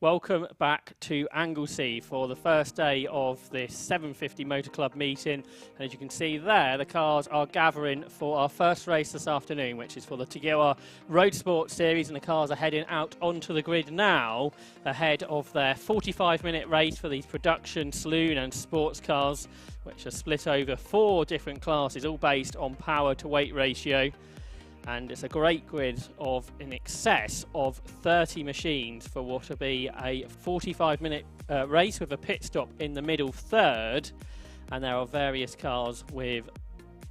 Welcome back to Anglesey for the first day of this 750 Motor Club meeting. And as you can see there, the cars are gathering for our first race this afternoon, which is for the Tiguan Road Sport Series, and the cars are heading out onto the grid now ahead of their 45-minute race for these production saloon and sports cars, which are split over 4 different classes, all based on power to weight ratio. And it's a great grid of in excess of 30 machines for what will be a 45-minute race with a pit stop in the middle third. And there are various cars with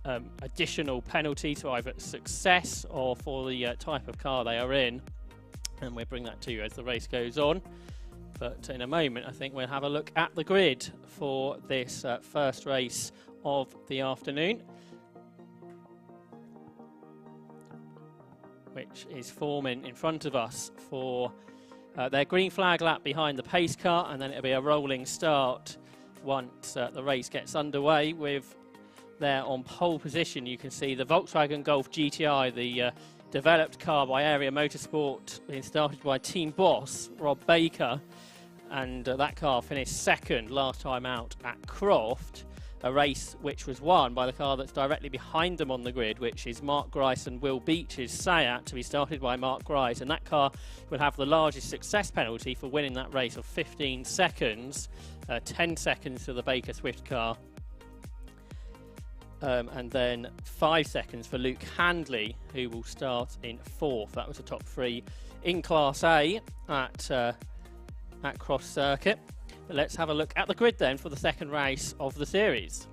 additional penalties for either success or for the type of car they are in. And we'll bring that to you as the race goes on. But in a moment, I think we'll have a look at the grid for this first race of the afternoon, which is forming in front of us for their green flag lap behind the pace car, and then it'll be a rolling start once the race gets underway. With there on pole position, you can see the Volkswagen Golf GTI, the developed car by Area Motorsport, being started by team boss Rob Baker, and that car finished second last time out at Croft. A race which was won by the car that's directly behind them on the grid, which is Mark Grice and Will Beach's Seat, to be started by Mark Grice. And that car will have the largest success penalty for winning that race of 15 seconds, 10 seconds to the Baker Swift car. And then 5 seconds for Luke Handley, who will start in 4th. That was the top 3 in Class A at Cross Circuit. But let's have a look at the grid then for the second race of the series.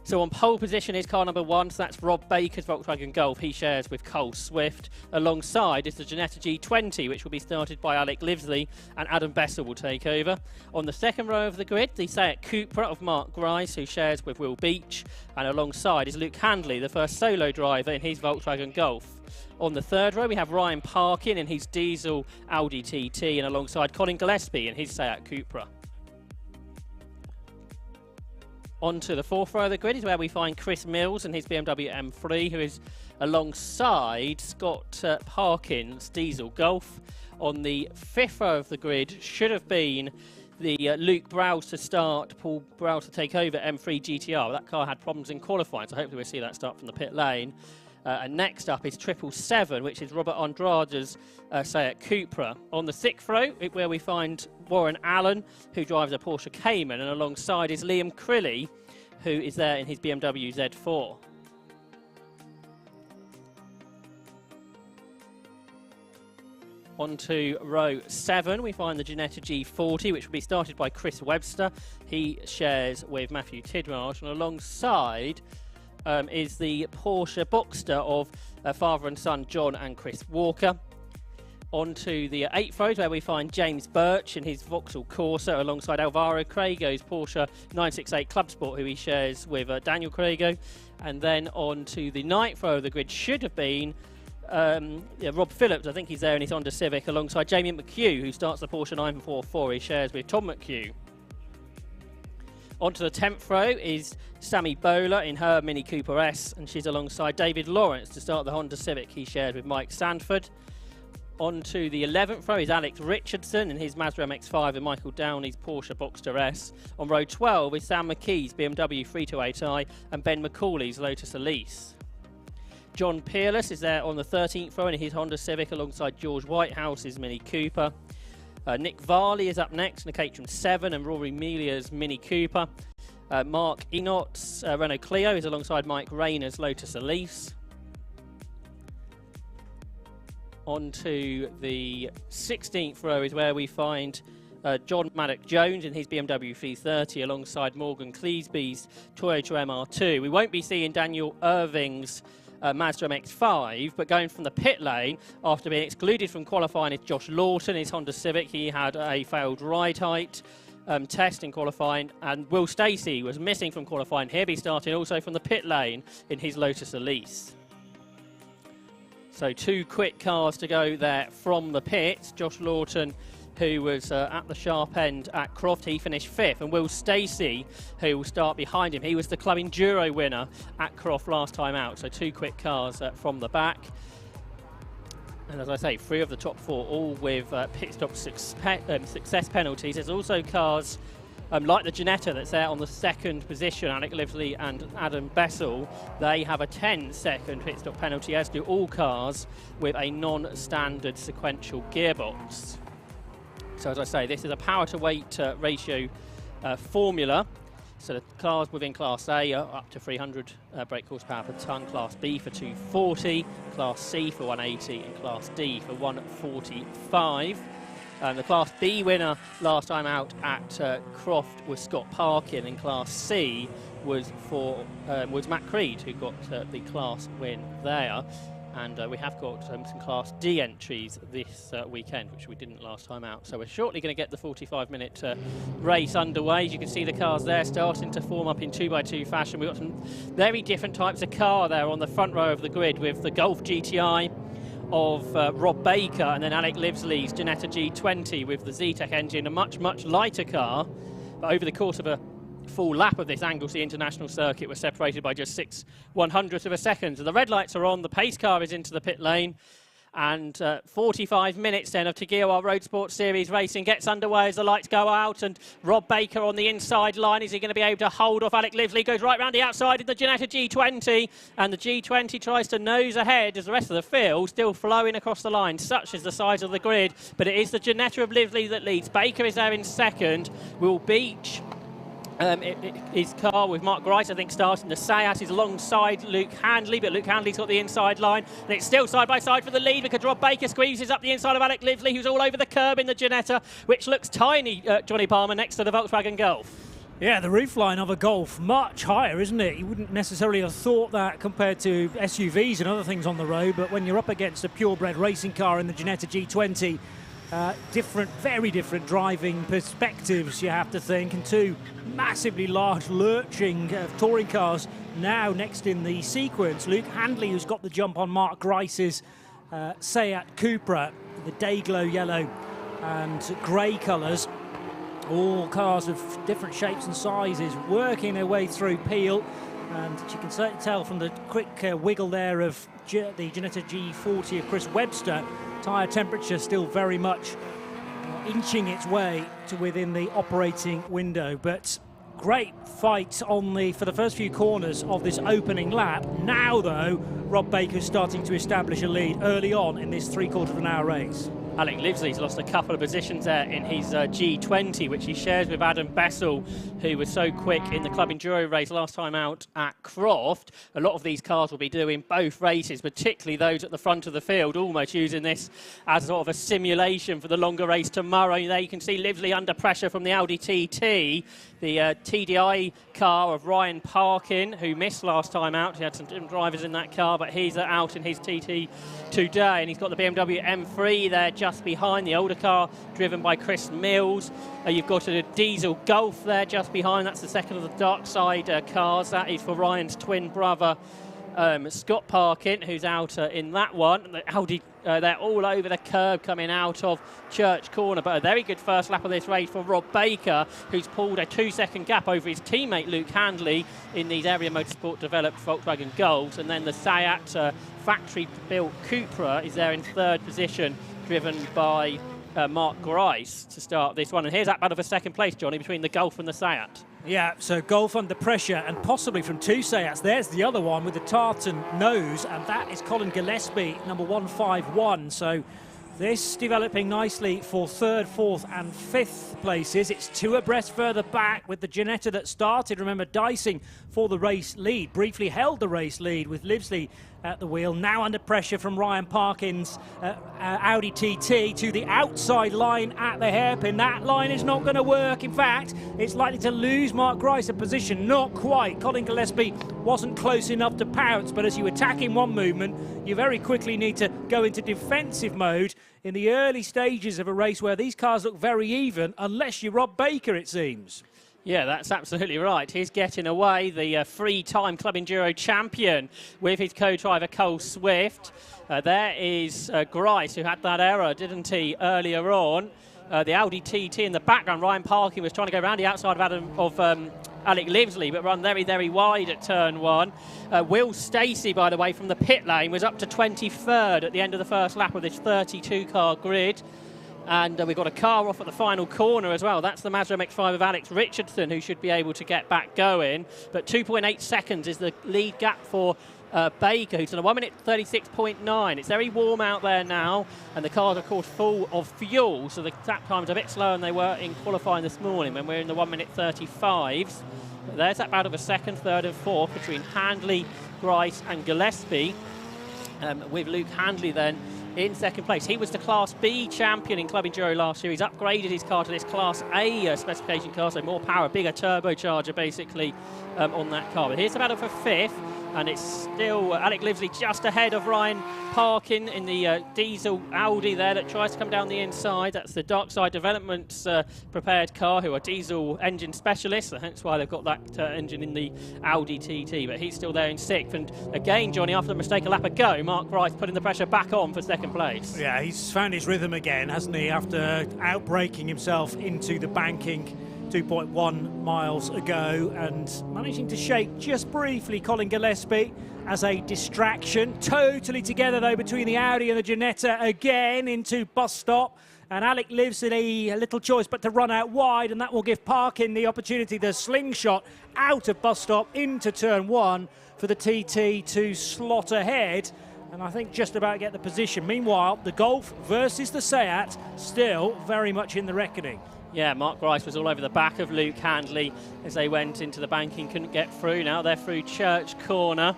So on pole position is car number 1, so that's Rob Baker's Volkswagen Golf. He shares with Cole Swift. Alongside is the Ginetta G20, which will be started by Alec Livesley, and Adam Bessel will take over. On the second row of the grid, the Seat Cupra of Mark Grice, who shares with Will Beach, and alongside is Luke Handley, the first solo driver in his Volkswagen Golf. On the third row, we have Ryan Parkin in his diesel Audi TT, and alongside Colin Gillespie in his Seat Cupra. Onto the fourth row of the grid is where we find Chris Mills and his BMW M3, who is alongside Scott Parkin's diesel Golf. On the fifth row of the grid should have been the Luke Browse to start, Paul Browse to take over M3 GTR. That car had problems in qualifying, so hopefully we'll see that start from the pit lane. And next up is 777, which is Robert Andrade's Seat Cupra. On the sixth row, where we find Warren Allen, who drives a Porsche Cayman, and alongside is Liam Crilly, who is there in his BMW Z4. On to row 7, we find the Ginetta G40, which will be started by Chris Webster. He shares with Matthew Tidmarsh, and alongside is the Porsche Boxster of father and son John and Chris Walker. On to the 8th row, where we find James Birch in his Vauxhall Corsa alongside Alvaro Crago's Porsche 968 Club Sport, who he shares with Daniel Crago. And then on to the 9th row of the grid should have been Rob Phillips. I think he's there in his Honda Civic alongside Jamie McHugh, who starts the Porsche 944. He shares with Tom McHugh. Onto the 10th row is Sammy Bowler in her Mini Cooper S, and she's alongside David Lawrence to start the Honda Civic he shared with Mike Sanford. Onto the 11th row is Alex Richardson in his Mazda MX-5 and Michael Downey's Porsche Boxster S. On row 12 is Sam McKee's BMW 328i and Ben McCauley's Lotus Elise. John Peerless is there on the 13th row in his Honda Civic alongside George Whitehouse's Mini Cooper. Nick Varley is up next in the Caterham 7 and Rory Melia's Mini Cooper. Mark Enot's Renault Clio is alongside Mike Rayner's Lotus Elise. On to the 16th row is where we find John Maddock-Jones in his BMW 330 alongside Morgan Cleesby's Toyota MR2. We won't be seeing Daniel Irving's Mazda MX-5, but going from the pit lane after being excluded from qualifying is Josh Lawton, his Honda Civic. He had a failed ride height test in qualifying, and Will Stacey was missing from qualifying. He'll be starting also from the pit lane in his Lotus Elise. So 2 quick cars to go there from the pits. Josh Lawton, who was at the sharp end at Croft, he finished 5th. And Will Stacey, who will start behind him, he was the Club Enduro winner at Croft last time out. So 2 quick cars from the back. And as I say, 3 of the top 4 all with pit stop success penalties. There's also cars like the Ginetta that's there on the 2nd position, Alec Livesey and Adam Bessel. They have a 10-second pit stop penalty, as do all cars with a non-standard sequential gearbox. So as I say, this is a power to weight ratio formula. So the cars within Class A are up to 300 brake horsepower per tonne, Class B for 240, Class C for 180 and Class D for 145. The Class B winner last time out at Croft was Scott Parkin, and Class C was Matt Creed, who got the Class win there. And we have got some Class D entries this weekend, which we didn't last time out. So we're shortly going to get the 45-minute race underway. As you can see the cars there starting to form up in 2x2 fashion. We've got some very different types of car there on the front row of the grid, with the Golf GTI of Rob Baker, and then Alec Livesey's Ginetta G20 with the Zetec engine, a much, much lighter car. But over the course of a full lap of this Anglesey International Circuit, we're separated by just 6/100ths of a second. So the red lights are on, the pace car is into the pit lane, and 45 minutes then of Tagiwa Road Sports Series racing gets underway as the lights go out, and Rob Baker on the inside line. Is he going to be able to hold off Alec Livesey? Goes right round the outside of the Ginetta G20, and the G20 tries to nose ahead as the rest of the field still flowing across the line. Such is the size of the grid, but it is the Ginetta of Livesey that leads. Baker is there in second. Will Beach his car with Mark Grice, I think, starting. The Sayat is alongside Luke Handley, but Luke Handley's got the inside line. And it's still side by side for the lead because Rob Baker squeezes up the inside of Alec Livesey, who's all over the curb in the Ginetta, which looks tiny, Johnny Palmer, next to the Volkswagen Golf. Yeah, the roofline of a Golf, much higher, isn't it? You wouldn't necessarily have thought that compared to SUVs and other things on the road, but when you're up against a purebred racing car in the Ginetta G20, very different driving perspectives, you have to think, and 2 massively large lurching touring cars now next in the sequence. Luke Handley, who's got the jump on Mark Grice's Seat Cupra, the Dayglow yellow and grey colours, all cars of different shapes and sizes working their way through Peel, and you can certainly tell from the quick wiggle there of the Ginetta G40 of Chris Webster, tyre temperature still very much inching its way to within the operating window. But great fight for the first few corners of this opening lap. Now, though, Rob Baker's starting to establish a lead early on in this 3/4 of an hour race. Alec Livesey's lost a couple of positions there in his G20, which he shares with Adam Bessel, who was so quick in the Club Enduro race last time out at Croft. A lot of these cars will be doing both races, particularly those at the front of the field, almost using this as sort of a simulation for the longer race tomorrow. There you can see Livesey under pressure from the Audi TT, the TDI car of Ryan Parkin, who missed last time out. He had some different drivers in that car, but he's out in his TT today, and he's got the BMW M3 there just behind, the older car driven by Chris Mills. You've got a diesel Golf there just behind. That's the second of the dark side cars. That is for Ryan's twin brother, Scott Parkin, who's out in that one. The Audi, they're all over the curb coming out of Church Corner, but a very good first lap of this race for Rob Baker, who's pulled a 2-second gap over his teammate Luke Handley in these Area Motorsport developed Volkswagen Golfs. And then the Sayat factory-built Cupra is there in 3rd position, driven by Mark Grice to start this one. And here's that battle for 2nd place, Johnny, between the Golf and the Sayat. Yeah, so Golf under pressure, and possibly from 2 Sayats. There's the other one with the tartan nose, and that is Colin Gillespie, number 151. So this developing nicely for 3rd, 4th and 5th places. It's 2 abreast further back with the Ginetta that started, remember, dicing for the race lead, briefly held the race lead with Livesey at the wheel. Now under pressure from Ryan Parkin's Audi TT to the outside line at the hairpin. That line is not going to work. In fact, it's likely to lose Mark Grice a position. Not quite. Colin Gillespie wasn't close enough to pounce, but as you attack in one movement, you very quickly need to go into defensive mode in the early stages of a race where these cars look very even, unless you're Rob Baker, it seems. Yeah, that's absolutely right. He's getting away, the 3-time Club Enduro champion, with his co-driver Cole Swift. There is Grice, who had that error, didn't he, earlier on. The Audi TT in the background. Ryan Parkin was trying to go around the outside of Alec Livesley, but run very, very wide at turn 1. Will Stacey, by the way, from the pit lane, was up to 23rd at the end of the first lap of this 32-car grid. And we've got a car off at the final corner as well. That's the Mazda MX-5 of Alex Richardson, who should be able to get back going. But 2.8 seconds is the lead gap for Baker, who's on a 1 minute 36.9. It's very warm out there now, and the cars are, of course, full of fuel, so the lap times are a bit slower than they were in qualifying this morning when we're in the 1 minute 35s. But there's that battle of a second, third and fourth between Handley, Grice and Gillespie, with Luke Handley then in second place. He was the Class B champion in Club Enduro last year. He's upgraded his car to this Class A specification car, so more power, bigger turbocharger basically on that car. But here's the battle for fifth, and it's still Alec Livesley just ahead of Ryan Parkin in the diesel Audi there that tries to come down the inside. That's the Dark Side Developments prepared car, who are diesel engine specialists, so hence why they've got that engine in the Audi TT. But he's still there in sixth. And again, Johnny, after the mistake a lap ago, Mark Grice putting the pressure back on for second place. Yeah, he's found his rhythm again, hasn't he, after outbraking himself into the banking 2.1 miles ago and managing to shake just briefly Colin Gillespie as a distraction. Totally together though between the Audi and the Ginetta again into bus stop, and Alec Livesley a little choice but to run out wide, and that will give Parkin the opportunity, the slingshot out of bus stop into turn 1 for the TT to slot ahead and I think just about get the position. Meanwhile, the Golf versus the Seat still very much in the reckoning. Yeah, Mark Grice was all over the back of Luke Handley as they went into the banking, couldn't get through. Now they're through Church Corner.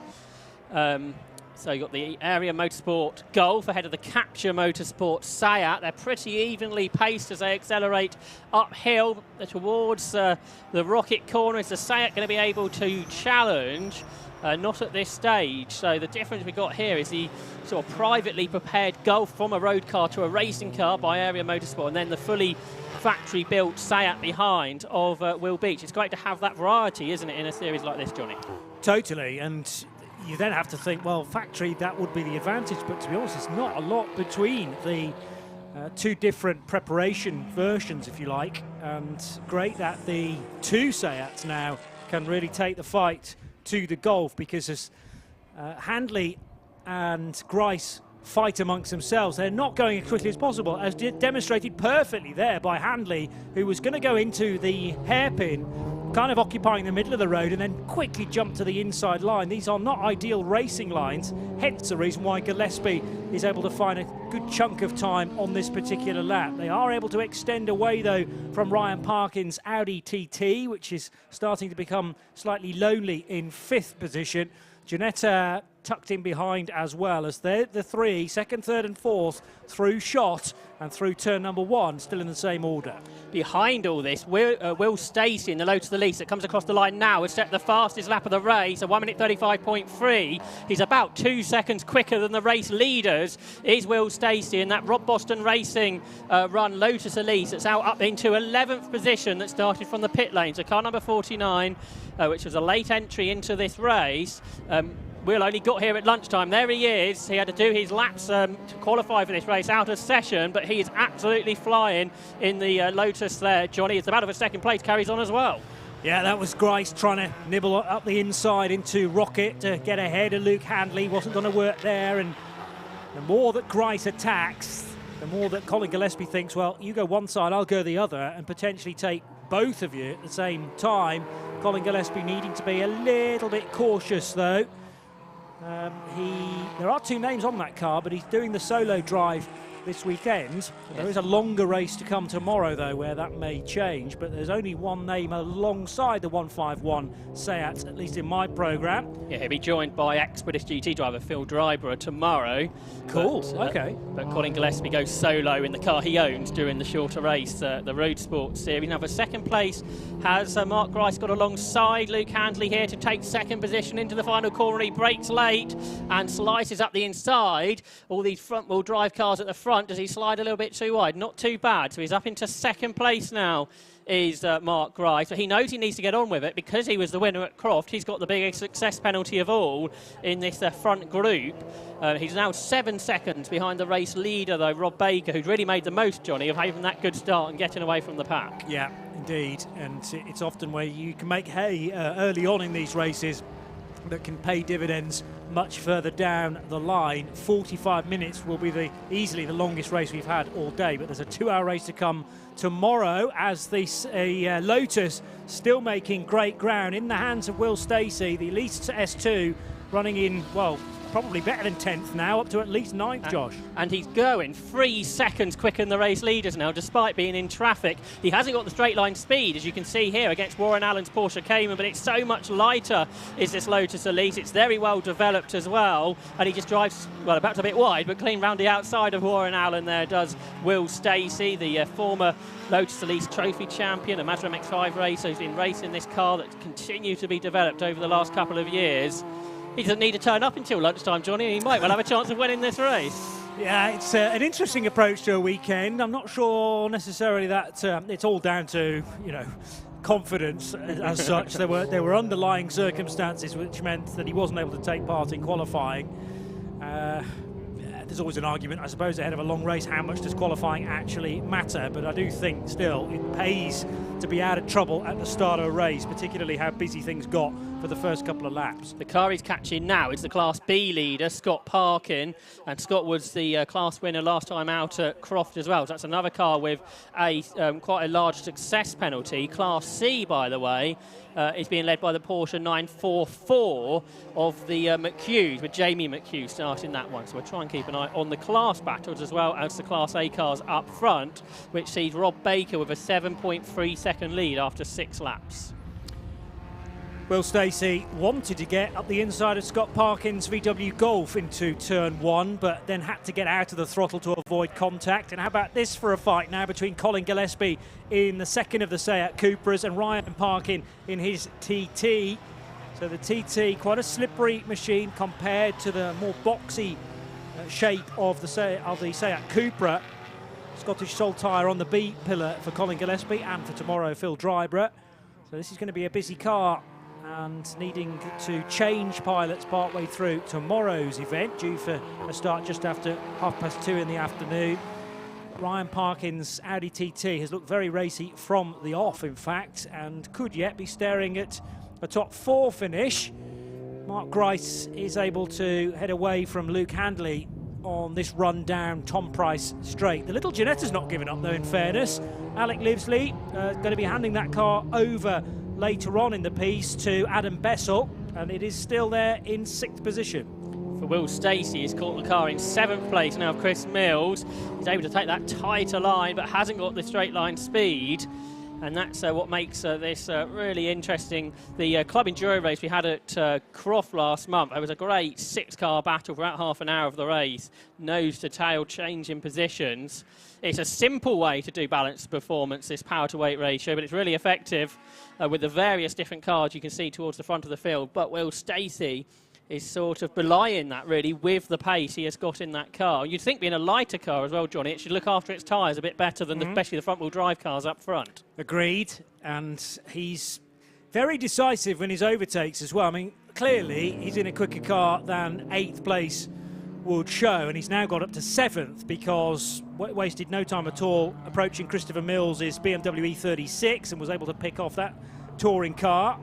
So you've got the Area Motorsport Golf ahead of the Capture Motorsport Seat. They're pretty evenly paced as they accelerate uphill towards the Rocket Corner. Is the Seat going to be able to challenge? Not at this stage. So the difference we've got here is the sort of privately prepared Golf from a road car to a racing car by Area Motorsport, and then the fully factory-built Seat behind of Will Beach. It's great to have that variety, isn't it, in a series like this, Johnny? Totally, and you then have to think, well, factory, that would be the advantage, but to be honest, it's not a lot between the two different preparation versions, if you like, and great that the two Seats now can really take the fight to the Golf, because as Handley and Grice fight amongst themselves, they're not going as quickly as possible, as demonstrated perfectly there by Handley, who was going to go into the hairpin, kind of occupying the middle of the road, and then quickly jump to the inside line. These are not ideal racing lines, hence the reason why Gillespie is able to find a good chunk of time on this particular lap. They are able to extend away, though, from Ryan Parkin's Audi TT, which is starting to become slightly lonely in fifth position. Ginetta tucked in behind as well, as they're the three, second, third and fourth, through Shot and through turn number 1, still in the same order. Behind all this, Will Stacey in the Lotus Elise that comes across the line now has set the fastest lap of the race, a 1 minute 35.3. He's about 2 seconds quicker than the race leaders, is Will Stacey in that Rob Boston Racing run Lotus Elise that's out up into 11th position that started from the pit lane. So car number 49, which was a late entry into this race. Will only got here at lunchtime. There he is. He had to do his laps to qualify for this race out of session, but he is absolutely flying in the Lotus there, Johnny. It's the battle for second place, carries on as well. Yeah, that was Grice trying to nibble up the inside into Rocket to get ahead of Luke Handley. Wasn't going to work there, and the more that Grice attacks, the more that Colin Gillespie thinks, well, you go one side, I'll go the other, and potentially take both of you at the same time. Colin Gillespie needing to be a little bit cautious, though. There are two names on that car, but he's doing the solo drive this weekend. Yes. There is a longer race to come tomorrow, though, where that may change, but there's only one name alongside the 151 Seat, at least in my programme. Yeah, he'll be joined by ex-British GT driver Phil Dryborough tomorrow. Cool, okay. But Colin Gillespie goes solo in the car he owns during the shorter race, the Road Sports Series. Now, for second place has Mark Grice got alongside Luke Handley here to take second position into the final corner. He brakes late and slices up the inside. All these front-wheel drive cars at the front. front. Does he slide a little bit too wide? Not too bad. So he's up into second place now, is Mark Grice. But he knows he needs to get on with it because he was the winner at Croft. He's got the biggest success penalty of all in this front group. He's now 7 seconds behind the race leader, though, Rob Baker, who's really made the most, Johnny, of having that good start and getting away from the pack. Yeah, indeed. And it's often where you can make hay early on in these races that can pay dividends much further down the line. 45 minutes will be easily the longest race we've had all day, but there's a 2-hour race to come tomorrow as the Lotus still making great ground in the hands of Will Stacey, the Elite S2 running in, well, probably better than 10th now, up to at least 9th, Josh. And he's going 3 seconds quicker than the race leaders now, despite being in traffic. He hasn't got the straight line speed, as you can see here, against Warren Allen's Porsche Cayman, but it's so much lighter is this Lotus Elite. It's very well developed as well, and he just drives, well, perhaps a bit wide, but clean round the outside of Warren Allen there does Will Stacey, the former Lotus Elite trophy champion, a Mazda MX-5 racer who's been racing this car that continues to be developed over the last couple of years. He doesn't need to turn up until lunchtime, Johnny, and he might well have a chance of winning this race. Yeah, it's an interesting approach to a weekend. I'm not sure necessarily that it's all down to, you know, confidence as such. There were underlying circumstances which meant that he wasn't able to take part in qualifying. There's always an argument, I suppose, ahead of a long race, how much does qualifying actually matter? But I do think still it pays to be out of trouble at the start of a race, particularly how busy things got for the first couple of laps. The car he's catching now is the Class B leader, Scott Parkin, and Scott was the class winner last time out at Croft as well. So that's another car with a quite a large success penalty. Class C, by the way, is being led by the Porsche 944 of the McHughes, with Jamie McHugh starting that one. So we'll try and keep an eye on the class battles as well as the Class A cars up front, which sees Rob Baker with a 7.3-second lead after 6 laps. Will Stacey wanted to get up the inside of Scott Parkin's VW Golf into turn 1, but then had to get out of the throttle to avoid contact. And how about this for a fight now between Colin Gillespie in the second of the Seat Cupras and Ryan Parkin in his TT. So the TT, quite a slippery machine compared to the more boxy shape of the Seat Cupra. Scottish sole tyre on the B pillar for Colin Gillespie, and for tomorrow Phil Drybrough. So this is going to be a busy car, and needing to change pilots partway through tomorrow's event, due for a start just after 2:30 in the afternoon. Ryan Parkin's Audi TT has looked very racy from the off, in fact, and could yet be staring at a top 4 finish. Mark Grice is able to head away from Luke Handley on this run down Tom Price straight. The little Ginetta's not giving up, though, in fairness. Alec Livesley going to be handing that car over later on in the piece to Adam Bessel, and it is still there in 6th position. For Will Stacey, he's caught the car in 7th place now. Chris Mills is able to take that tighter line, but hasn't got the straight line speed. And that's what makes this really interesting. The Club Enduro race we had at Croft last month, it was a great 6-car battle for about half an hour of the race. Nose to tail change in positions. It's a simple way to do balanced performance, this power to weight ratio, but it's really effective with the various different cars you can see towards the front of the field. But Will Stacey is sort of belying that, really, with the pace he has got in that car. You'd think being a lighter car as well, Johnny, it should look after its tyres a bit better than especially the front-wheel drive cars up front. Agreed, and he's very decisive when his overtakes as well. I mean, clearly he's in a quicker car than 8th place would show, and he's now got up to 7th because wasted no time at all approaching Christopher Mills' BMW E36 and was able to pick off that touring car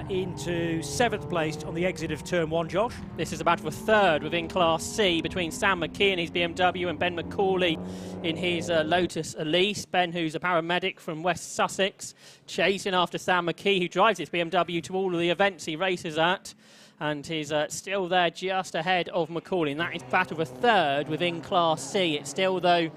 into 7th place on the exit of turn 1, Josh. This is about a 3rd within Class C between Sam McKee in his BMW and Ben McCauley in his Lotus Elise. Ben, who's a paramedic from West Sussex, chasing after Sam McKee, who drives his BMW to all of the events he races at, and he's still there just ahead of McCauley, and that is battle for 3rd within Class C. It's still, though,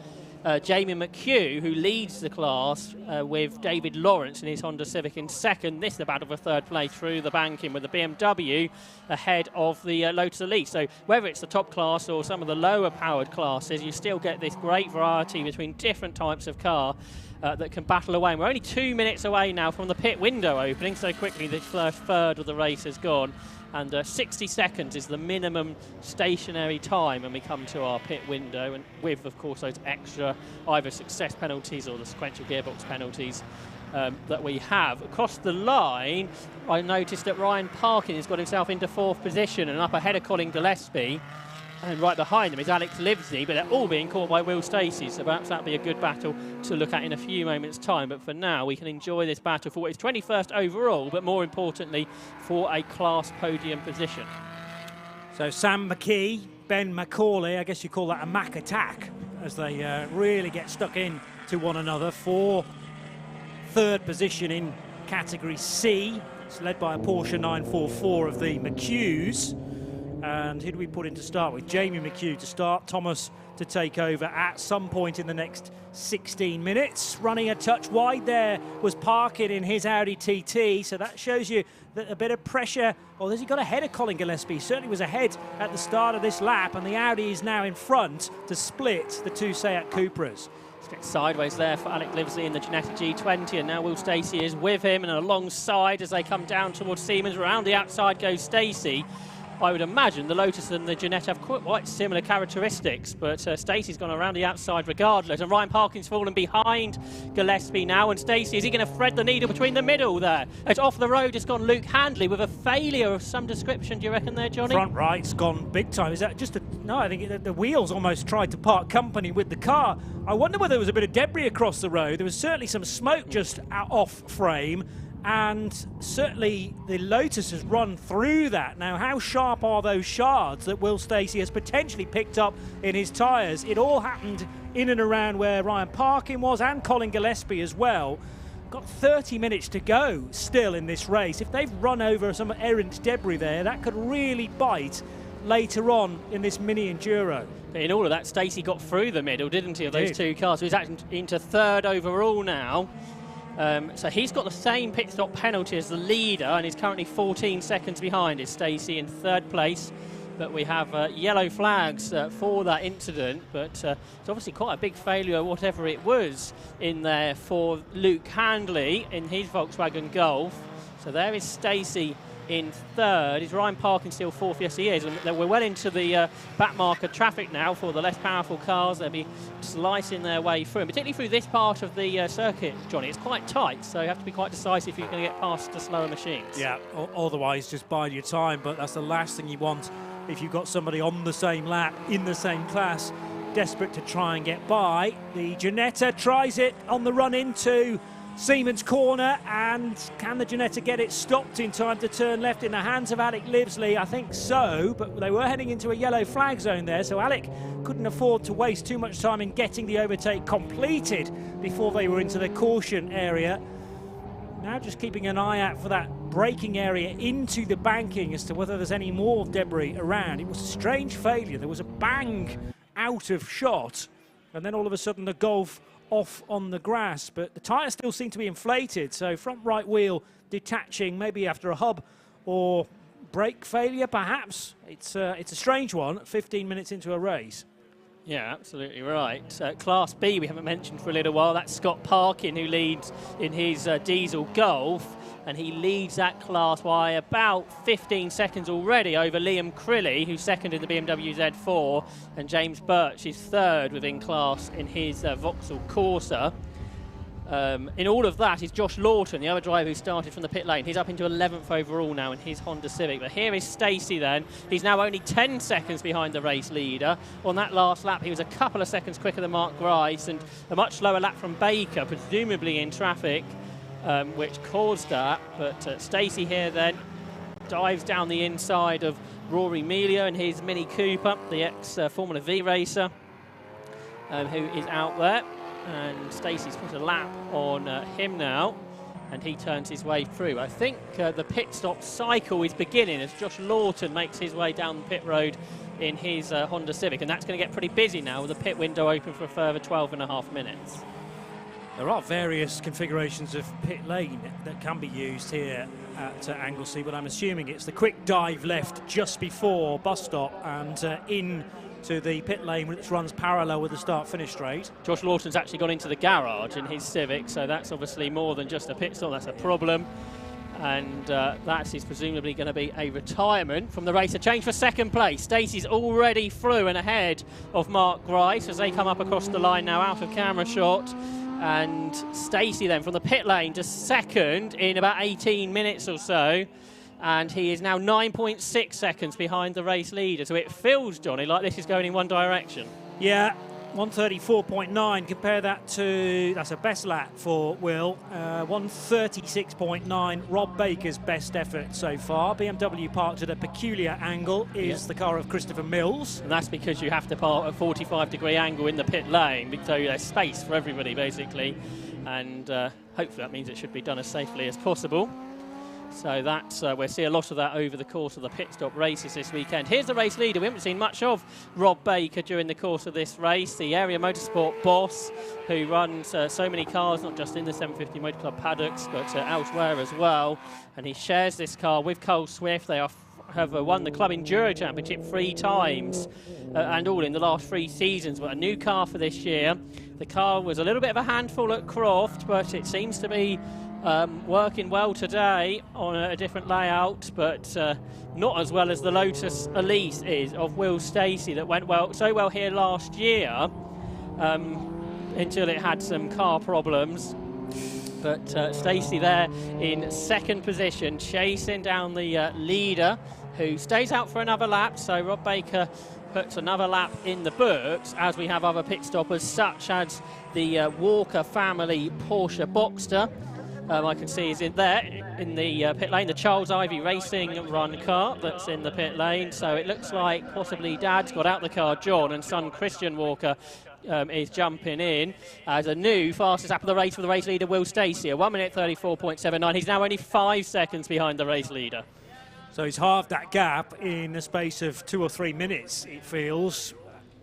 Jamie McHugh, who leads the class with David Lawrence in his Honda Civic in 2nd. This is the battle for 3rd place through the banking, with the BMW ahead of the Lotus Elite. So whether it's the top class or some of the lower powered classes, you still get this great variety between different types of car that can battle away. And we're only 2 minutes away now from the pit window opening, so quickly the first 3rd of the race has gone. and 60 seconds is the minimum stationary time when we come to our pit window, and with, of course, those extra either success penalties or the sequential gearbox penalties that we have. Across the line, I noticed that Ryan Parkin has got himself into 4th position and up ahead of Colin Gillespie, and right behind him is Alex Livesey, but they're all being caught by Will Stacey, so perhaps that'll be a good battle to look at in a few moments' time. But for now, we can enjoy this battle for what is 21st overall, but more importantly, for a class podium position. So Sam McKee, Ben Macaulay, I guess you call that a Mac attack, as they really get stuck in to one another for 3rd position in category C. It's led by a Porsche 944 of the McHughes. And who do we put in to start with? Jamie McHugh to start, Thomas to take over at some point in the next 16 minutes. Running a touch wide there was Parkin in his Audi TT, so that shows you that a bit of pressure. Well, has he got ahead of Colin Gillespie? He certainly was ahead at the start of this lap, and the Audi is now in front to split the two Seat Cupras. Sideways there for Alex Livesey in the Ginetta G20, and now Will Stacey is with him and alongside as they come down towards Siemens. Around the outside goes Stacey. I would imagine the Lotus and the Ginetta have quite similar characteristics, but Stacey's gone around the outside regardless, and Ryan Parkin's fallen behind Gillespie now, and Stacey, is he going to thread the needle between the middle there? It's off the road, it's gone Luke Handley with a failure of some description, do you reckon there, Johnny? Front right's gone big time. Is that just a... No, I think the wheels almost tried to part company with the car. I wonder whether there was a bit of debris across the road. There was certainly some smoke just off frame, and certainly the Lotus has run through that. Now, how sharp are those shards that Will Stacey has potentially picked up in his tyres? It all happened in and around where Ryan Parkin was, and Colin Gillespie as well. Got 30 minutes to go still in this race. If they've run over some errant debris there, that could really bite later on in this mini enduro. But in all of that, Stacey got through the middle, didn't he, of those two cars? So he's actually into 3rd overall now. So he's got the same pit stop penalty as the leader, and he's currently 14 seconds behind. It's Stacey in 3rd place, but we have yellow flags for that incident. But it's obviously quite a big failure, whatever it was, in there for Luke Handley in his Volkswagen Golf. So there is Stacey in 3rd. Is Ryan Parkin still 4th? Yes, he is. And we're well into the back marker traffic now for the less powerful cars. They'll be slicing their way through, and particularly through this part of the circuit, Johnny. It's quite tight, so you have to be quite decisive if you're going to get past the slower machines. Yeah, otherwise just bide your time, but that's the last thing you want if you've got somebody on the same lap, in the same class, desperate to try and get by. The Ginetta tries it on the run into Siemens corner, and can the Ginetta get it stopped in time to turn left in the hands of Alec Livesey? I think so, but they were heading into a yellow flag zone there, so Alec couldn't afford to waste too much time in getting the overtake completed before they were into the caution area. Now just keeping an eye out for that braking area into the banking as to whether there's any more debris around. It was a strange failure. There was a bang out of shot, and then all of a sudden the Golf off on the grass, but the tyres still seem to be inflated, so front right wheel detaching, maybe after a hub or brake failure perhaps. It's a strange one, 15 minutes into a race. Yeah, absolutely right. Class B we haven't mentioned for a little while. That's Scott Parkin, who leads in his diesel Golf, and he leads that class by about 15 seconds already over Liam Crilly, who's 2nd in the BMW Z4, and James Birch is 3rd within class in his Vauxhall Corsa. In all of that is Josh Lawton, the other driver who started from the pit lane. He's up into 11th overall now in his Honda Civic. But here is Stacey then. He's now only 10 seconds behind the race leader. On that last lap, he was a couple of seconds quicker than Mark Grice, and a much slower lap from Baker, presumably in traffic, which caused that. But Stacey here then dives down the inside of Rory Melia in his Mini Cooper, the ex-Formula V racer, who is out there. And Stacey's put a lap on him now, and he turns his way through. I think the pit stop cycle is beginning as Josh Lawton makes his way down the pit road in his Honda Civic, and that's going to get pretty busy now with the pit window open for a further 12.5 minutes. There are various configurations of pit lane that can be used here at Anglesey, but I'm assuming it's the quick dive left just before bus stop and in to the pit lane, which runs parallel with the start-finish straight. Josh Lawton's actually gone into the garage in his Civic, so that's obviously more than just a pit stop, that's a problem. and that is presumably going to be a retirement from the race. A change for second place. Stacey's already through and ahead of Mark Grice as they come up across the line now, out of camera shot. And Stacey then from the pit lane to second in about 18 minutes or so. And he is now 9.6 seconds behind the race leader. So it feels, Johnny, like this is going in one direction. Yeah, 134.9. Compare that to, that's a best lap for Will. 136.9, Rob Baker's best effort so far. BMW parked at a peculiar angle is the car of Christopher Mills. And that's because you have to park at a 45-degree angle in the pit lane, so there's space for everybody, basically. And hopefully that means it should be done as safely as possible. So that's, we'll see a lot of that over the course of the pit stop races this weekend. Here's the race leader. We haven't seen much of Rob Baker during the course of this race, the area motorsport boss who runs so many cars, not just in the 750 Motor Club paddocks, but elsewhere as well. And he shares this car with Cole Swift. They have won the Club Enduro Championship 3 times, and all in the last 3 seasons. But a new car for this year. The car was a little bit of a handful at Croft, but it seems to be working well today on a different layout, but not as well as the Lotus Elise is of Will Stacey that went so well here last year until it had some car problems. But Stacey there in second position, chasing down the leader, who stays out for another lap. So Rob Baker puts another lap in the books, as we have other pit stoppers such as the Walker family Porsche Boxster. I can see is in there in the pit lane, the Charles Ivy Racing run car that's in the pit lane. So it looks like possibly Dad's got out the car, John, and son Christian Walker is jumping in as a new fastest lap of the race for the race leader, Will Stacey, a 1 minute 34.79. He's now only 5 seconds behind the race leader. So he's halved that gap in the space of 2 or 3 minutes, it feels.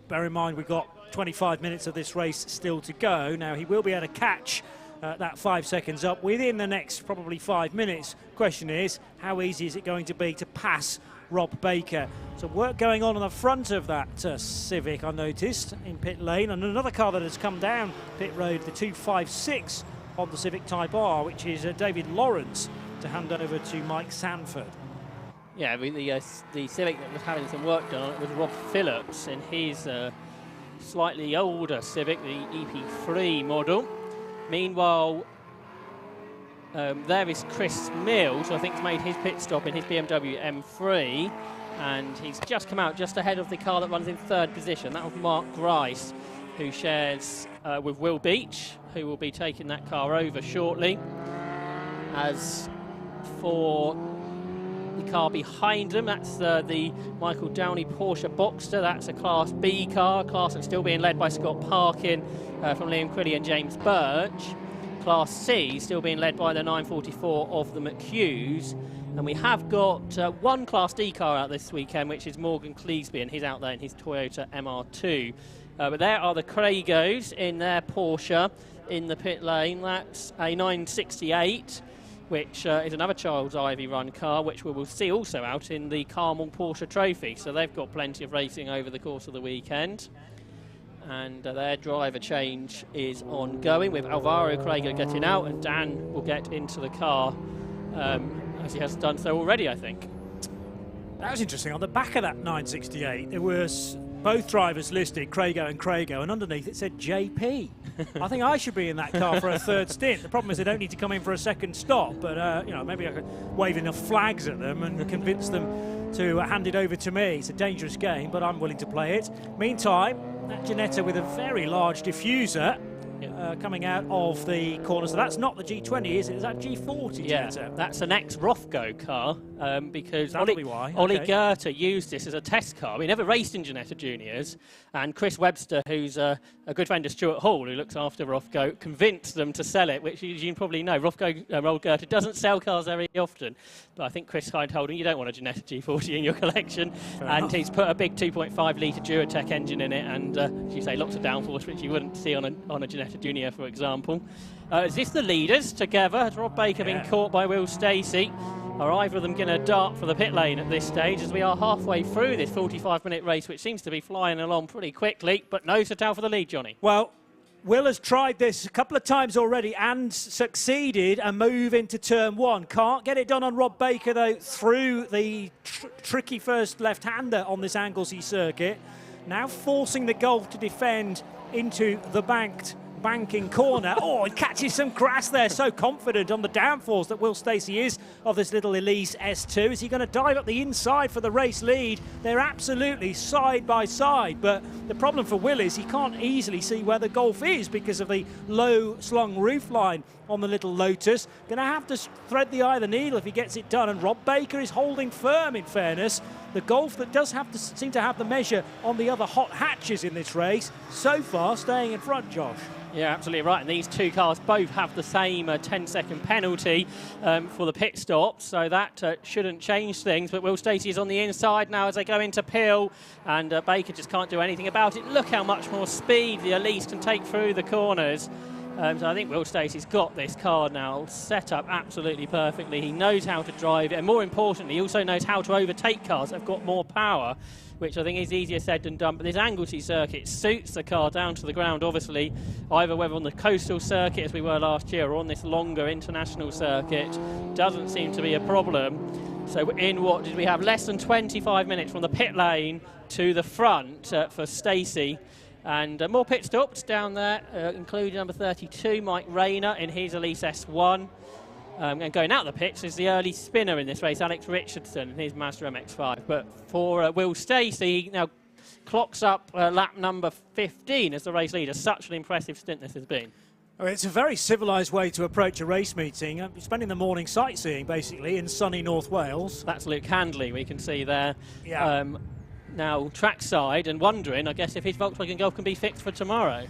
Bear in mind, we've got 25 minutes of this race still to go. Now, he will be able to catch that 5 seconds up within the next probably 5 minutes. Question is, how easy is it going to be to pass Rob Baker? So work going on the front of that Civic, I noticed, in pit lane. And another car that has come down pit road, the 256 on the Civic Type R, which is David Lawrence, to hand over to Mike Sanford. Yeah, the Civic that was having some work done on it was Rob Phillips in his slightly older Civic, the EP3 model. Meanwhile, there is Chris Mills, who I think has made his pit stop in his BMW M3, and he's just come out just ahead of the car that runs in third position. That was Mark Grice, who shares with Will Beach, who will be taking that car over shortly. As for the car behind them, that's the Michael Downey Porsche Boxster. That's a Class B car, class that's still being led by Scott Parkin from Liam Crilly and James Birch. Class C still being led by the 944 of the McHughes. And we have got one Class D car out this weekend, which is Morgan Cleesby, and he's out there in his Toyota MR2. But there are the Craigos in their Porsche in the pit lane. That's a 968. Which is another Charles Ivy run car, which we will see also out in the Carmel Porsche Trophy. So they've got plenty of racing over the course of the weekend. And their driver change is ongoing, with Alvaro Craig getting out, and Dan will get into the car, as he has done so already, I think. That was interesting. On the back of that 968, there was both drivers listed, Crago and Crago, and underneath it said JP. I think I should be in that car for a third stint. The problem is they don't need to come in for a second stop, but you know, maybe I could wave enough flags at them and convince them to hand it over to me. It's a dangerous game, but I'm willing to play it. Meantime, that Ginetta with a very large diffuser coming out of the corner. So that's not the G20, is it? Is that G40 Yeah, Ginetta? that's an ex-Rothko car, because That'll be why. Ollie Okay. Goethe used this as a test car. We never raced in Ginetta Juniors, and Chris Webster, who's a good friend of Stuart Hall, who looks after Rothko, convinced them to sell it, which you probably know. Rothko, Ollie Goethe doesn't sell cars very often, but I think Chris told him, you don't want a Ginetta G40 in your collection. Fair and enough. he's put a big 2.5 litre Duratec engine in it, and as you say, lots of downforce, which you wouldn't see on a Ginetta Junior, for example. Is this the leaders together? Has Rob Baker been caught by Will Stacey? Are either of them going to dart for the pit lane at this stage, as we are halfway through this 45-minute race, which seems to be flying along pretty quickly, but no to tell for the lead, Johnny? Well, Will has tried this a couple of times already and succeeded, a move into turn one. Can't get it done on Rob Baker, though, through the tricky first left-hander on this Anglesey circuit. Now forcing the Golf to defend into the banking corner. Oh, he catches some grass there. So confident on the downforce that Will Stacey is of this little Elise S2. Is he going to dive up the inside for the race lead? They're absolutely side by side, but the problem for Will is he can't easily see where the Golf is because of the low slung roofline on the little Lotus. Going to have to thread the eye of the needle if he gets it done, and Rob Baker is holding firm, in fairness. The Golf that does have to seem to have the measure on the other hot hatches in this race, so far staying in front, Josh. Yeah, absolutely right. And these two cars both have the same 10-second penalty for the pit stop, so that shouldn't change things. But Will Stacey is on the inside now as they go into Peel, and Baker just can't do anything about it. Look how much more speed the Elise can take through the corners. So I think Will Stacey's got this car now set up absolutely perfectly. He knows how to drive it, and more importantly, he also knows how to overtake cars that have got more power, which I think is easier said than done. But this Anglesey circuit suits the car down to the ground, obviously, either whether on the coastal circuit as we were last year or on this longer international circuit, doesn't seem to be a problem. So in what did we have? Less than 25 minutes from the pit lane to the front for Stacey. And more pit stops down there, including number 32, Mike Rayner, in his Elise S1. And going out the pits is the early spinner in this race, Alex Richardson, in his Mazda MX-5. But for Will Stacey, he now clocks up lap number 15 as the race leader. Such an impressive stint this has been. Oh, it's a very civilised way to approach a race meeting. Spending the morning sightseeing, basically, in sunny North Wales. That's Luke Handley, we can see there. Yeah. Now trackside and wondering, I guess, if his Volkswagen Golf can be fixed for tomorrow.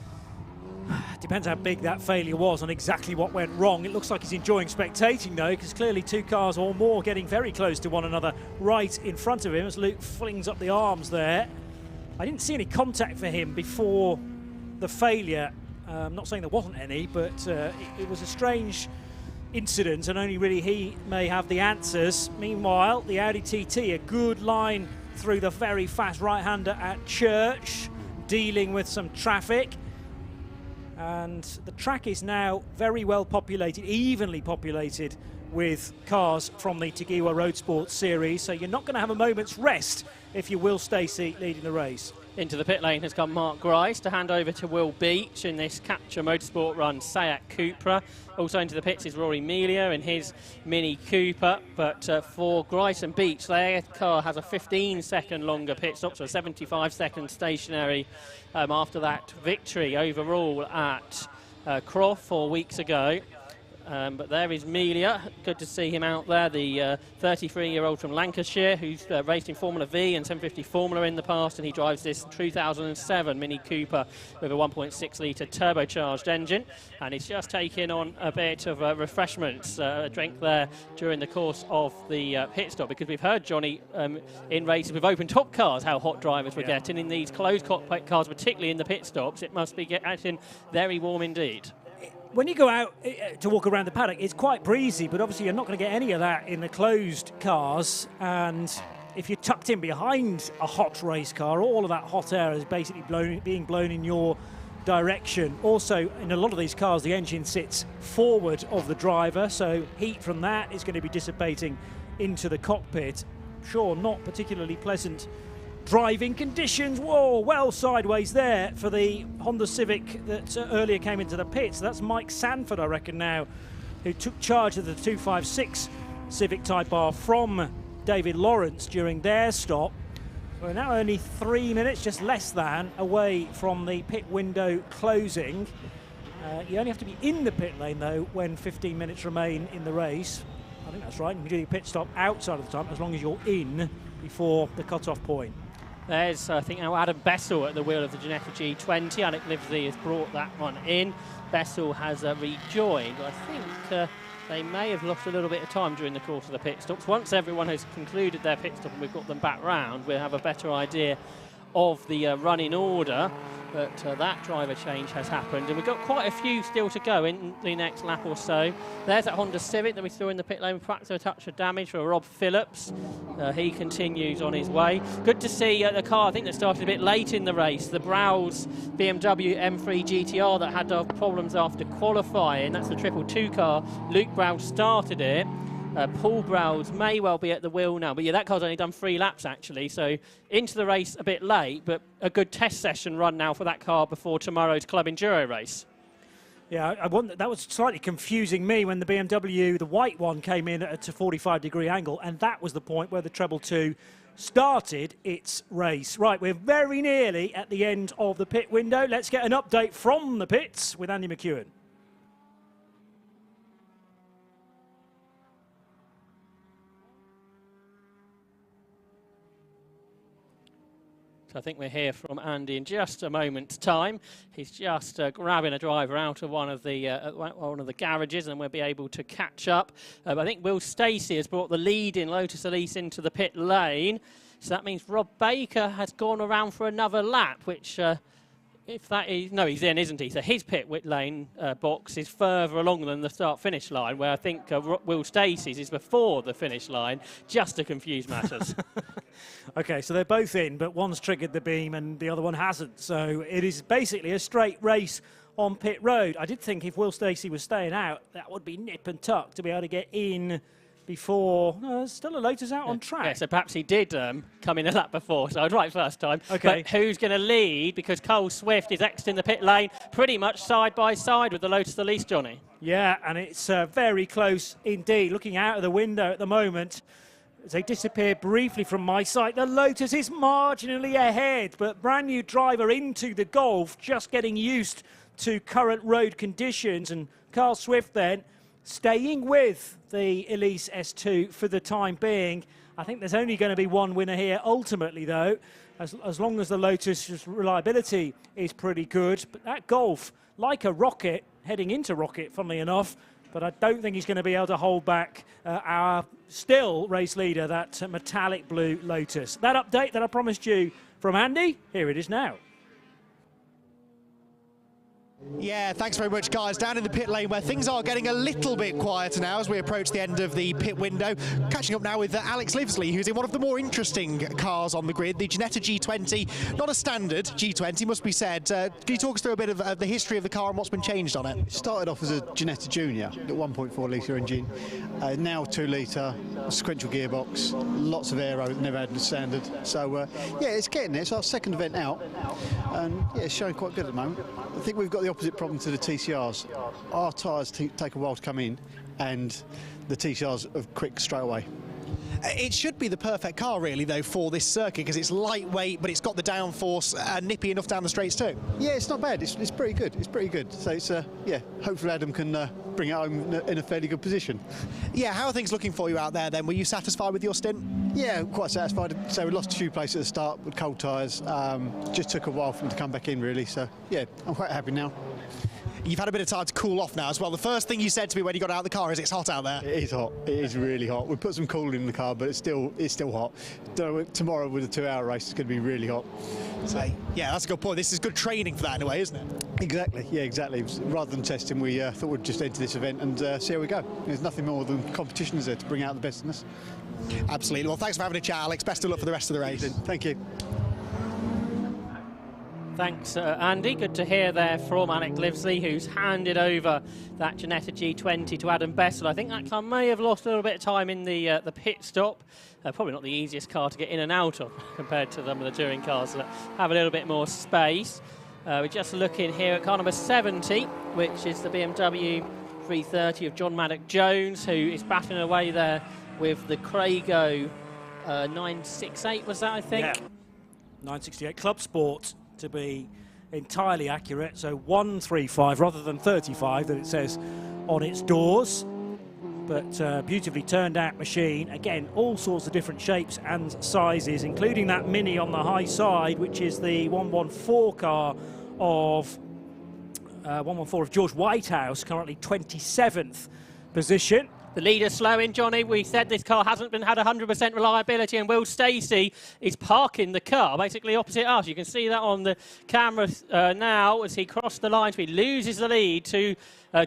Depends how big that failure was and exactly what went wrong. It looks like he's enjoying spectating, though, because clearly two cars or more getting very close to one another right in front of him as Luke flings up the arms there. I didn't see any contact for him before the failure. I'm not saying there wasn't any, but it was a strange incident, and only really he may have the answers. Meanwhile, the Audi TT, a good line through the very fast right-hander at Church, dealing with some traffic. And the track is now very well populated, evenly populated with cars from the Tagiwa Road Sports series, so you're not going to have a moment's rest if you Will Stacey leading the race. Into the pit lane has come Mark Grice to hand over to Will Beach in this Capture Motorsport run Seat Cupra. Also into the pits is Rory Melia in his Mini Cooper. But for Grice and Beach, their car has a 15-second longer pit stop, so a 75-second stationary after that victory overall at Croft 4 weeks ago. But there is Melia. Good to see him out there, the 33-year-old from Lancashire who's raced in Formula V and 750 Formula in the past, and he drives this 2007 Mini Cooper with a 1.6-litre turbocharged engine, and he's just taken on a bit of refreshments, a drink there during the course of the pit stop, because we've heard, Johnny, in races with open-top cars how hot drivers were getting. In these closed cockpit cars, particularly in the pit stops, it must be getting very warm indeed. When you go out to walk around the paddock, it's quite breezy, but obviously you're not going to get any of that in the closed cars. And if you're tucked in behind a hot race car, all of that hot air is basically being blown in your direction. Also, in a lot of these cars, the engine sits forward of the driver, so heat from that is going to be dissipating into the cockpit. Sure, not particularly pleasant driving conditions. Whoa, well sideways there for the Honda Civic that earlier came into the pits. That's Mike Sanford, I reckon now, who took charge of the 256 Civic Type R from David Lawrence during their stop. We're now only 3 minutes, just less than, away from the pit window closing. You only have to be in the pit lane, though, when 15 minutes remain in the race. I think that's right. You can do your pit stop outside of the time as long as you're in before the cut-off point. There's, I think, now Adam Bessel at the wheel of the Ginetta G20. Alec Livesey has brought that one in. Bessel has rejoined. I think they may have lost a little bit of time during the course of the pit stops. Once everyone has concluded their pit stop and we've got them back round, we'll have a better idea of the running order. But that driver change has happened, and we've got quite a few still to go in the next lap or so. There's that Honda Civic that we saw in the pit lane, perhaps a touch of damage for Rob Phillips. He continues on his way. Good to see the car, I think, that started a bit late in the race, the Browse BMW M3 GTR that had problems after qualifying. That's the 222 car. Luke Browse started it. Paul Browse may well be at the wheel now, but yeah, that car's only done 3 laps actually, so into the race a bit late, but a good test session run now for that car before tomorrow's Club Enduro race. Yeah, that was slightly confusing me when the BMW, the white one, came in at a 45-degree angle, and that was the point where the Treble 2 started its race. Right, we're very nearly at the end of the pit window. Let's get an update from the pits with Andy McEwen. I think we'll hear from Andy in just a moment's time. He's just grabbing a driver out of one of the garages, and we'll be able to catch up. I think Will Stacey has brought the lead in Lotus Elise into the pit lane, so that means Rob Baker has gone around for another lap, which if that is, no, he's in, isn't he? So his pit lane box is further along than the start-finish line, where I think Will Stacey's is before the finish line, just to confuse matters. Okay, so they're both in, but one's triggered the beam and the other one hasn't. So it is basically a straight race on pit road. I did think if Will Stacey was staying out, that would be nip and tuck to be able to get in before. No, there's still a Lotus out on track. Yeah, so perhaps he did come in a lap before, so I was right first time. Okay. But who's going to lead? Because Cole Swift is exiting the pit lane pretty much side by side with the Lotus Elise, Johnny. Yeah, and it's very close indeed. Looking out of the window at the moment, as they disappear briefly from my sight, the Lotus is marginally ahead, but brand new driver into the Golf, just getting used to current road conditions, and Carl Swift then staying with the Elise S2 for the time being. I think there's only going to be one winner here ultimately, though, as long as the Lotus's reliability is pretty good. But that Golf, like a rocket, heading into rocket, funnily enough, but I don't think he's going to be able to hold back our still race leader, that metallic blue Lotus. That update that I promised you from Andy, here it is now. Yeah, thanks very much, guys. Down in the pit lane where things are getting a little bit quieter now as we approach the end of the pit window. Catching up now with Alex Livesley, who's in one of the more interesting cars on the grid, the Ginetta G20. Not a standard G20, must be said. Can you talk us through a bit of the history of the car and what's been changed on it? It started off as a Ginetta Junior, the 1.4 litre engine. Now 2 litre, sequential gearbox, lots of aero, never had the standard. So, yeah, it's getting there. It's our second event out, and yeah, it's showing quite good at the moment. I think we've got the opposite problem to the TCRs. Our tyres take a while to come in, and the TCRs are quick straight away. It should be the perfect car, really, though, for this circuit, because it's lightweight, but it's got the downforce, nippy enough down the straights too. Yeah, it's not bad. It's pretty good. It's pretty good. So it's yeah. Hopefully Adam can bring it home in a fairly good position. Yeah. How are things looking for you out there then? Were you satisfied with your stint? Yeah, quite satisfied. So we lost a few places at the start with cold tyres. Just took a while for them to come back in, really. So yeah, I'm quite happy now. You've had a bit of time to cool off now as well. The first thing you said to me when you got out of the car is it's hot out there. It is hot. It is really hot. We put some cooling in the car, but it's still hot. Tomorrow with a 2-hour race, it's going to be really hot. So, yeah, that's a good point. This is good training for that in a way, isn't it? Exactly. Yeah, exactly. Rather than testing, we thought we'd just enter this event and see how we go. There's nothing more than competition, is there, to bring out the best in us. Absolutely. Well, thanks for having a chat, Alex. Best of luck for the rest of the race. Thank you. Thanks, Andy. Good to hear there from Alex Livesley, who's handed over that Ginetta G20 to Adam Bessel. I think that car may have lost a little bit of time in the pit stop. Probably not the easiest car to get in and out of compared to some of the touring cars that have a little bit more space. We're just looking here at car number 70, which is the BMW 330 of John Maddock Jones, who is battling away there with the Craigo 968, was that, I think? Yeah, 968 Club Sport, to be entirely accurate, so 135 rather than 35 that it says on its doors, but beautifully turned out machine. Again, all sorts of different shapes and sizes, including that Mini on the high side, which is the 114 car of 114 of George Whitehouse, currently 27th position. The leader slowing, Johnny. We said this car hasn't had 100% reliability, and Will Stacey is parking the car basically opposite us. You can see that on the camera now as he crossed the line. So he loses the lead to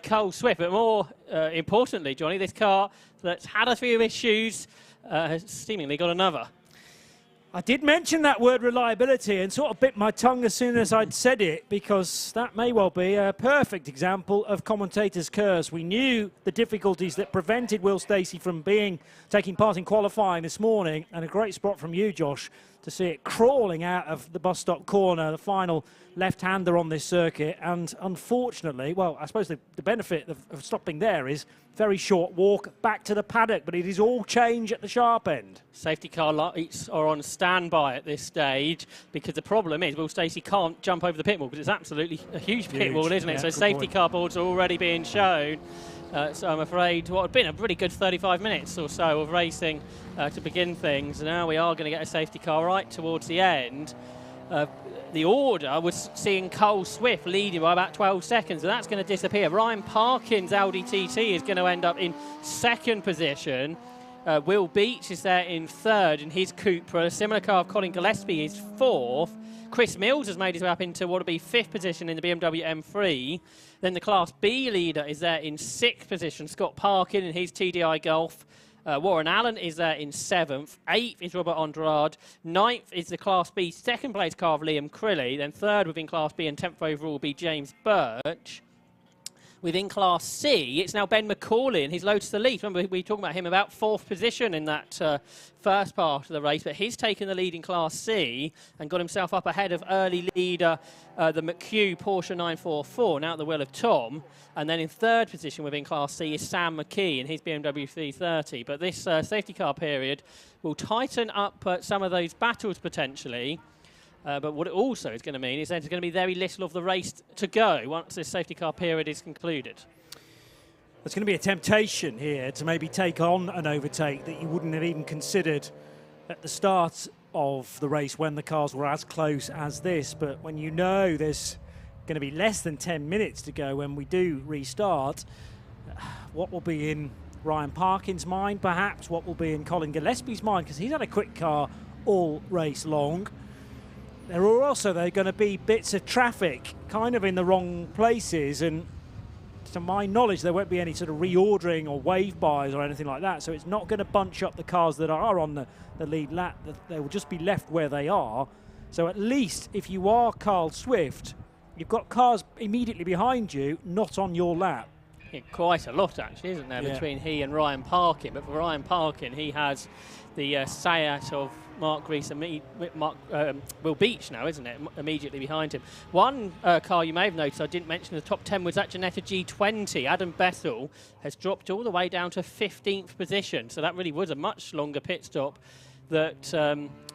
Cole Swift. But more importantly, Johnny, this car that's had a few issues has seemingly got another. I did mention that word reliability and sort of bit my tongue as soon as I'd said it, because that may well be a perfect example of commentator's curse. We knew the difficulties that prevented Will Stacey from taking part in qualifying this morning, and a great spot from you, Josh, to see it crawling out of the bus stop corner, the final left-hander on this circuit. And unfortunately, well, I suppose the benefit of stopping there is very short walk back to the paddock, but it is all change at the sharp end. Safety car lights are on standby at this stage, because the problem is Will Stacey can't jump over the pit wall, because it's absolutely a huge pit wall, isn't it? Yeah, so safety car boards are already being shown. So I'm afraid what had been a pretty good 35 minutes or so of racing to begin things. Now we are going to get a safety car right towards the end. The order was seeing Cole Swift leading by about 12 seconds, and that's going to disappear. Ryan Parkin's Audi TT is going to end up in second position. Will Beach is there in third in his Cupra. A similar car of Colin Gillespie is fourth. Chris Mills has made his way up into what will be fifth position in the BMW M3. Then the Class B leader is there in sixth position, Scott Parkin in his TDI Golf. Warren Allen is there in seventh. Eighth is Robert Andrade. Ninth is the Class B second place car of Liam Crilly. Then third within Class B and 10th overall will be James Birch. Within Class C, it's now Ben McCauley in his Lotus Elite. Remember, we were talking about him about fourth position in that first part of the race, but he's taken the lead in Class C and got himself up ahead of early leader, the McHugh Porsche 944, now at the wheel of Tom. And then in third position within Class C is Sam McKee in his BMW 330. But this safety car period will tighten up some of those battles potentially. But what it also is going to mean is there's going to be very little of the race to go once this safety car period is concluded. There's going to be a temptation here to maybe take on an overtake that you wouldn't have even considered at the start of the race when the cars were as close as this. But when you know there's going to be less than 10 minutes to go when we do restart, what will be in Ryan Parkin's mind, perhaps? What will be in Colin Gillespie's mind? Because he's had a quick car all race long. There are also going to be bits of traffic kind of in the wrong places, and to my knowledge there won't be any sort of reordering or wave bars or anything like that, so it's not going to bunch up the cars that are on the lead lap. They will just be left where they are. So at least if you are Carl Swift, you've got cars immediately behind you, not on your lap. Yeah, quite a lot actually, isn't there, between he and Ryan Parkin. But for Ryan Parkin, he has the Seat of Mark Rees and Will Beach now, isn't it, immediately behind him. One car you may have noticed I didn't mention in the top 10 was that Ginetta G20. Adam Bethel has dropped all the way down to 15th position, so that really was a much longer pit stop that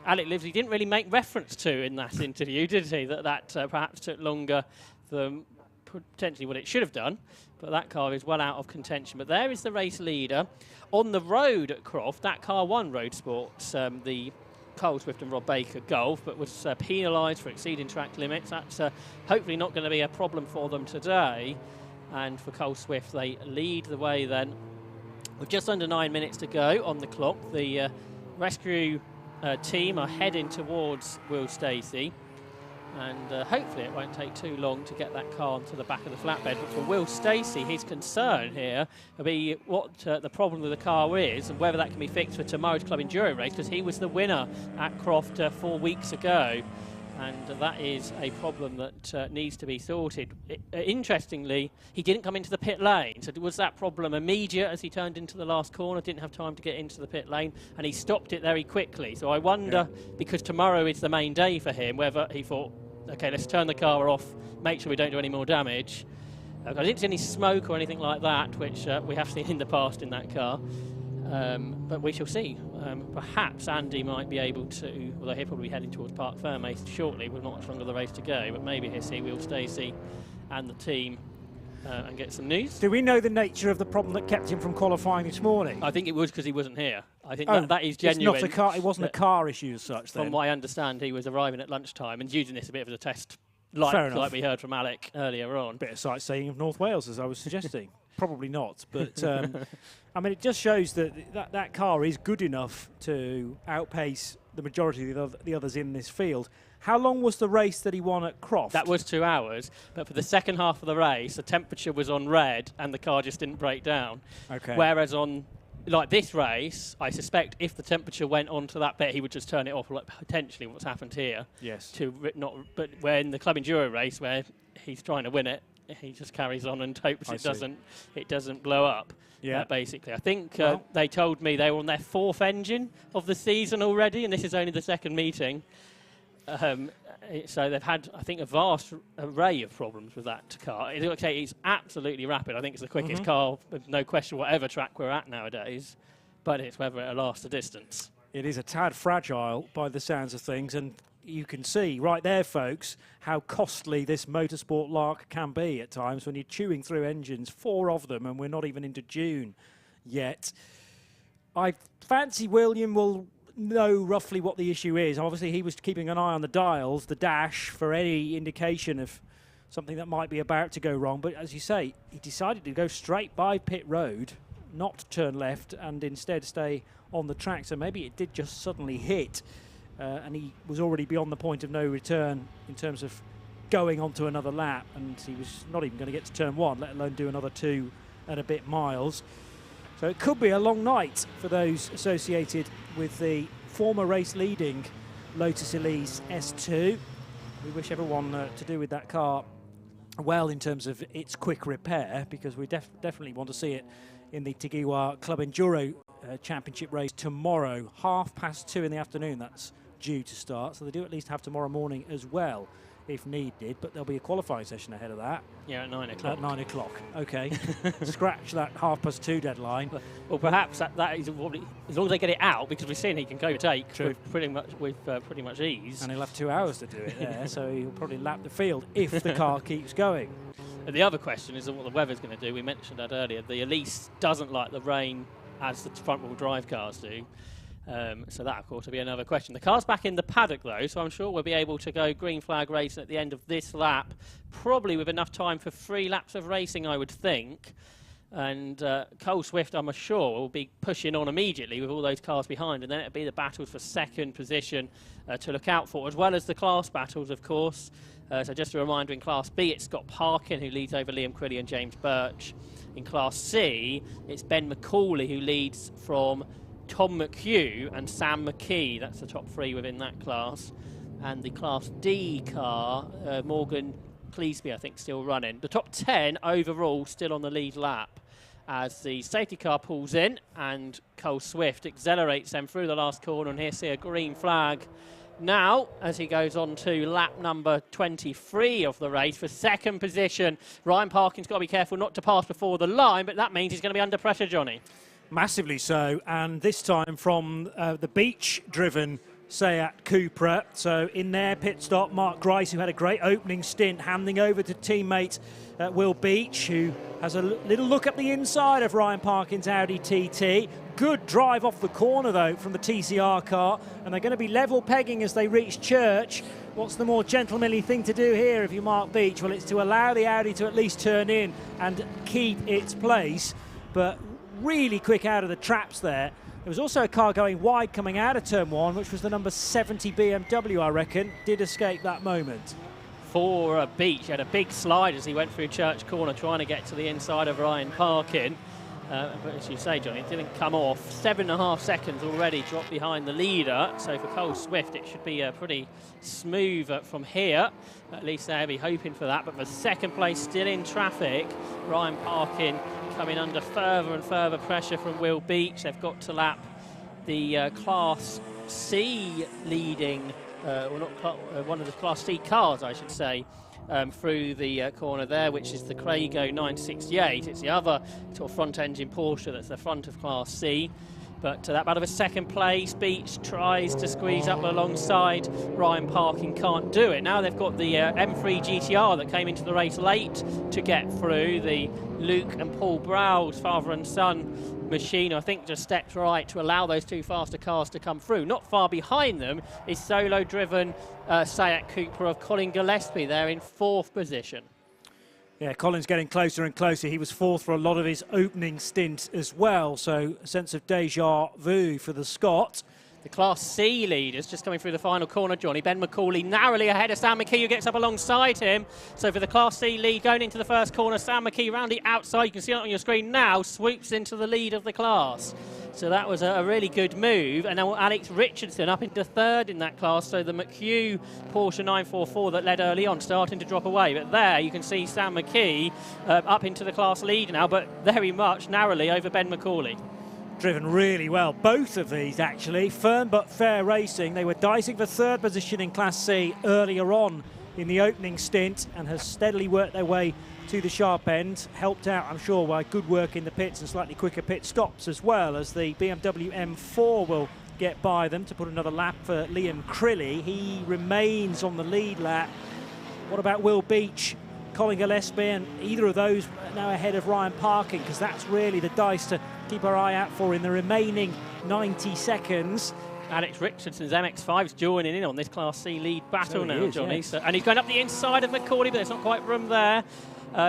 Alec Livesley didn't really make reference to in that interview, did he? That perhaps took longer than potentially what it should have done, but that car is well out of contention. But there is the race leader. On the road at Croft, that car won Road Sports, the Cole Swift and Rob Baker Golf, but was penalised for exceeding track limits. That's hopefully not going to be a problem for them today. And for Cole Swift, they lead the way then. With just under 9 minutes to go on the clock, the rescue team are heading towards Will Stacey. And hopefully it won't take too long to get that car onto the back of the flatbed. But for Will Stacey, his concern here will be what the problem with the car is and whether that can be fixed for tomorrow's Club Enduro race, because he was the winner at Croft 4 weeks ago. And that is a problem that needs to be sorted. Interestingly, he didn't come into the pit lane. So was that problem immediate as he turned into the last corner, didn't have time to get into the pit lane, and he stopped it very quickly. So I wonder, because tomorrow is the main day for him, whether he thought, OK, let's turn the car off, make sure we don't do any more damage. I didn't see any smoke or anything like that, which we have seen in the past in that car. But we shall see. Perhaps Andy might be able to, although he'll probably be heading towards Park Ferme shortly with not much longer the race to go, but maybe he'll see Will Stacey and the team and get some news. Do we know the nature of the problem that kept him from qualifying this morning? I think it was because he wasn't here. I think that is genuine. It's not it wasn't a car issue as such then? From what I understand, he was arriving at lunchtime and using this a bit of a test like we heard from Alec earlier on. Bit of sightseeing of North Wales, as I was suggesting. Probably not, but I mean, it just shows that car is good enough to outpace the majority of the others in this field. How long was the race that he won at Croft? That was 2 hours, but for the second half of the race, the temperature was on red and the car just didn't break down. Okay. Whereas on this race, I suspect if the temperature went onto that bit, he would just turn it off, like potentially what's happened here. Yes. But when the Club Enduro race, where he's trying to win it, he just carries on and hopes it doesn't blow up. Yeah. Basically, I think they told me they were on their 4th engine of the season already, and this is only the 2nd meeting. So they've had, I think, a vast array of problems with that car. It's absolutely rapid. I think it's the quickest car, with no question, whatever track we're at nowadays. But it's whether it'll last the distance. It is a tad fragile by the sounds of things, and you can see right there, folks, how costly this motorsport lark can be at times when you're chewing through engines, 4 of them, and we're not even into June yet. I fancy William will know roughly what the issue is. Obviously, he was keeping an eye on the dials, the dash, for any indication of something that might be about to go wrong. But as you say, he decided to go straight by pit road, not turn left, and instead stay on the track. So maybe it did just suddenly hit, and he was already beyond the point of no return in terms of going onto another lap, and he was not even going to get to turn 1, let alone do another 2 and a bit miles. So it could be a long night for those associated with the former race-leading Lotus Elise S2. We wish everyone to do with that car well in terms of its quick repair, because we definitely want to see it in the Tagiwa Club Enduro Championship race tomorrow, 2:30 in the afternoon. That's due to start, so they do at least have tomorrow morning as well, if needed, but there'll be a qualifying session ahead of that. Yeah, at 9 o'clock. At 9 o'clock, okay. Scratch that 2:30 deadline. Well, perhaps that is probably, as long as they get it out, because we've seen he can overtake with pretty much ease. And he'll have 2 hours to do it there, so he'll probably lap the field if the car keeps going. And the other question is what the weather's going to do. We mentioned that earlier. The Elise doesn't like the rain as the front-wheel drive cars do. So that, of course, will be another question. The car's back in the paddock, though, so I'm sure we'll be able to go green flag racing at the end of this lap, probably with enough time for 3 laps of racing, I would think. And Cole Swift, I'm sure, will be pushing on immediately with all those cars behind, and then it'll be the battles for 2nd position to look out for, as well as the class battles, of course. So just a reminder, in Class B, it's Scott Parkin who leads over Liam Quilly and James Birch. In Class C, it's Ben McCauley who leads from Tom McHugh and Sam McKee. That's the top 3 within that class. And the Class D car, Morgan Cleesby, I think, still running. The top 10 overall still on the lead lap as the safety car pulls in and Cole Swift accelerates them through the last corner, and here see a green flag now as he goes on to lap number 23 of the race for 2nd position. Ryan Parkin's got to be careful not to pass before the line, but that means he's going to be under pressure, Johnny. Massively so, and this time from the beach-driven Seat Cupra. So in their pit stop, Mark Grice, who had a great opening stint, handing over to teammate Will Beach, who has a little look at the inside of Ryan Parkin's Audi TT. Good drive off the corner, though, from the TCR car, and they're going to be level pegging as they reach Church. What's the more gentlemanly thing to do here if you're Mark Beach? Well, it's to allow the Audi to at least turn in and keep its place, but really quick out of the traps there. There was also a car going wide coming out of turn 1, which was the number 70 BMW, I reckon. Did escape that moment. For Beach, he had a big slide as he went through Church Corner trying to get to the inside of Ryan Parkin. But as you say, Johnny, it didn't come off. 7.5 seconds already dropped behind the leader. So for Cole Swift, it should be pretty smooth from here. At least they'll be hoping for that. But for 2nd place, still in traffic, Ryan Parkin coming under further and further pressure from Will Beach. They've got to lap the Class C leading, one of the Class C cars, I should say, through the corner there, which is the Craigo 968. It's the other sort of front-engine Porsche that's the front of Class C. But that battle of second place, Beach tries to squeeze up alongside Ryan Parkin, can't do it. Now they've got the M3 GTR that came into the race late to get through. The Luke and Paul Browse, father and son machine, I think, just stepped right to allow those two faster cars to come through. Not far behind them is solo-driven Sayat Cooper of Colin Gillespie. They're in 4th position. Yeah, Colin's getting closer and closer. He was 4th for a lot of his opening stint as well, so a sense of déjà vu for the Scot. The Class C leaders just coming through the final corner, Johnny. Ben McCauley narrowly ahead of Sam McKee, who gets up alongside him. So for the Class C lead going into the first corner, Sam McKee round the outside, you can see it on your screen now, swoops into the lead of the class. So that was a really good move. And now Alex Richardson up into 3rd in that class. So the McHugh Porsche 944 that led early on starting to drop away. But there you can see Sam McKee up into the class lead now, but very much narrowly over Ben McCauley. Driven really well, both of these actually. Firm but fair racing. They were dicing for 3rd position in Class C earlier on in the opening stint and has steadily worked their way to the sharp end. Helped out, I'm sure, by good work in the pits and slightly quicker pit stops, as well as the BMW M4 will get by them to put another lap for Liam Crilly. He remains on the lead lap. What about Will Beach, Colin Gillespie, and either of those now ahead of Ryan Parkin, because that's really the dice to keep our eye out for in the remaining 90 seconds. Alex Richardson's MX-5's joining in on this Class C lead battle now, Johnny. Yes. So, and he's going up the inside of McCauley, but there's not quite room there.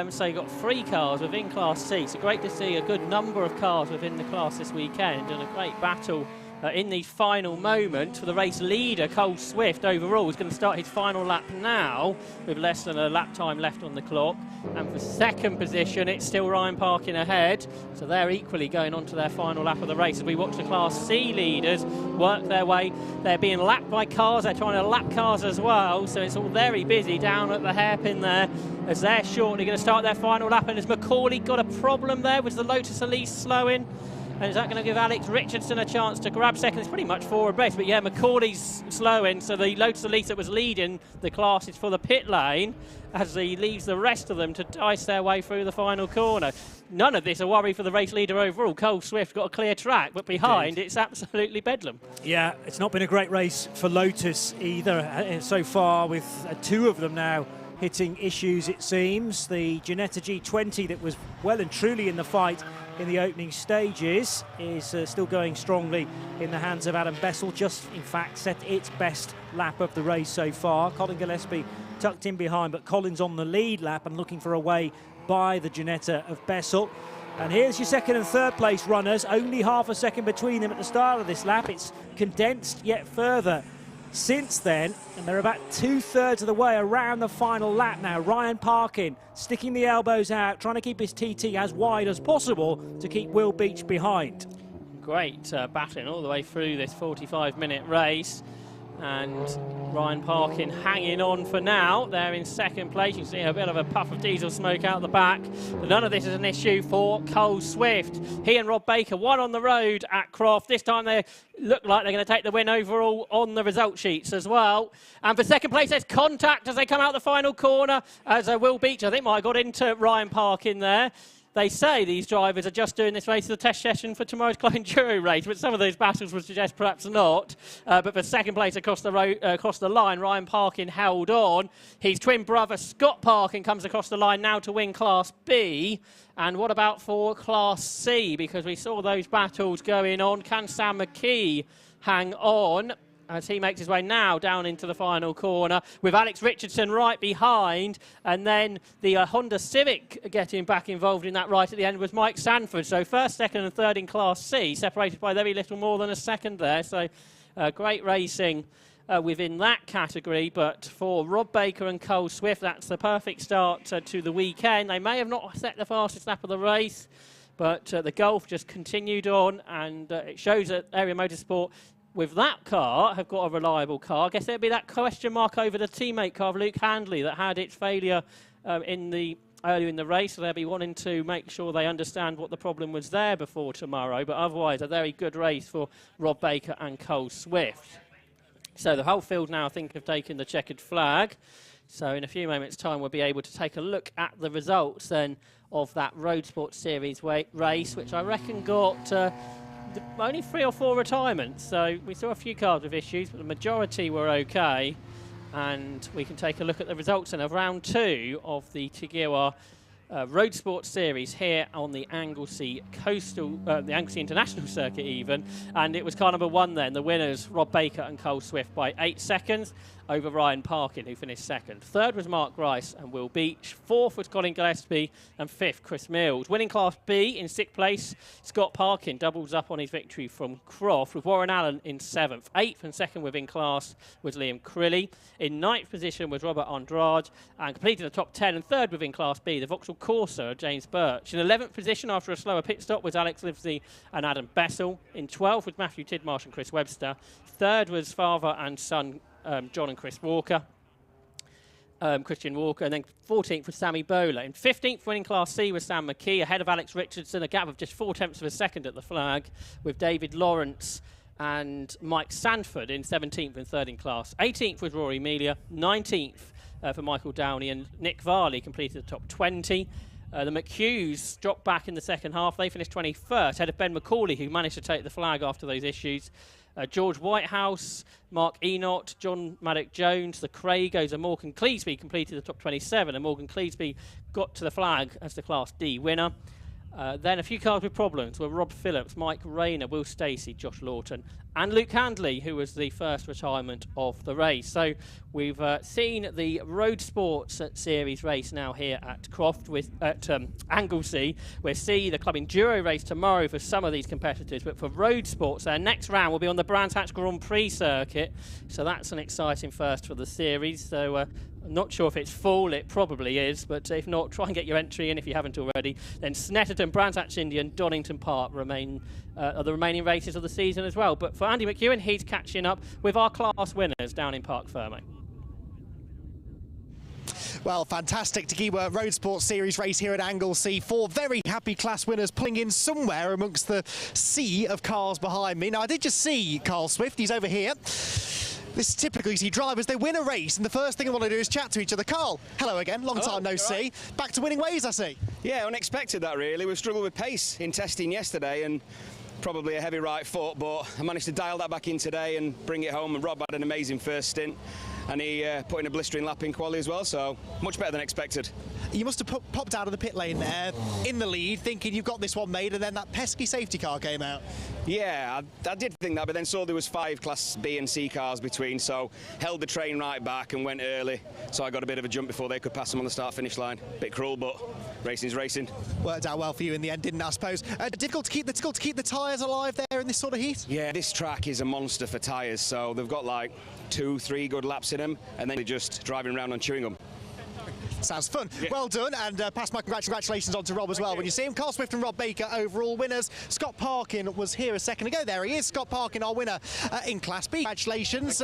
So you've got 3 cars within Class C. So great to see a good number of cars within the class this weekend, and a great battle in the final moment for the race leader. Cole Swift overall is going to start his final lap now with less than a lap time left on the clock. And for 2nd position, it's still Ryan Parkin ahead. So they're equally going on to their final lap of the race as we watch the Class C leaders work their way. They're being lapped by cars. They're trying to lap cars as well. So it's all very busy down at the hairpin there as they're shortly going to start their final lap. And has McCauley got a problem there? Was the Lotus Elise slowing? And is that going to give Alex Richardson a chance to grab second? It's pretty much forward base, but yeah, McCauley's slowing, so the Lotus Elise that was leading the class is for the pit lane as he leaves the rest of them to dice their way through the final corner. None of this a worry for the race leader overall. Cole Swift got a clear track, but behind it's absolutely bedlam. Yeah, it's not been a great race for Lotus either so far, with 2 of them now hitting issues, it seems. The Ginetta G20 that was well and truly in the fight in the opening stages is still going strongly in the hands of Adam Bessel. Just, in fact, set its best lap of the race so far. Colin Gillespie tucked in behind, but Colin's on the lead lap and looking for a way by the Ginetta of Bessel. And here's your 2nd and 3rd place runners. Only half a second between them at the start of this lap. It's condensed yet further since then, and they're about 2/3 of the way around the final lap now. Ryan Parkin sticking the elbows out, trying to keep his TT as wide as possible to keep Will Beach behind. Great battling all the way through this 45-minute race. And Ryan Parkin hanging on for now. They're in 2nd place. You can see a bit of a puff of diesel smoke out the back. But none of this is an issue for Cole Swift. He and Rob Baker, one on the road at Croft. This time they look like they're going to take the win overall on the result sheets as well. And for 2nd place, there's contact as they come out the final corner. As Will Beach, I think, might have got into Ryan Parkin there. They say these drivers are just doing this race as a test session for tomorrow's Clyde Enduro race, but some of those battles would suggest perhaps not. But for 2nd place across the line, Ryan Parkin held on. His twin brother Scott Parkin comes across the line now to win Class B. And what about for Class C? Because we saw those battles going on. Can Sam McKee hang on as he makes his way now down into the final corner with Alex Richardson right behind, and then the Honda Civic getting back involved in that right at the end was Mike Sanford. So 1st, 2nd and 3rd in Class C, separated by very little more than a second there. So great racing within that category, but for Rob Baker and Cole Swift, that's the perfect start to the weekend. They may have not set the fastest lap of the race, but the Gulf just continued on, and it shows that Area Motorsport with that car have got a reliable car. I guess there'd be that question mark over the teammate car of Luke Handley that had its failure earlier in the race, so they'll be wanting to make sure they understand what the problem was there before tomorrow. But otherwise, a very good race for Rob Baker and Cole Swift. So the whole field now, I think, have taken the checkered flag. So in a few moments' time, we'll be able to take a look at the results then of that Road Sports Series race, which I reckon got only 3 or 4 retirements, so we saw a few cars with issues, but the majority were okay. And we can take a look at the results in of round 2 of the Tigueroa Road Sports Series here on the Anglesey the Anglesey International Circuit even, and it was car number 1 then. The winners, Rob Baker and Cole Swift, by 8 seconds over Ryan Parkin, who finished 2nd. 3rd was Mark Grice and Will Beach. 4th was Colin Gillespie, and 5th Chris Mills. Winning Class B in 6th place, Scott Parkin doubles up on his victory from Croft, with Warren Allen in 7th. 8th and 2nd within class was Liam Crilly. In 9th position was Robert Andrade, and completing the top 10 and 3rd within Class B, the Vauxhall Corsa, James Birch. In 11th position after a slower pit stop was Alex Livesey and Adam Bessel. In 12th was Matthew Tidmarsh and Chris Webster. 3rd was father and son John and Chris Walker. Christian Walker, and then 14th was Sammy Bowler. In 15th, winning Class C, was Sam McKee, ahead of Alex Richardson, a gap of just 0.4 of a second at the flag, with David Lawrence and Mike Sanford in 17th and 3rd in class. 18th was Rory Melia, 19th for Michael Downey, and Nick Varley completed the top 20. The McHughes dropped back in the second half. They finished 21st, ahead of Ben McCauley, who managed to take the flag after those issues. George Whitehouse, Mark Enoch, John Maddock-Jones, the Craigos, and Morgan Cleesby completed the top 27, and Morgan Cleesby got to the flag as the Class D winner. Then a few cars with problems were Rob Phillips, Mike Rayner, Will Stacey, Josh Lawton, and Luke Handley, who was the first retirement of the race. So we've seen the Road Sports Series race now here at Croft at Anglesey. We'll see the Club Enduro race tomorrow for some of these competitors, but for Road Sports, their next round will be on the Brands Hatch Grand Prix circuit. So that's an exciting first for the series. So I'm not sure if it's full, it probably is, but if not, try and get your entry in if you haven't already. Then Snetterton, Brands Hatch India and Donington Park are the remaining races of the season as well. But for Andy McEwen, he's catching up with our class winners down in Parc Fermé. Well, fantastic Tigueroa Road Sports Series race here at Anglesey. 4 very happy class winners pulling in somewhere amongst the sea of cars behind me. Now, I did just see Carl Swift. He's over here. This is typically see drivers, they win a race and the first thing they want to do is chat to each other. Carl, hello again, long time no see. Right. Back to winning ways, I see. Yeah, unexpected that really. We've struggled with pace in testing yesterday and probably a heavy right foot, but I managed to dial that back in today and bring it home, and Rob had an amazing first stint and he put in a blistering lap in quali as well, so much better than expected. You must have popped out of the pit lane there in the lead thinking you've got this one made, and then that pesky safety car came out. Yeah, I did think that, but then saw there was 5 Class B and C cars between, so held the train right back and went early, so I got a bit of a jump before they could pass them on the start-finish line. Bit cruel, but racing's racing. Worked out well for you in the end, didn't it, I suppose? Difficult to keep the tyres alive there in this sort of heat? Yeah, this track is a monster for tyres, so they've got like 2-3 good laps in them, and then they're just driving around and chewing them. Sounds fun. Yeah. Well done, and pass my congratulations on to Rob as well. When you see him, Carl Swift and Rob Baker overall winners. Scott Parkin was here a second ago. There he is, Scott Parkin, our winner in Class B. Congratulations.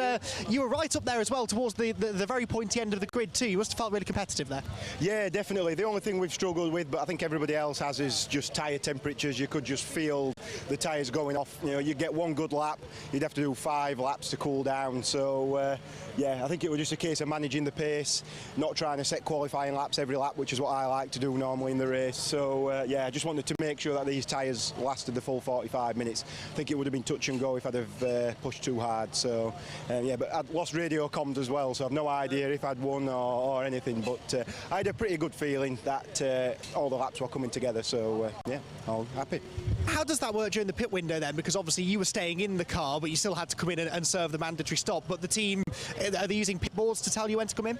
You were right up there as well towards the very pointy end of the grid too. You must have felt really competitive there. Yeah, definitely. The only thing we've struggled with, but I think everybody else has, is just tyre temperatures. You could just feel the tyres going off. You know, you get one good lap, you'd have to do 5 laps to cool down. So, yeah, I think it was just a case of managing the pace, not trying to set qualifying laps every lap, which is what I like to do normally in the race. So yeah, I just wanted to make sure that these tyres lasted the full 45 minutes. I think it would have been touch and go if I'd have pushed too hard. So yeah, but I'd lost radio comms as well, so I've no idea if I'd won or anything, but I had a pretty good feeling that all the laps were coming together. So yeah, all happy. How does that work during the pit window then? Because obviously you were staying in the car, but you still had to come in and serve the mandatory stop. But the team, are they using pit boards to tell you when to come in?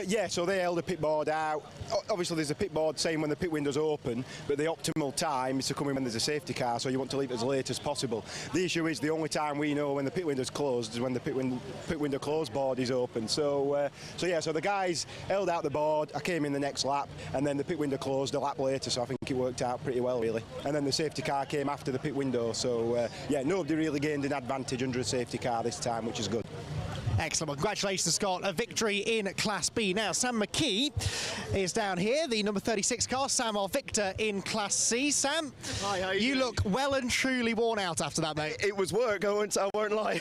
Yeah, so they held a pit board out. Obviously there's a pit board saying when the pit window's open, but the optimal time is to come in when there's a safety car, so you want to leave it as late as possible. The issue is the only time we know when the pit window's closed is when the pit window close board is open. So yeah, so the guys held out the board, I came in the next lap, and then the pit window closed a lap later, so I think it worked out pretty well really. And then the safety car came after the pit window, so yeah, nobody really gained an advantage under a safety car this time, which is good. Excellent. Well, congratulations, Scott. A victory in Class B. Now, Sam McKee is down here, the number 36 car. Sam, our victor in Class C. Sam, hi, how you look well and truly worn out after that, mate. It was work, I won't lie.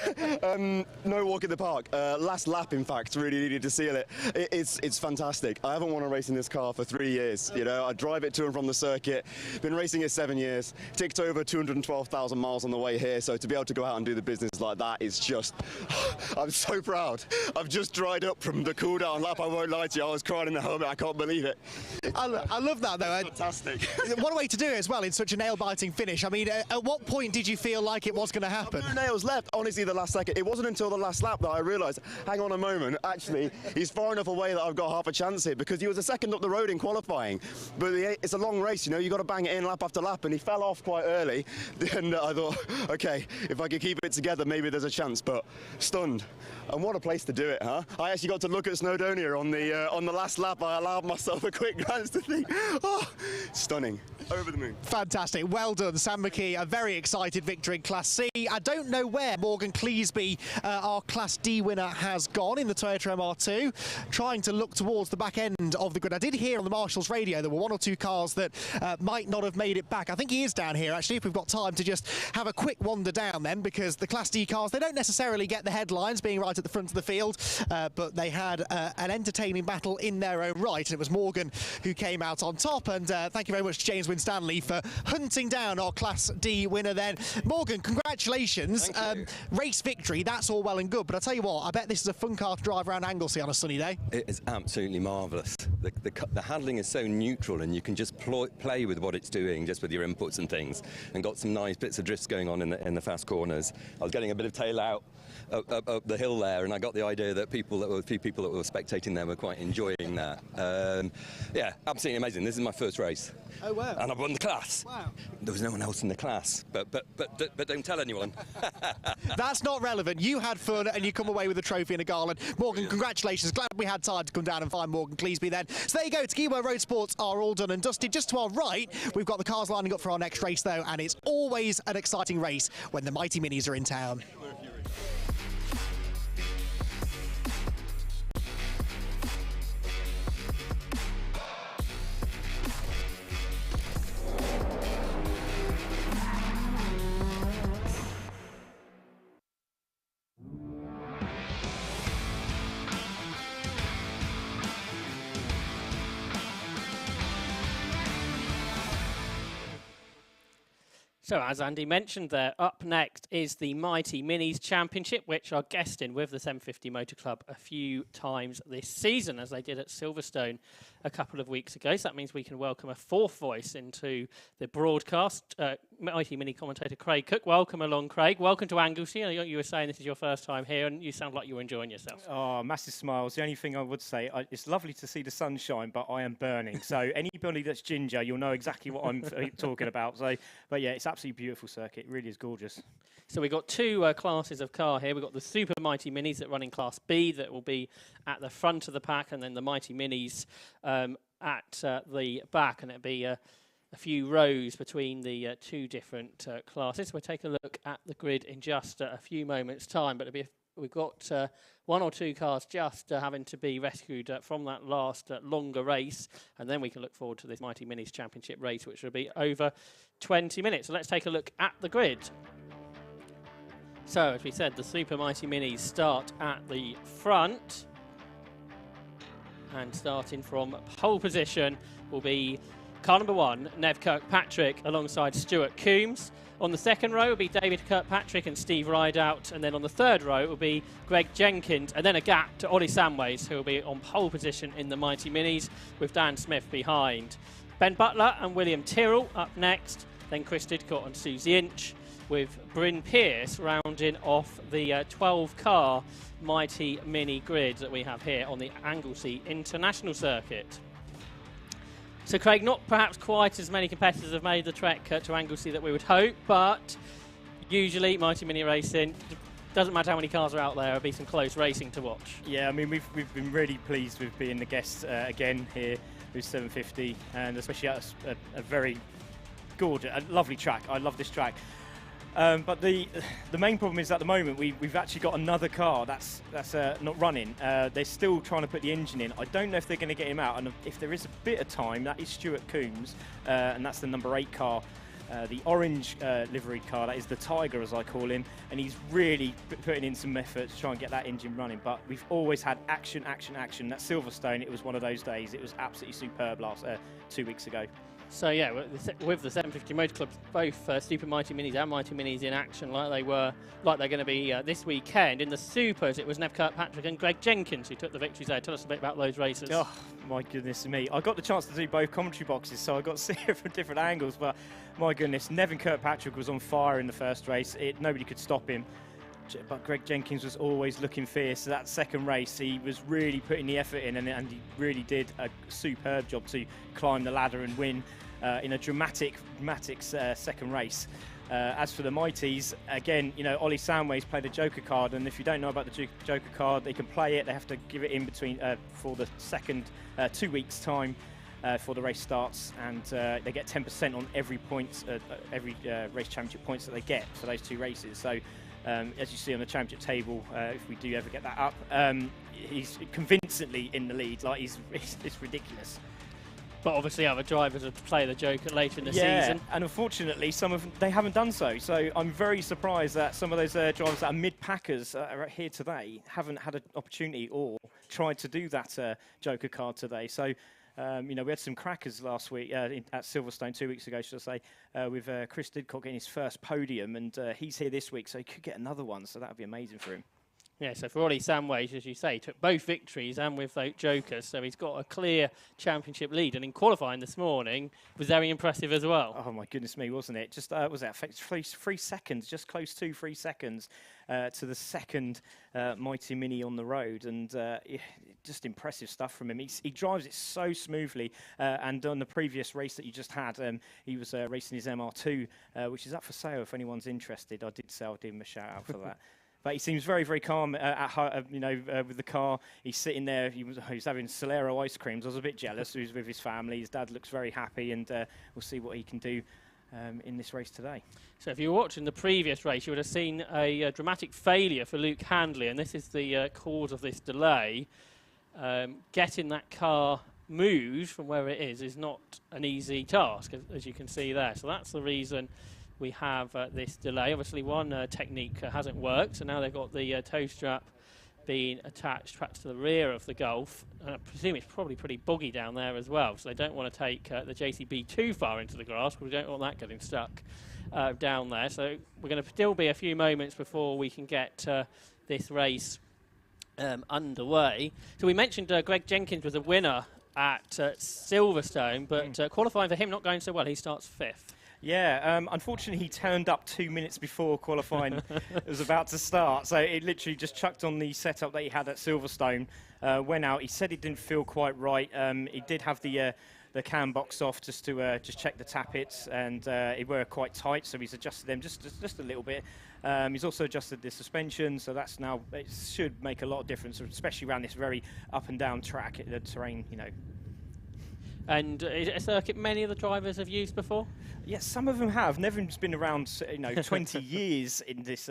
No walk in the park. Last lap, in fact, really needed to seal it. It's fantastic. I haven't won a race in this car for 3 years. You know, I drive it to and from the circuit. Been racing it 7 years. Ticked over 212,000 miles on the way here. So to be able to go out and do the business like that is just, I'm so proud. I've just dried up from the cool down lap. I won't lie to you. I was crying in the helmet. I can't believe it. I love that, though. Fantastic. What a way to do it as well in such a nail-biting finish. I mean, at what point did you feel like it was going to happen? No nails left. Honestly, the last second. It wasn't until the last lap that I realised, hang on a moment, actually, he's far enough away that I've got half a chance here, because he was a second up the road in qualifying. But it's a long race, you know, you've got to bang it in lap after lap, and he fell off quite early. And I thought, OK, if I could keep it together, maybe there's a chance, but stunned. And what a place to do it, huh? I actually got to look at Snowdonia on the last lap. I allowed myself a quick glance to think, oh, stunning. Over the moon. Fantastic. Well done, Sam McKee. A very excited victory in Class C. I don't know where Morgan Cleesby, our Class D winner, has gone in the Toyota MR2, trying to look towards the back end of the grid. I did hear on the Marshall's radio there were one or two cars that might not have made it back. I think he is down here, actually, if we've got time to just have a quick wander down then, because the Class D cars, they don't necessarily get the headlines being right at the front of the field, but they had an entertaining battle in their own right, and it was Morgan who came out on top. And thank you very much to James Winstanley for hunting down our Class D winner then. Morgan, congratulations. Race victory, that's all well and good, but I tell you what, I bet this is a fun car to drive around Anglesey on a sunny day. It is absolutely marvellous. The handling is so neutral, and you can just play with what it's doing, just with your inputs and things, and got some nice bits of drifts going on in the fast corners. I was getting a bit of tail out up the hill there, and I got the idea that a few people that were spectating there were quite enjoying that. Yeah, absolutely amazing. This is my first race. Oh, wow. And I've won the class. Wow. There was no one else in the class, but don't tell anyone. That's not relevant. You had fun and you come away with a trophy and a garland. Morgan, congratulations. Glad we had time to come down and find Morgan Cleesby then. So there you go. Tequila Road Sports are all done and dusted. Just to our right, we've got the cars lining up for our next race though, and it's always an exciting race when the Mighty Minis are in town. So, as Andy mentioned there, up next is the Mighty Minis Championship, which are guesting with the 750 Motor Club a few times this season, as they did at Silverstone a couple of weeks ago. So that means we can welcome a fourth voice into the broadcast. Mighty Mini commentator Craig Cook. Welcome along, Craig. Welcome to Anglesey. You were saying this is your first time here, and you sound like you were enjoying yourself. Oh, massive smiles. The only thing I would say, it's lovely to see the sunshine, but I am burning. So anybody that's ginger, you'll know exactly what I'm talking about. So, but yeah, it's absolutely beautiful circuit. It really is gorgeous. So we've got two classes of car here. We've got the Super Mighty Minis that run in Class B that will be at the front of the pack, and then the Mighty Minis at the back, and it'll be a few rows between the two different classes. We'll take a look at the grid in just a few moments' time, but we've got one or two cars just having to be rescued from that last longer race, and then we can look forward to this Mighty Minis Championship race, which will be over 20 minutes. So let's take a look at the grid. So, as we said, the Super Mighty Minis start at the front. And starting from pole position will be car number 1, Nev Kirkpatrick, alongside Stuart Coombs. On the second row will be David Kirkpatrick and Steve Rideout. And then on the third row will be Greg Jenkins. And then a gap to Ollie Samways, who will be on pole position in the Mighty Minis, with Dan Smith behind. Ben Butler and William Tyrrell up next. Then Chris Didcott and Susie Inch, with Bryn Pearce rounding off the 12-car Mighty Mini grid that we have here on the Anglesey International Circuit. So, Craig, not perhaps quite as many competitors have made the trek to Anglesey that we would hope, but usually Mighty Mini racing, doesn't matter how many cars are out there, it'll be some close racing to watch. Yeah, I mean, we've been really pleased with being the guests again here with 750, and especially at a very gorgeous, a lovely track. I love this track. But the main problem is at the moment we've actually got another car that's not running. They're still trying to put the engine in. I don't know if they're going to get him out, and if there is a bit of time, that is Stuart Coombs, and that's the number 8 car. The orange liveried car, that is the Tiger as I call him, and he's really putting in some effort to try and get that engine running. But we've always had action. That Silverstone, it was one of those days. It was absolutely superb 2 weeks ago. So yeah, with the 750 Motor Club, both Super Mighty Minis and Mighty Minis in action like they're going to be this weekend. In the Supers, it was Nev Kirkpatrick and Greg Jenkins who took the victories there. Tell us a bit about those races. Oh, my goodness me. I got the chance to do both commentary boxes, so I got to see it from different angles, but my goodness, Nevin Kirkpatrick was on fire in the first race. Nobody could stop him. But Greg Jenkins was always looking fierce. That second race, he was really putting the effort in, and he really did a superb job to climb the ladder and win in a dramatic second race. As for the Mighties, again, you know, Ollie Samways played the Joker card, and if you don't know about the Joker card, they can play it. They have to give it in between for the second 2 weeks' time before the race starts, and they get 10% on every point, every race championship points that they get for those 2 races. So, as you see on the championship table, if we do ever get that up, he's convincingly in the lead. Like it's ridiculous. But obviously other drivers would play the Joker later in the season. And unfortunately some of them, they haven't done so. So I'm very surprised that some of those drivers that are mid-packers are here today haven't had an opportunity or tried to do that Joker card today. So, you know, we had some crackers last week at Silverstone 2 weeks ago, should I say, with Chris Didcock getting his first podium, and he's here this week, so he could get another one, so that would be amazing for him. Yeah, so for Ollie Samways, as you say, took both victories and with those Jokers, so he's got a clear championship lead. And in qualifying this morning, was very impressive as well. Oh my goodness me, wasn't it? Just was that 3 seconds, just close to 3 seconds to the second Mighty Mini on the road, and just impressive stuff from him. He drives it so smoothly, and on the previous race that you just had, he was racing his MR2, which is up for sale if anyone's interested. I did say I'll give him a shout out for that. But he seems very, very calm with the car. He's sitting there. He was having Solero ice creams. I was a bit jealous. He was with his family. His dad looks very happy, and we'll see what he can do in this race today. So if you were watching the previous race, you would have seen a dramatic failure for Luke Handley, and this is the cause of this delay. Getting that car moved from where it is not an easy task, as you can see there. So that's the reason we have this delay. Obviously one technique hasn't worked, so now they've got the tow strap being attached perhaps to the rear of the Golf. I presume it's probably pretty boggy down there as well, so they don't want to take the JCB too far into the grass, because we don't want that getting stuck down there. So we're going to still be a few moments before we can get this race underway. So we mentioned Greg Jenkins was a winner at Silverstone, but qualifying for him not going so well. He starts 5th. Yeah, unfortunately he turned up 2 minutes before qualifying was about to start, so it literally just chucked on the setup that he had at Silverstone, went out. He said it didn't feel quite right. He did have the cam box off just to just check the tappets, and they were quite tight, so he's adjusted them just a little bit. He's also adjusted the suspension, so that's now, it should make a lot of difference, especially around this very up and down track, the terrain, you know. And is it a circuit many of the drivers have used before? Yes, some of them have. Nevin's been around, 20 years in this,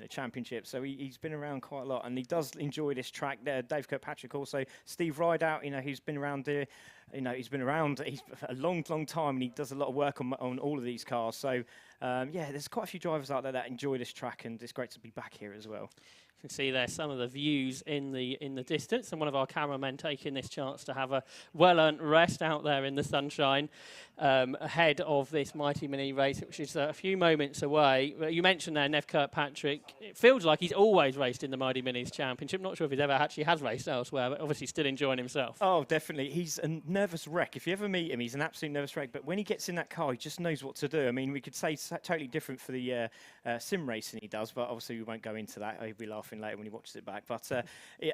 championship, so he's been around quite a lot, and he does enjoy this track. Dave Kirkpatrick also, Steve Rideout, who's been around here. He's been around a long time, and he does a lot of work on all of these cars. So, there's quite a few drivers out there that enjoy this track, and it's great to be back here as well. You can see there some of the views in the distance, and one of our cameramen taking this chance to have a well-earned rest out there in the sunshine ahead of this Mighty Mini race, which is a few moments away. You mentioned there Nev Kirkpatrick. It feels like he's always raced in the Mighty Minis Championship. Not sure if he's ever actually has raced elsewhere, but obviously still enjoying himself. Oh, definitely. He's a nervous wreck. If you ever meet him, he's an absolute nervous wreck. But when he gets in that car, he just knows what to do. I mean, we could say totally different for the sim racing he does, but obviously we won't go into that. He'll be laughing laughing later when he watches it back. But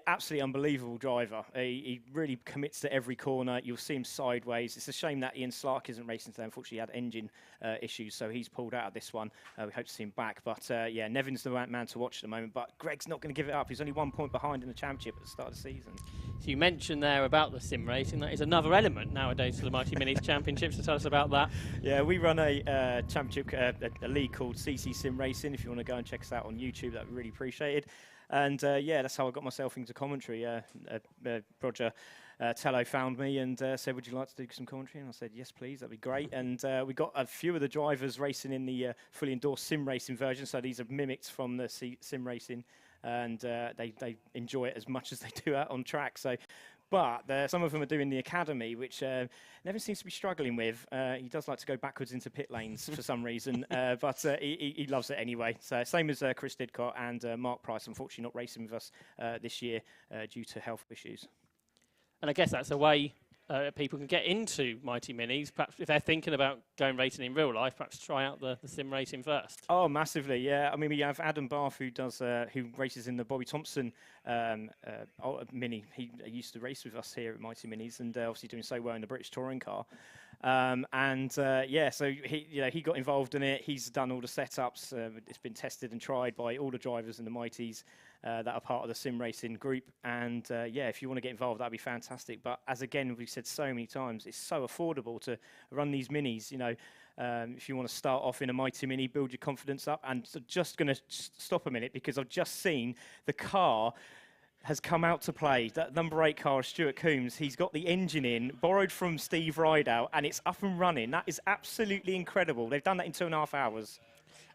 absolutely unbelievable driver. He really commits to every corner. You'll see him sideways. It's a shame that Ian Slark isn't racing today. Unfortunately, he had engine issues, so he's pulled out of this one. We hope to see him back. But yeah, Nevin's the right man to watch at the moment. But Greg's not going to give it up. He's only 1 point behind in the championship at the start of the season. So you mentioned there about the sim racing. That is another element nowadays to the Mighty Minis Championships. So tell us about that. Yeah, we run a championship, a league called CC Sim Racing. If you want to go and check us out on YouTube, that would be really appreciated. And yeah, that's how I got myself into commentary. Roger Tello found me and said, would you like to do some commentary? And I said, yes, please, that'd be great. And we got a few of the drivers racing in the fully endorsed sim racing version. So these are mimics from the sim racing. And they enjoy it as much as they do out on track. So, but some of them are doing the academy, which Nevin seems to be struggling with. He does like to go backwards into pit lanes for some reason, but he loves it anyway. So same as Chris Didcott and Mark Price, unfortunately not racing with us this year due to health issues. And I guess that's a way people can get into Mighty Minis. Perhaps if they're thinking about going racing in real life, perhaps try out the sim racing first. Oh, massively, yeah. I mean, we have Adam Barth who races in the Bobby Thompson Mini. He used to race with us here at Mighty Minis, and obviously doing so well in the British touring car. Yeah, so he got involved in it. He's done all the setups. It's been tested and tried by all the drivers in the Mighties that are part of the sim racing group. And yeah, if you want to get involved, that'd be fantastic. But as again, we've said so many times, it's so affordable to run these minis. If you want to start off in a Mighty Mini, build your confidence up. And so just going to stop a minute because I've just seen the car has come out to play. That number 8 car, Stuart Coombs, he's got the engine in, borrowed from Steve Rideout, and it's up and running. That is absolutely incredible. They've done that in 2.5 hours.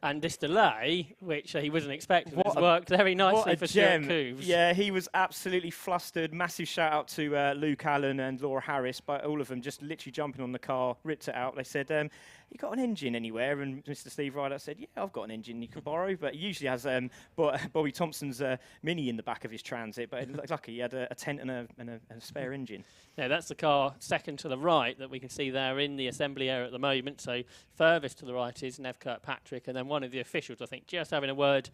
And this delay, which he wasn't expecting, has worked very nicely for Stuart Coombs. Yeah, he was absolutely flustered. Massive shout out to Luke Allen and Laura Harris, by all of them, just literally jumping on the car, ripped it out. They said, you got an engine anywhere? And Mr. Steve Rider said, yeah, I've got an engine you can borrow. But he usually has Bobby Thompson's Mini in the back of his Transit, but it looked like he had a tent and a spare engine. Yeah, that's the car second to the right that we can see there in the assembly area at the moment. So furthest to the right is Nev Kirkpatrick, and then one of the officials, I think, just having a word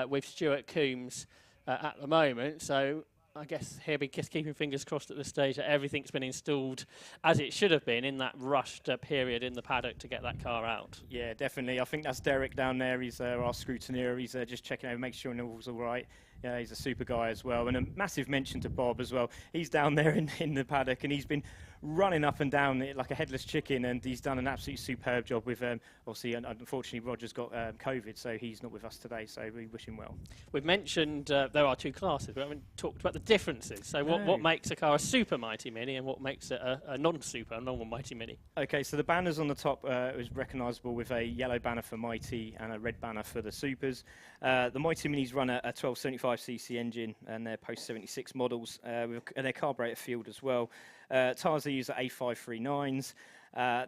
with Stuart Coombs at the moment. So I guess he'll be just keeping fingers crossed at this stage that everything's been installed as it should have been in that rushed period in the paddock to get that car out. Yeah, definitely. I think that's Derek down there. He's our scrutineer. He's just checking over, make sure all's all right. Yeah, he's a super guy as well. And a massive mention to Bob as well. He's down there in the paddock, and he's been running up and down it like a headless chicken, and he's done an absolutely superb job with, obviously, unfortunately, Roger's got COVID, so he's not with us today, so we wish him well. We've mentioned there are two classes, but we haven't talked about the differences. So what makes a car a super Mighty Mini and what makes it a non-super, a normal Mighty Mini? Okay, so the banners on the top is recognisable with a yellow banner for Mighty and a red banner for the Supers. The Mighty Minis run a 1275cc engine, and they're post-76 models, and they're carburetor fueled as well. Tyres they use are A539s.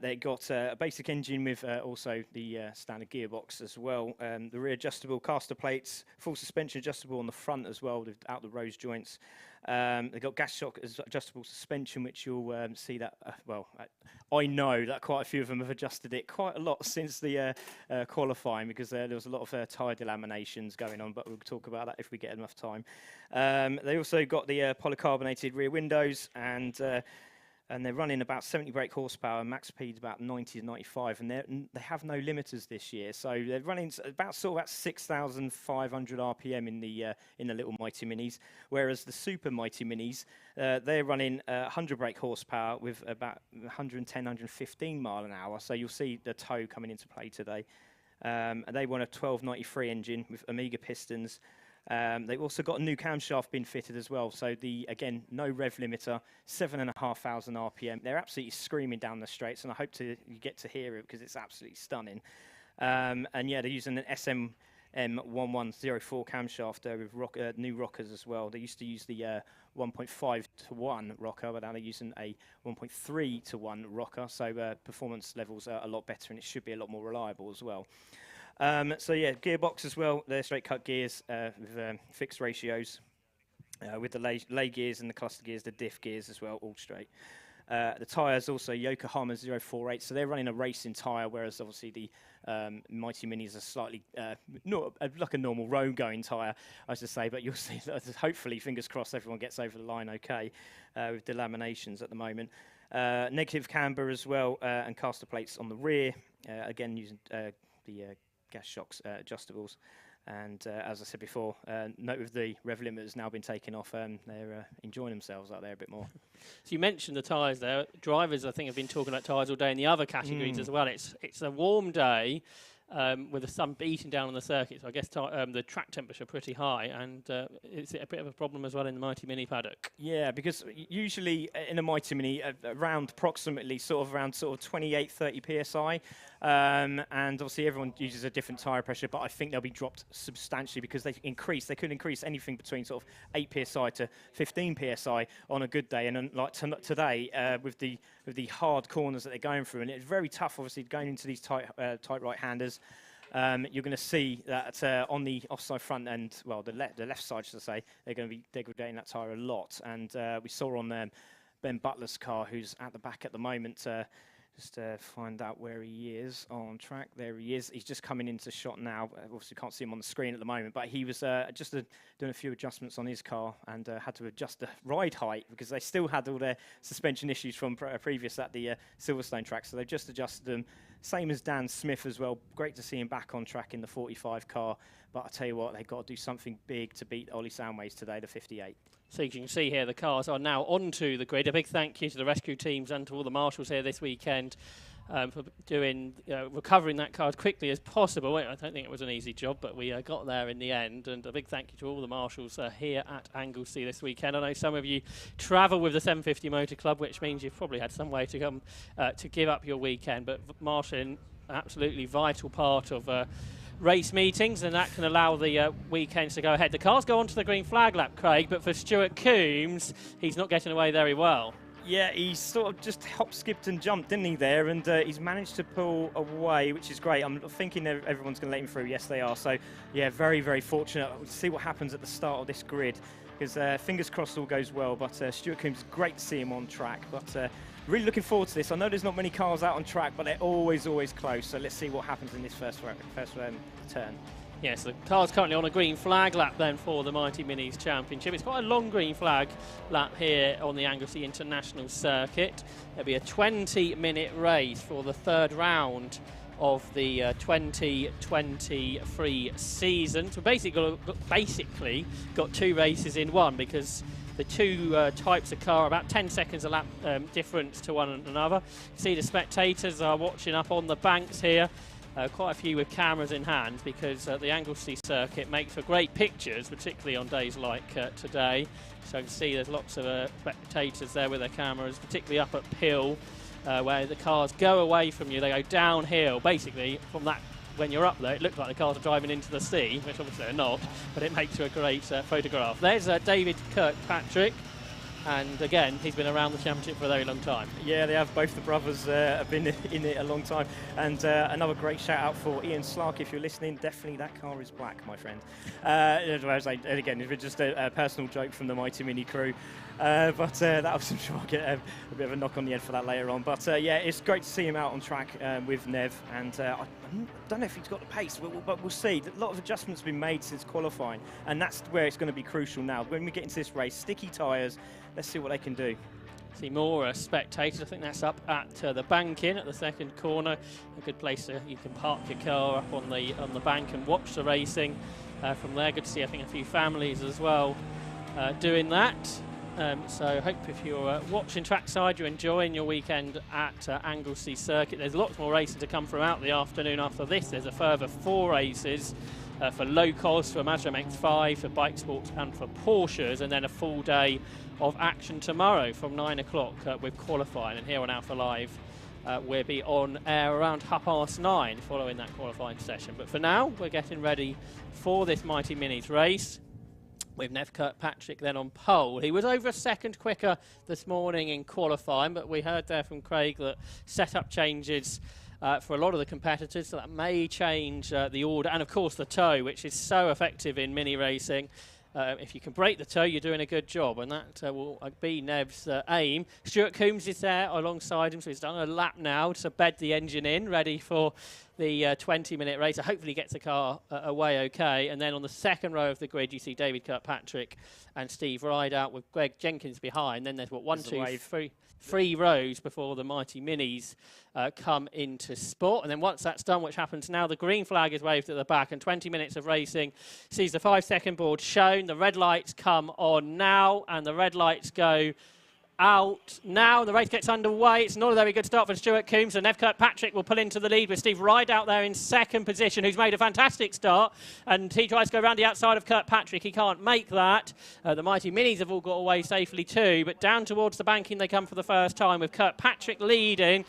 They've got a basic engine with also the standard gearbox as well. The rear adjustable caster plates, full suspension adjustable on the front as well, without the rose joints. They've got gas shock adjustable suspension, which you'll see that, I know that quite a few of them have adjusted it quite a lot since the qualifying, because there was a lot of tyre delaminations going on, but we'll talk about that if we get enough time. They also got the polycarbonated rear windows, and they're running about 70 brake horsepower, max speed about 90 to 95, and they have no limiters this year, so they're running about 6,500 RPM in the little Mighty Minis, whereas the Super Mighty Minis they're running 100 brake horsepower with about 110, 115 mile an hour. So you'll see the tow coming into play today. And they want a 1293 engine with Omega pistons. They've also got a new camshaft being fitted as well. So again, no rev limiter, 7,500 RPM. They're absolutely screaming down the straights, and I hope you get to hear it because it's absolutely stunning. And yeah, they're using an SM1104 camshaft with new rockers as well. They used to use the 1.5 to 1 rocker, but now they're using a 1.3 to 1 rocker. So performance levels are a lot better, and it should be a lot more reliable as well. So yeah, gearbox as well. They're straight cut gears with fixed ratios with the lay gears and the cluster gears, the diff gears as well, all straight. The tyres also Yokohama 048, so they're running a racing tyre, whereas obviously the Mighty Minis are slightly like a normal road-going tyre, I should say. But you'll see that, hopefully, fingers crossed, everyone gets over the line okay with the laminations at the moment. Negative camber as well, and caster plates on the rear, again using the gas shocks adjustables. And as I said before, note with the rev limiter has now been taken off, they're enjoying themselves out there a bit more. So you mentioned the tyres there. Drivers, I think, have been talking about tyres all day in the other categories as well. It's a warm day with the sun beating down on the circuit, so I guess the track temperature pretty high, and it's a bit of a problem as well in the Mighty Mini paddock. Yeah, because usually in a Mighty Mini, around approximately around 28, 30 psi. And obviously everyone uses a different tyre pressure, but I think they'll be dropped substantially because they could increase anything between 8 psi to 15 psi on a good day. And like today, with the hard corners that they're going through, and it's very tough, obviously, going into these tight right-handers. You're going to see that on the offside front end, well, the left side, should I say, they're going to be degrading that tyre a lot. And we saw on Ben Butler's car, who's at the back at the moment. Just find out where he is on track. There he is. He's just coming into shot now. Obviously, can't see him on the screen at the moment, but he was just doing a few adjustments on his car and had to adjust the ride height because they still had all their suspension issues from previous at the Silverstone track. So they've just adjusted them. Same as Dan Smith as well. Great to see him back on track in the 45 car. But I tell you what, they've got to do something big to beat Ollie Soundways today, the 58. So you can see here the cars are now onto the grid. A big thank you to the rescue teams and to all the marshals here this weekend for recovering that car as quickly as possible. I don't think it was an easy job, but we got there in the end. And a big thank you to all the marshals here at Anglesey this weekend. I know some of you travel with the 750 Motor Club, which means you've probably had some way to come to give up your weekend. But marshalling, absolutely vital part of race meetings, and that can allow the weekends to go ahead. The cars go onto the green flag lap, Craig, but for Stuart Coombs, he's not getting away very well. Yeah, he sort of just hopped, skipped and jumped, didn't he, there? And he's managed to pull away, which is great. I'm thinking everyone's going to let him through. Yes, they are. So, yeah, very, very fortunate. We'll see what happens at the start of this grid, because fingers crossed all goes well. But Stuart Coombs, great to see him on track. But really looking forward to this. I know there's not many cars out on track, but they're always close. So let's see what happens in this first turn. Yes, the car's currently on a green flag lap then for the Mighty Minis Championship. It's quite a long green flag lap here on the Anglesey International Circuit. There'll be a 20-minute race for the third round of the 2023 season. So basically got two races in one, because the two types of car are about 10 seconds a lap difference to one another. You see the spectators are watching up on the banks here. Quite a few with cameras in hand, because the Anglesey circuit makes for great pictures, particularly on days like today. So you can see there's lots of spectators there with their cameras, particularly up at Pill, where the cars go away from you. They go downhill. Basically, from that, when you're up there, it looks like the cars are driving into the sea, which obviously they're not, but it makes for a great photograph. There's David Kirkpatrick. And again, he's been around the championship for a very long time. Yeah, they have. Both the brothers have been in it a long time. And another great shout out for Ian Slark, if you're listening. Definitely that car is black, my friend. Again, it was just a personal joke from the Mighty Mini crew. But that was, I'm sure I'll get a bit of a knock on the head for that later on. But yeah, it's great to see him out on track with Nev. And I don't know if he's got the pace, but we'll see. A lot of adjustments have been made since qualifying. And that's where it's going to be crucial now. When we get into this race, sticky tyres, let's see what they can do. See more spectators. I think that's up at the bank in at the second corner. A good place you can park your car up on the bank and watch the racing from there. Good to see, I think, a few families as well doing that. So I hope if you're watching trackside, you're enjoying your weekend at Anglesey Circuit. There's lots more racing to come throughout the afternoon after this. There's a further 4 races for locals, for Mazda MX-5, for bike sports and for Porsches, and then a full day of action tomorrow from 9 o'clock with qualifying. And here on Alpha Live, we'll be on air around 9:30 following that qualifying session. But for now, we're getting ready for this Mighty Minis race, with Nev Kirkpatrick then on pole. He was over a second quicker this morning in qualifying, but we heard there from Craig that setup changes for a lot of the competitors, so that may change the order. And of course the tow, which is so effective in mini racing. if you can break the toe, you're doing a good job, and that will be Nev's aim. Stuart Coombs is there alongside him, so he's done a lap now to bed the engine in, ready for the 20-minute race. So hopefully he gets the car away okay. And then on the second row of the grid, you see David Kirkpatrick and Steve Rideout with Greg Jenkins behind. Then there's, what, three rows before the Mighty Minis come into sport. And then once that's done, which happens now, the green flag is waved at the back, and 20 minutes of racing sees the 5-second board shown. The red lights come on now, and the red lights go out now. The race gets underway. It's not a very good start for Stuart Coombs, so Nev Kirkpatrick will pull into the lead with Steve Rideout there in second position, who's made a fantastic start, and he tries to go around the outside of Kirkpatrick. He can't make that. The Mighty Minis have all got away safely too, but down towards the banking they come for the first time, with Kirkpatrick leading,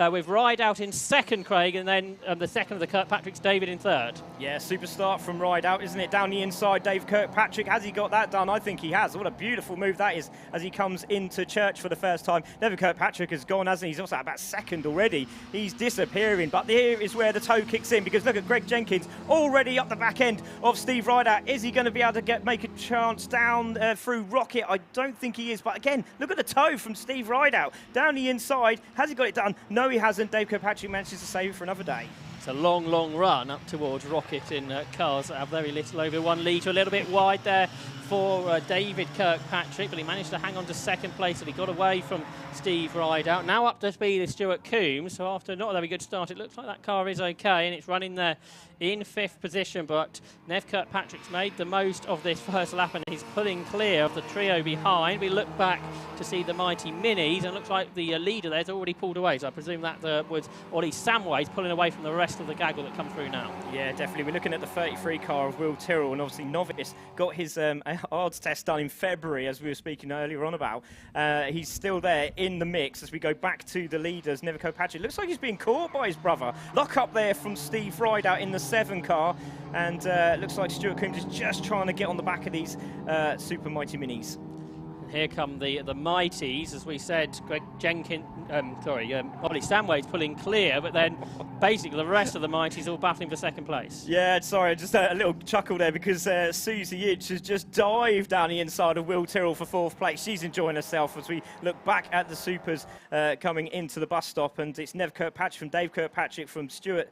with Rideout in second, Craig, and then the second of the Kirkpatricks, David, in third. Yeah, super start from Rideout, isn't it? Down the inside, Dave Kirkpatrick. Has he got that done? I think he has. What a beautiful move that is as he comes into church for the first time. David Kirkpatrick has gone, hasn't he? He's also about second already. He's disappearing, but here is where the toe kicks in, because look at Greg Jenkins already up the back end of Steve Rideout. Is he going to be able to make a chance down through Rocket? I don't think he is, but again, look at the toe from Steve Rideout. Down the inside, has he got it done? No, he hasn't. Dave Kirkpatrick manages to save it for another day. It's a long, long run up towards Rocket in cars that have very little over 1 litre. A little bit wide there for David Kirkpatrick, but he managed to hang on to second place, and he got away from Steve Rideout. Now up to speed is Stuart Coombs, so after not a very good start, it looks like that car is okay, and it's running there in fifth position, but Nev Kirkpatrick's made the most of this first lap, and he's pulling clear of the trio behind. We look back to see the Mighty Minis, and it looks like the leader there's already pulled away, so I presume that was Ollie Samways pulling away from the rest of the gaggle that come through now. Yeah, definitely. We're looking at the 33 car of Will Tyrrell, and obviously Novice got his ARDS test done in February, as we were speaking earlier on about. He's still there in the mix as we go back to the leaders. Nev Kirkpatrick looks like he's being caught by his brother. Lock up there from Steve Rideout in the 7 car, and looks like Stuart Coombs is just trying to get on the back of these Super Mighty Minis. Here come the Mighties, as we said. Greg Jenkins, Ollie Samways pulling clear, but then basically the rest of the Mighties all battling for second place. Yeah, sorry, just a little chuckle there, because Susie Inch has just dived down the inside of Will Tyrrell for fourth place. She's enjoying herself as we look back at the Supers coming into the bus stop, and it's Nev Kirkpatrick from Dave Kirkpatrick from Steve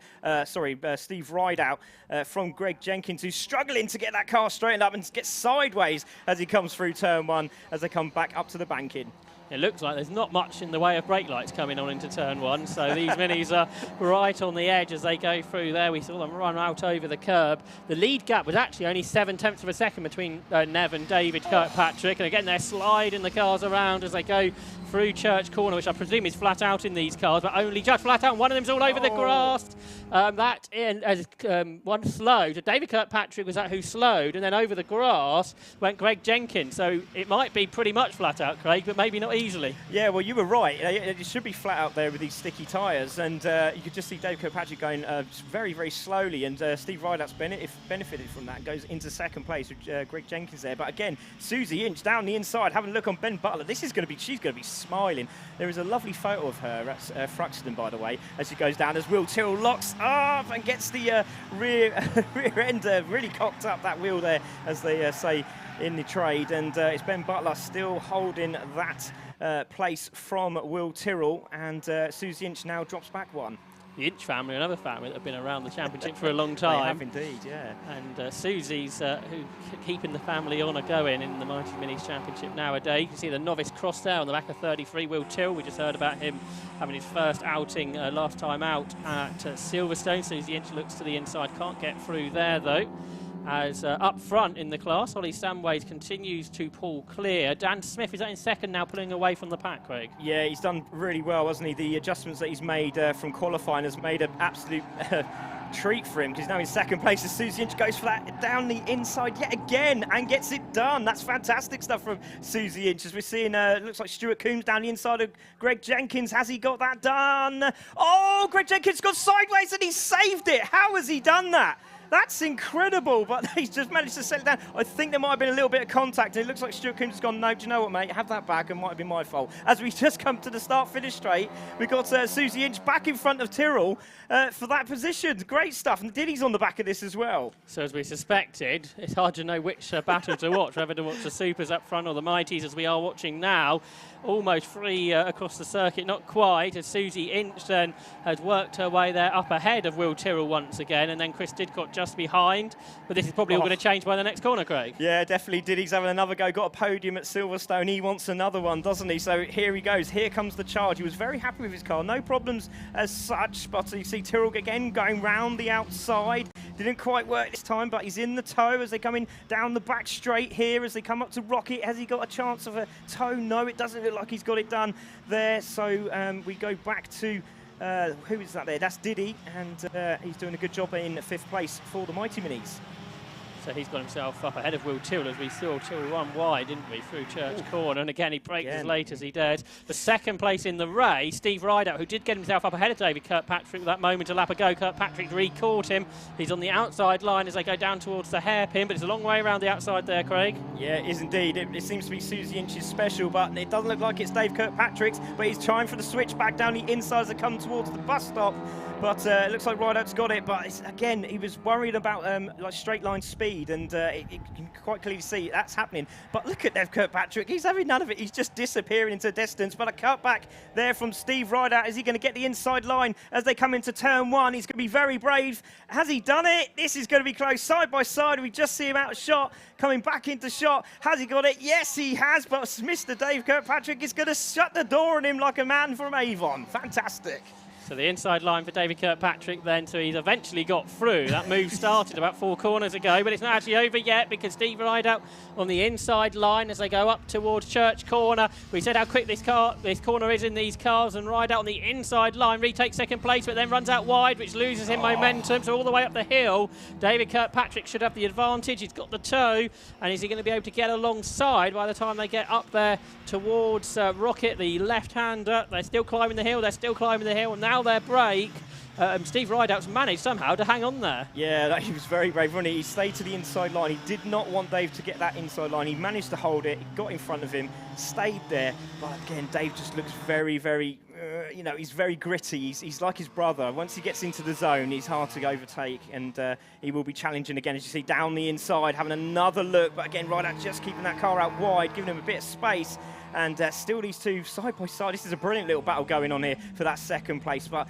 Rideout from Greg Jenkins, who's struggling to get that car straightened up and get sideways as he comes through turn 1 as they come back up to the banking. It looks like there's not much in the way of brake lights coming on into turn 1, so these minis are right on the edge as they go through there. We saw them run out over the curb. The lead gap was actually only 0.7 of a second between Nev and David Kirkpatrick, and again they're sliding the cars around as they go through Church Corner, which I presume is flat out in these cars, but only just flat out, and one of them's all over the grass. One slowed. David Kirkpatrick was that who slowed, and then over the grass went Greg Jenkins, so it might be pretty much flat out, Craig, but maybe not easily. Yeah, well, you were right. It should be flat out there with these sticky tyres, and you could just see Dave Kirkpatrick going very, very slowly, and Steve Rideout's benefited from that, goes into second place with Greg Jenkins there. But again, Susie Inch down the inside, having a look on Ben Butler. She's going to be smiling. There is a lovely photo of her at Fruxton, by the way, as she goes down, as Will Tyrrell locks up and gets the rear end really cocked up, that wheel there, as they say in the trade, and it's Ben Butler still holding that place from Will Tyrrell, and Susie Inch now drops back one. The Inch family, another family that have been around the championship for a long time. They have indeed, yeah. And Susie's who keeping the family honour going in the Mighty Minis Championship nowadays. You can see the novice cross there on the back of 33, Will Tyrrell. We just heard about him having his first outing last time out at Silverstone. Susie Inch looks to the inside, can't get through there though. As up front in the class, Ollie Samways continues to pull clear. Dan Smith is in second now, pulling away from the pack, Craig. Yeah, he's done really well, hasn't he? The adjustments that he's made from qualifying has made an absolute treat for him, because he's now in second place as Susie Inch goes for that down the inside yet again and gets it done. That's fantastic stuff from Susie Inch, as we're seeing, looks like Stuart Coombs down the inside of Greg Jenkins. Has he got that done? Oh, Greg Jenkins got sideways and he saved it. How has he done that? That's incredible, but he's just managed to settle down. I think there might have been a little bit of contact, and it looks like Stuart Coombs has gone, no, do you know what, mate? Have that back, it might have been my fault. As we just come to the start-finish straight, we've got Susie Inch back in front of Tyrrell for that position. Great stuff, and Diddy's on the back of this as well. So as we suspected, it's hard to know which battle to watch, whether to watch the Supers up front or the Mighties, as we are watching now. Almost free across the circuit, not quite, as Susie Inch then has worked her way there up ahead of Will Tyrrell once again, and then Chris Didcott just behind. But this is probably all going to change by the next corner, Craig. Yeah, definitely. Diddy's having another go. Got a podium at Silverstone. He wants another one, doesn't he? So here he goes. Here comes the charge. He was very happy with his car. No problems as such, but you see Tyrrell again going round the outside. Didn't quite work this time, but he's in the tow as they come in down the back straight here as they come up to Rocket. Has he got a chance of a tow? No, it doesn't look like he's got it done there. So we go back to who is that there? That's Diddy, and he's doing a good job in 5th place for the Mighty Minis. So he's got himself up ahead of Will Tyrrell, as we saw Tyrrell run wide, didn't we, through Church Corner. And again, he braked as late as he dared. The second place in the race, Steve Rideout, who did get himself up ahead of David Kirkpatrick with that moment a lap ago. Kirkpatrick re-caught him. He's on the outside line as they go down towards the hairpin, but it's a long way around the outside there, Craig. Yeah, it is indeed. It seems to be Susie Inch's special, but it doesn't look like it's Dave Kirkpatrick's, but he's trying for the switch back down the inside as they come towards the bus stop. But it looks like Rideout's got it, but again, he was worried about like straight line speed, and you can quite clearly see that's happening. But look at Dave Kirkpatrick, he's having none of it. He's just disappearing into distance. But a cut back there from Steve Rideout. Is he going to get the inside line as they come into turn 1? He's going to be very brave. Has he done it? This is going to be close, side by side. We just see him out of shot, coming back into shot. Has he got it? Yes, he has. But Mr. Dave Kirkpatrick is going to shut the door on him like a man from Avon. Fantastic. So the inside line for David Kirkpatrick then, so he's eventually got through. That move started about 4 corners ago, but it's not actually over yet because Steve Rideout on the inside line as they go up towards Church Corner. We said how quick this corner is in these cars, and Rideout on the inside line retakes second place, but then runs out wide, which loses him momentum. So all the way up the hill, David Kirkpatrick should have the advantage. He's got the tow, and is he going to be able to get alongside by the time they get up there towards Rocket, the left-hander? They're still climbing the hill, and now their break. Steve Rideout's managed somehow to hang on there. Yeah, he was very brave, wasn't he? He stayed to the inside line. He did not want Dave to get that inside line. He managed to hold it. He got in front of him, stayed there. But again, Dave just looks very, very, he's very gritty. He's like his brother. Once he gets into the zone, he's hard to overtake, and he will be challenging again, as you see, down the inside, having another look. But again, Rideout just keeping that car out wide, giving him a bit of space. And still these two side by side. This is a brilliant little battle going on here for that second place, but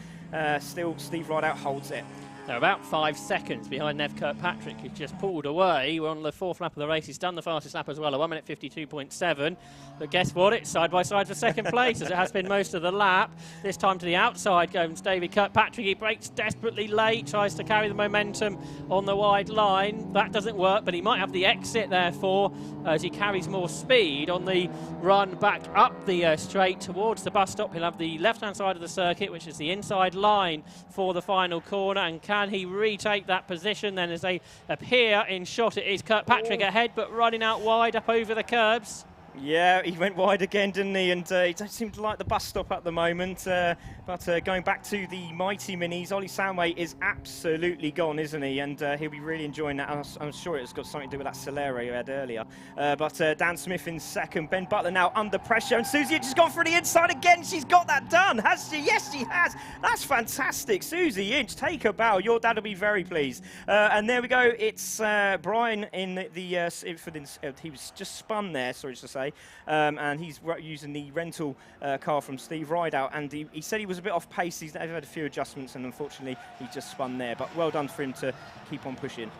still Steve Rideout holds it. They're about 5 seconds behind Nev Kirkpatrick, who's just pulled away. We're on the 4th lap of the race. He's done the fastest lap as well, a 1 minute 52.7. But guess what? It's side by side for second place, as it has been most of the lap. This time to the outside goes David Kirkpatrick. He brakes desperately late, tries to carry the momentum on the wide line. That doesn't work, but he might have the exit, therefore, as he carries more speed on the run back up the straight towards the bus stop. He'll have the left-hand side of the circuit, which is the inside line for the final corner, and can he retake that position then as they appear in shot? It is Kirkpatrick ahead, but running out wide up over the curbs. Yeah, he went wide again, didn't he? And he doesn't seem to like the bus stop at the moment. But going back to the Mighty Minis, Ollie Samway is absolutely gone, isn't he? And he'll be really enjoying that. I'm sure it's got something to do with that Solero you had earlier. But Dan Smith in second. Ben Butler now under pressure. And Susie Inch has gone for the inside again. She's got that done, has she? Yes, she has. That's fantastic. Susie Inch, take a bow. Your dad will be very pleased. And there we go. It's Brian in the he was just spun there, sorry to say. And he's using the rental car from Steve Rideout, and he said he was a bit off pace. He's had a few adjustments, and unfortunately he just spun there, but well done for him to keep on pushing.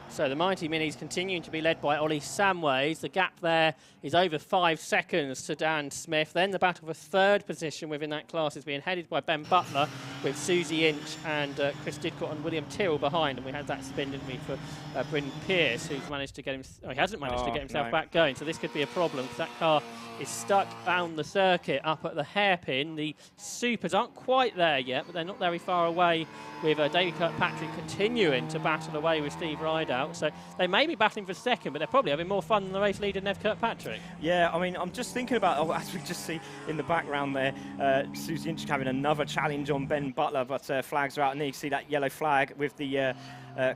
So the Mighty Minis continuing to be led by Ollie Samways. The gap there is over 5 seconds to Dan Smith. Then the battle for third position within that class is being headed by Ben Butler, with Susie Inch and Chris Didcott and William Tyrrell behind. And we had that spin, didn't we, for Bryn Pearce, who's managed to get him. Oh, he hasn't managed to get himself back going. So this could be a problem, because that car is stuck down the circuit up at the hairpin. The Supers aren't quite there yet, but they're not very far away, with David Kirkpatrick continuing to battle away with Steve Rideout. So they may be battling for second, but they're probably having more fun than the race leader, Nev Kirkpatrick. Yeah, I mean, I'm just thinking about, as we just see in the background there, Susie Inch having another challenge on Ben Butler, but flags are out, and you see that yellow flag with the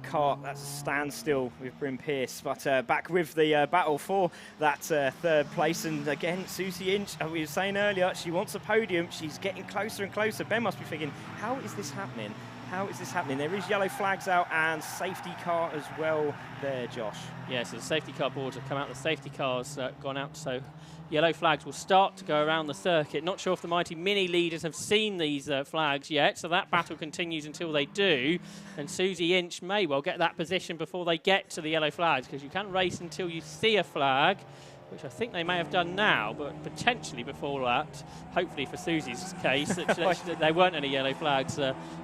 car. That's a standstill with Bryn Pearce, but back with the battle for that third place. And again, Susie Inch, as we were saying earlier, she wants a podium. She's getting closer and closer. Ben must be thinking, how is this happening? How is this happening? There is yellow flags out and safety car as well there, Josh. Yeah, so the safety car boards have come out. The safety car's gone out, so yellow flags will start to go around the circuit. Not sure if the Mighty Mini leaders have seen these flags yet, so that battle continues until they do. And Susie Inch may well get that position before they get to the yellow flags, because you can race until you see a flag, which I think they may have done now, but potentially before that, hopefully for Susie's case, that there weren't any yellow flags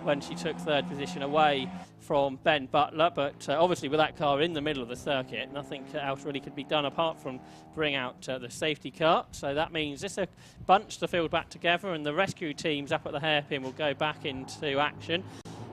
when she took third position away from Ben Butler. But obviously with that car in the middle of the circuit, nothing else really could be done apart from bring out the safety car. So that means this will bunch the field back together, and the rescue teams up at the hairpin will go back into action.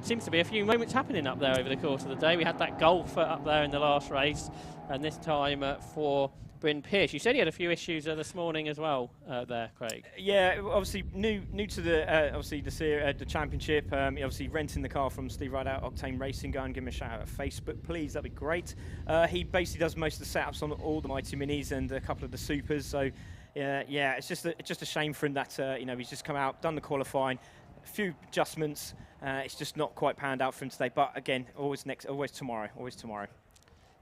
Seems to be a few moments happening up there over the course of the day. We had that golfer up there in the last race, and this time for Bryn Pearce. You said he had a few issues this morning as well there, Craig. Yeah, obviously new to the obviously the championship. Obviously renting the car from Steve Rideout, Octane Racing. Go and give him a shout out at Facebook, please. That'd be great. He basically does most of the setups on all the Mighty Minis and a couple of the Supers. So yeah, it's just a shame for him that he's just come out, done the qualifying, a few adjustments. It's just not quite panned out for him today. But again, always tomorrow.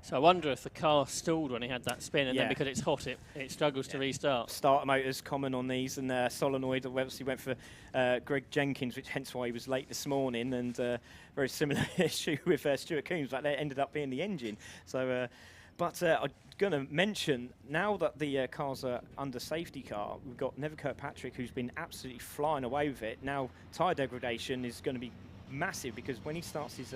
So I wonder if the car stalled when he had that spin, and then because it's hot, it struggles to restart. Starter motors common on these, and solenoid obviously went for Greg Jenkins, which hence why he was late this morning, and very similar issue with Stuart Coombs, but that ended up being the engine. So, but I'm going to mention, now that the cars are under safety car, we've got Neville Kirkpatrick, who's been absolutely flying away with it. Now, tyre degradation is going to be massive, because when he starts his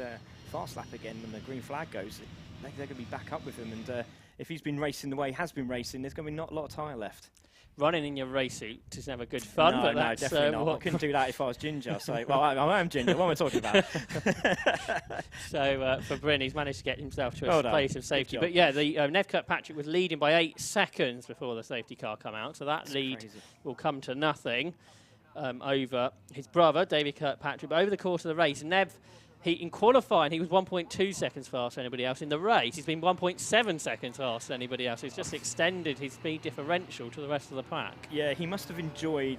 fast lap again, when the green flag goes, they're going to be back up with him, and if he's been racing the way he has been racing, there's going to be not a lot of tyre left. Running in your race suit is never good fun. No, but no, that's, definitely not. I couldn't do that if I was Ginger. So, well, I am Ginger. What am I talking about? So for Bryn, he's managed to get himself to a place of safety. But yeah, the Nev Kirkpatrick was leading by 8 seconds before the safety car come out. So that lead will come to nothing over his brother, David Kirkpatrick. But over the course of the race, Nev, in qualifying, he was 1.2 seconds faster than anybody else. In the race, he's been 1.7 seconds faster than anybody else. He's just extended his speed differential to the rest of the pack. Yeah, he must have enjoyed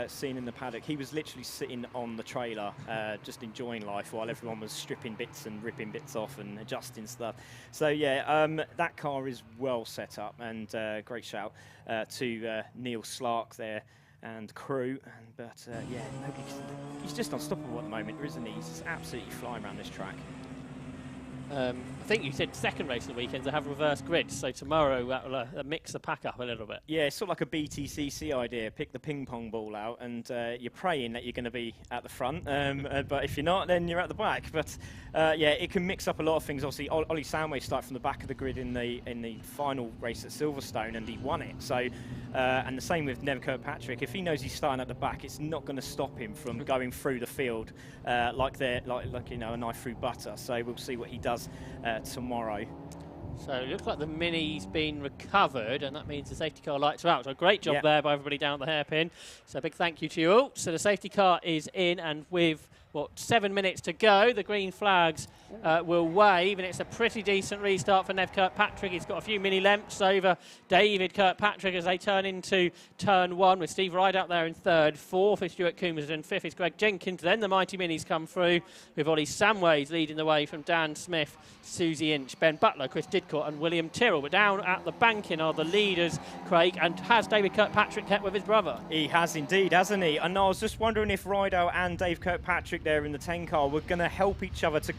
seeing in the paddock. He was literally sitting on the trailer, just enjoying life while everyone was stripping bits and ripping bits off and adjusting stuff. So yeah, that car is well set up, and great shout to Neil Slark there and crew, but yeah, he's just unstoppable at the moment, isn't he? He's just absolutely flying around this track. I think you said second race of the weekend they have reverse grids, so tomorrow that will mix the pack up a little bit. Yeah, it's sort of like a BTCC idea. Pick the ping pong ball out, and you're praying that you're going to be at the front, but if you're not, then you're at the back. But yeah, it can mix up a lot of things. Obviously, Ollie Soundway started from the back of the grid in the final race at Silverstone, and he won it. So, and the same with Neville Kirkpatrick. If he knows he's starting at the back, it's not going to stop him from going through the field like a knife through butter. So we'll see what he does tomorrow. So it looks like the Mini's been recovered, and that means the safety car lights are out. So a great job there by everybody down at the hairpin. So a big thank you to you all. So the safety car is in, and with 7 minutes to go, the green flags will wave, and it's a pretty decent restart for Nev Kirkpatrick. He's got a few mini lengths over David Kirkpatrick as they turn into turn 1, with Steve Rideout there in third. Fourth is Stuart Coombs, and fifth is Greg Jenkins. Then the Mighty Minis come through with Ollie Samways leading the way from Dan Smith, Susie Inch, Ben Butler, Chris Didcott and William Tyrrell. But down at the banking are the leaders, Craig, and has David Kirkpatrick kept with his brother? He has indeed, hasn't he? And I was just wondering if Rideout and Dave Kirkpatrick there in the 10 car were going to help each other to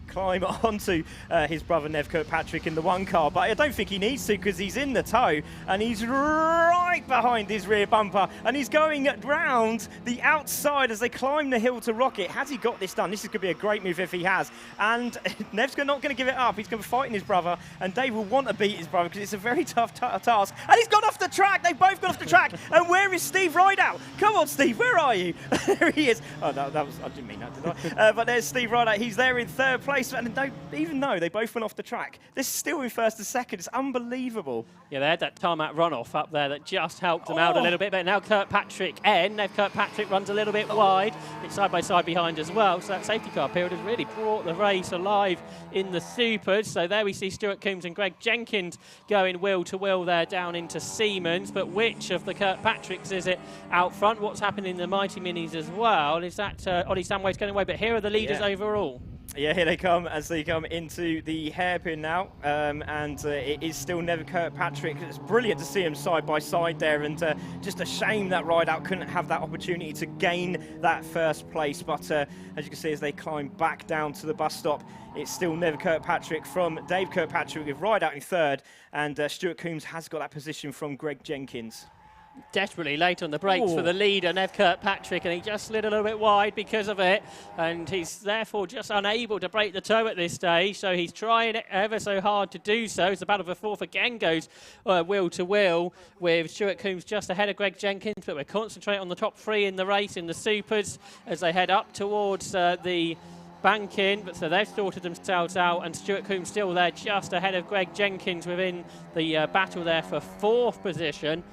climb onto his brother Nev Kirkpatrick in the 1 car, but I don't think he needs to, because he's in the tow and he's right behind his rear bumper, and he's going round the outside as they climb the hill to Rocket. Has he got this done? This is going to be a great move if he has, and Nev's not going to give it up. He's going to fight in his brother, and Dave will want to beat his brother because it's a very tough task, and he's gone off the track. They've both gone off the track. And where is Steve Rideout? Come on, Steve, where are you? There he is. Oh, that was, I didn't mean that, did I? But there's Steve Rideout. He's there in third place. place, and even though they both went off the track, they're still in first and second. It's unbelievable. Yeah, they had that tarmac runoff up there that just helped them out a little bit, but now Nev Kirkpatrick runs a little bit wide. It's side by side behind as well, so that safety car period has really brought the race alive in the supers. So there we see Stuart Coombs and Greg Jenkins going wheel to wheel there down into Siemens, but which of the Kirkpatricks is it out front? What's happening in the Mighty Minis as well? Is that Ollie Samway's going away? But here are the leaders overall. Yeah, here they come as they come into the hairpin now, and it is still Nev Kirkpatrick. It's brilliant to see him side by side there, and just a shame that Rideout couldn't have that opportunity to gain that first place. But as you can see, as they climb back down to the bus stop, it's still Nev Kirkpatrick from Dave Kirkpatrick with Rideout in third, and Stuart Coombs has got that position from Greg Jenkins. Desperately late on the brakes for the leader, Nev Kirkpatrick, and he just slid a little bit wide because of it, and he's therefore just unable to break the toe at this stage, so he's trying ever so hard to do so. It's the battle for fourth again goes wheel to wheel with Stuart Coombs just ahead of Greg Jenkins, but we're concentrating on the top three in the race in the supers as they head up towards the banking, but so they've sorted themselves out, and Stuart Coombs still there just ahead of Greg Jenkins within the battle there for fourth position.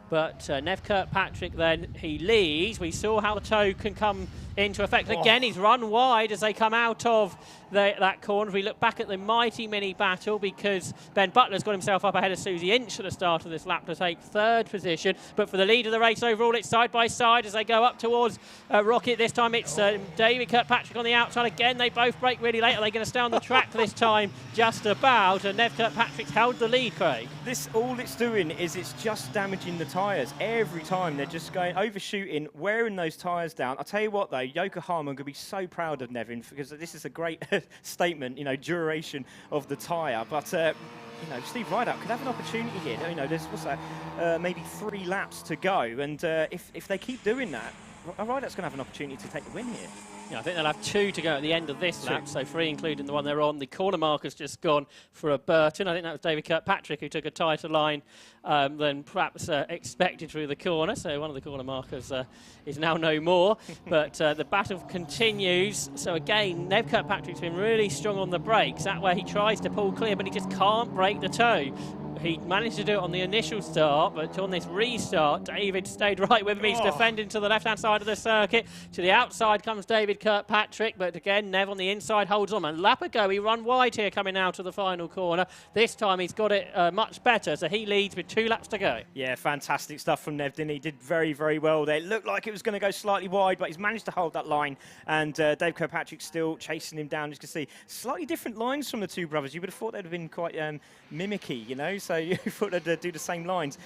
But Nev Kirkpatrick then, he leads. We saw how the toe can come into effect. Again, he's run wide as they come out of that corner. If we look back at the Mighty Mini battle, because Ben Butler's got himself up ahead of Susie Inch at the start of this lap to take third position. But for the lead of the race overall, it's side by side as they go up towards Rocket. This time it's David Kirkpatrick on the outside. Again, they both brake really late. Are they going to stay on the track this time? Just about. And Nev Kirkpatrick's held the lead, Craig. All it's doing is it's just damaging the tyres. Every time they're just going overshooting, wearing those tyres down. I'll tell you what, though, Yokohama are going to be so proud of Nevin, because this is a great statement, duration of the tyre. But Steve Rideout could have an opportunity here. There's maybe 3 laps to go, and if they keep doing that, Rideout's going to have an opportunity to take the win here. Yeah, I think they'll have 2 to go at the end of this lap, so 3 including the one they're on. The corner marker's just gone for a Burton. I think that was David Kirkpatrick who took a tighter line than perhaps expected through the corner, so one of the corner markers is now no more. But the battle continues. So again, Nev Kirkpatrick's been really strong on the brakes. That way he tries to pull clear, but he just can't break the toe. He managed to do it on the initial start, but on this restart, David stayed right with him. He's defending to the left-hand side of the circuit. To the outside comes David Kirkpatrick, but again, Nev on the inside holds on. And lap ago, he run wide here coming out of the final corner. This time, he's got it much better, so he leads with 2 laps to go. Yeah, fantastic stuff from Nev, didn't he? Did very, very well there. It looked like it was going to go slightly wide, but he's managed to hold that line. And Dave Kirkpatrick still chasing him down. As you can see, slightly different lines from the 2 brothers. You would have thought they'd have been quite mimicky, so you thought they'd do the same lines,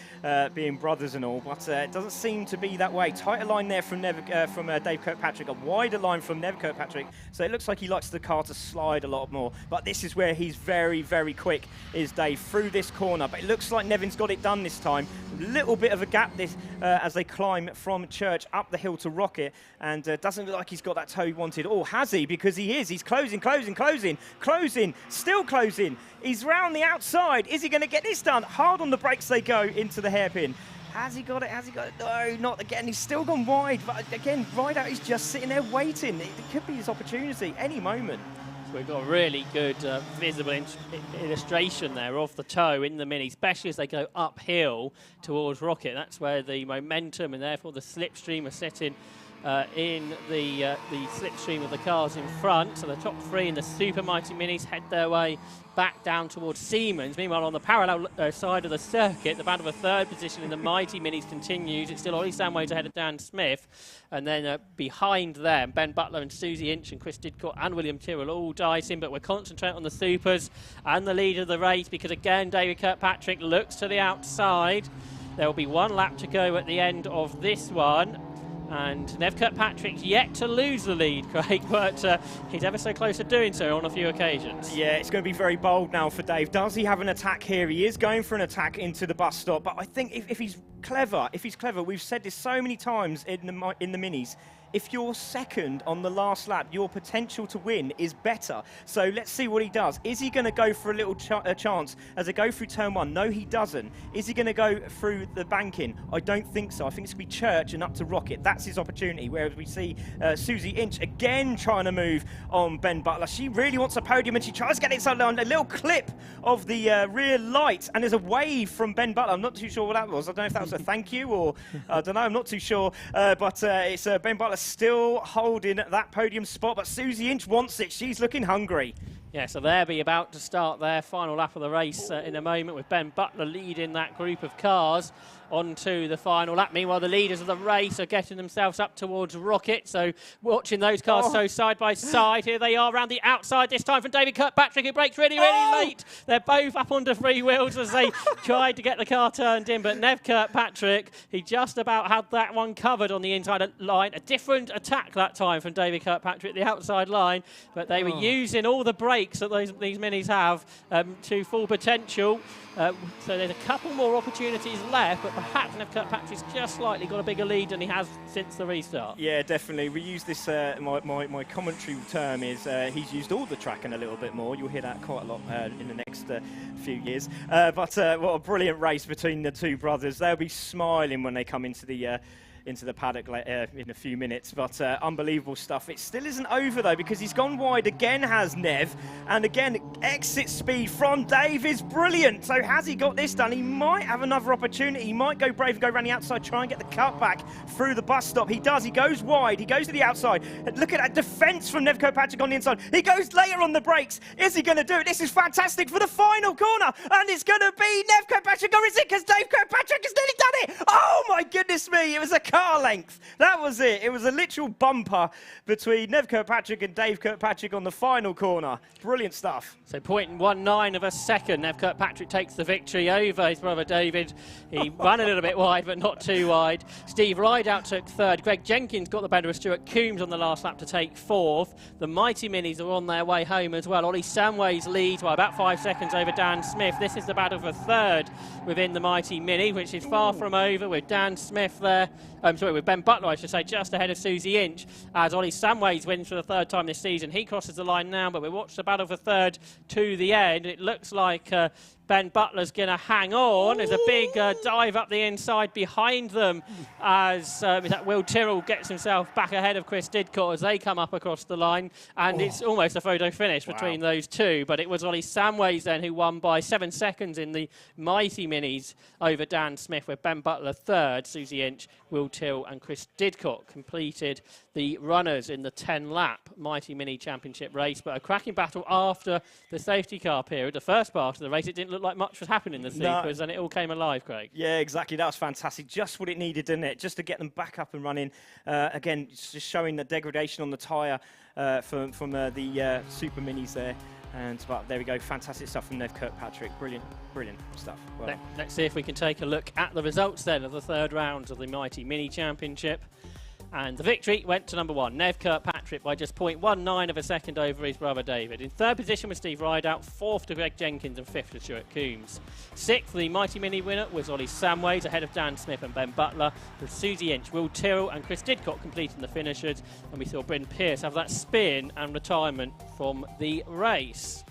being brothers and all, but it doesn't seem to be that way. Tighter line there from Dave Kirkpatrick, a wider line from Nev Kirkpatrick, so it looks like he likes the car to slide a lot more, but this is where he's very, very quick, is Dave, through this corner, but it looks like Nevin's got it done this time. A little bit of a gap as they climb from Church up the hill to Rocket, and doesn't look like he's got that toe he wanted. Oh, has he? Because he is. He's closing, still closing. He's round the outside. Is he going to get this done? Hard on the brakes they go into the hairpin. Has he got it? No, not again. He's still gone wide. But again, Rideout is just sitting there waiting. It could be his opportunity any moment. So we've got a really good visible illustration there of the toe in the Mini, especially as they go uphill towards Rocket. That's where the momentum and therefore the slipstream are sitting in the slipstream of the cars in front. So the top 3 in the Super Mighty Minis head their way back down towards Siemens. Meanwhile, on the parallel side of the circuit, the battle for 3rd position in the Mighty Minis continues. It's still Ollie Samways ahead of Dan Smith. And then behind them, Ben Butler and Susie Inch and Chris Didcott and William Tyrrell all dicing, but we're concentrating on the Supers and the lead of the race, because again, David Kirkpatrick looks to the outside. There will be 1 lap to go at the end of this one. And Nev Kirkpatrick's yet to lose the lead, Craig, but he's ever so close to doing so on a few occasions. Yeah, it's going to be very bold now for Dave. Does he have an attack here? He is going for an attack into the bus stop, but I think if he's clever, we've said this so many times in the Minis, if you're second on the last lap, your potential to win is better. So let's see what he does. Is he going to go for a little chance as they go through turn 1? No, he doesn't. Is he going to go through the banking? I don't think so. I think it's going to be Church and up to Rocket. That's his opportunity. Whereas we see Susie Inch again trying to move on Ben Butler. She really wants a podium and she tries to get inside on a little clip of the rear light. And there's a wave from Ben Butler. I'm not too sure what that was. I don't know if that was a thank you or I don't know. I'm not too sure. But it's Ben Butler still holding that podium spot. But Susie Inch wants it. She's looking hungry. Yeah, so they'll be about to start their final lap of the race in a moment with Ben Butler leading that group of cars onto the final lap. Meanwhile, the leaders of the race are getting themselves up towards Rocket. So watching those cars so side by side. Here they are around the outside this time from David Kirkpatrick, who brakes really, really late. They're both up under free wheels as they tried to get the car turned in. But Nev Kirkpatrick, he just about had that one covered on the inside line. A different attack that time from David Kirkpatrick, the outside line. But they were using all the brakes that these minis have to full potential. So there's a couple more opportunities left, but perhaps Nev Kirkpatrick's just slightly got a bigger lead than he has since the restart. Yeah, definitely. We use this, my commentary term is he's used all the track and a little bit more. You'll hear that quite a lot in the next few years. But what a brilliant race between the two brothers. They'll be smiling when they come into the paddock in a few minutes, but unbelievable stuff. It still isn't over though, because he's gone wide again, has Nev, and again exit speed from Dave is brilliant. So has he got this done? He might have another opportunity. He might go brave and go around the outside, try and get the cut back through the bus stop. He does. He goes wide. He goes to the outside. Look at that defence from Nev Kirkpatrick on the inside. He goes later on the brakes. Is he going to do it? This is fantastic for the final corner, and it's going to be Nev Kirkpatrick, or is it? Because Dave Kirkpatrick has nearly done it. Oh my goodness me! It was a car length. That was it. It was a literal bumper between Nev Kirkpatrick and Dave Kirkpatrick on the final corner. Brilliant stuff. So 0.19 of a second. Nev Kirkpatrick takes the victory over his brother David. He ran a little bit wide, but not too wide. Steve Rideout took third. Greg Jenkins got the better of Stuart Coombs on the last lap to take fourth. The Mighty Minis are on their way home as well. Ollie Samways leads by about 5 seconds over Dan Smith. This is the battle for third within the Mighty Mini, which is far from over with Dan Smith there. With Ben Butler, I should say, just ahead of Susie Inch, as Ollie Samways wins for the third time this season. He crosses the line now, but we watch the battle for third to the end. It looks like Ben Butler's going to hang on. There's a big dive up the inside behind them as that Will Tyrrell gets himself back ahead of Chris Didcott as they come up across the line. And it's almost a photo finish between those two. But it was Ollie Samways then who won by 7 seconds in the Mighty Minis over Dan Smith, with Ben Butler third, Susie Inch, Will Tyrrell and Chris Didcott completed the runners in the 10-lap Mighty Mini Championship race. But a cracking battle after the safety car period. The first part of the race, it didn't look like much was happening in the sequence, and it all came alive, Craig. Yeah, exactly. That was fantastic. Just what it needed, didn't it? Just to get them back up and running. Again, just showing the degradation on the tyre from the Super Minis there. But there we go. Fantastic stuff from Nev Kirkpatrick. Brilliant, brilliant stuff. Well, let's see if we can take a look at the results then of the third round of the Mighty Mini Championship. And the victory went to number one, Nev Kirkpatrick, by just 0.19 of a second over his brother David. In third position was Steve Rideout, fourth to Greg Jenkins, and fifth to Stuart Coombs. Sixth, the Mighty Mini winner was Ollie Samways, ahead of Dan Smith and Ben Butler, with Susie Inch, Will Tyrrell and Chris Didcott completing the finishers. And we saw Bryn Pearce have that spin and retirement from the race.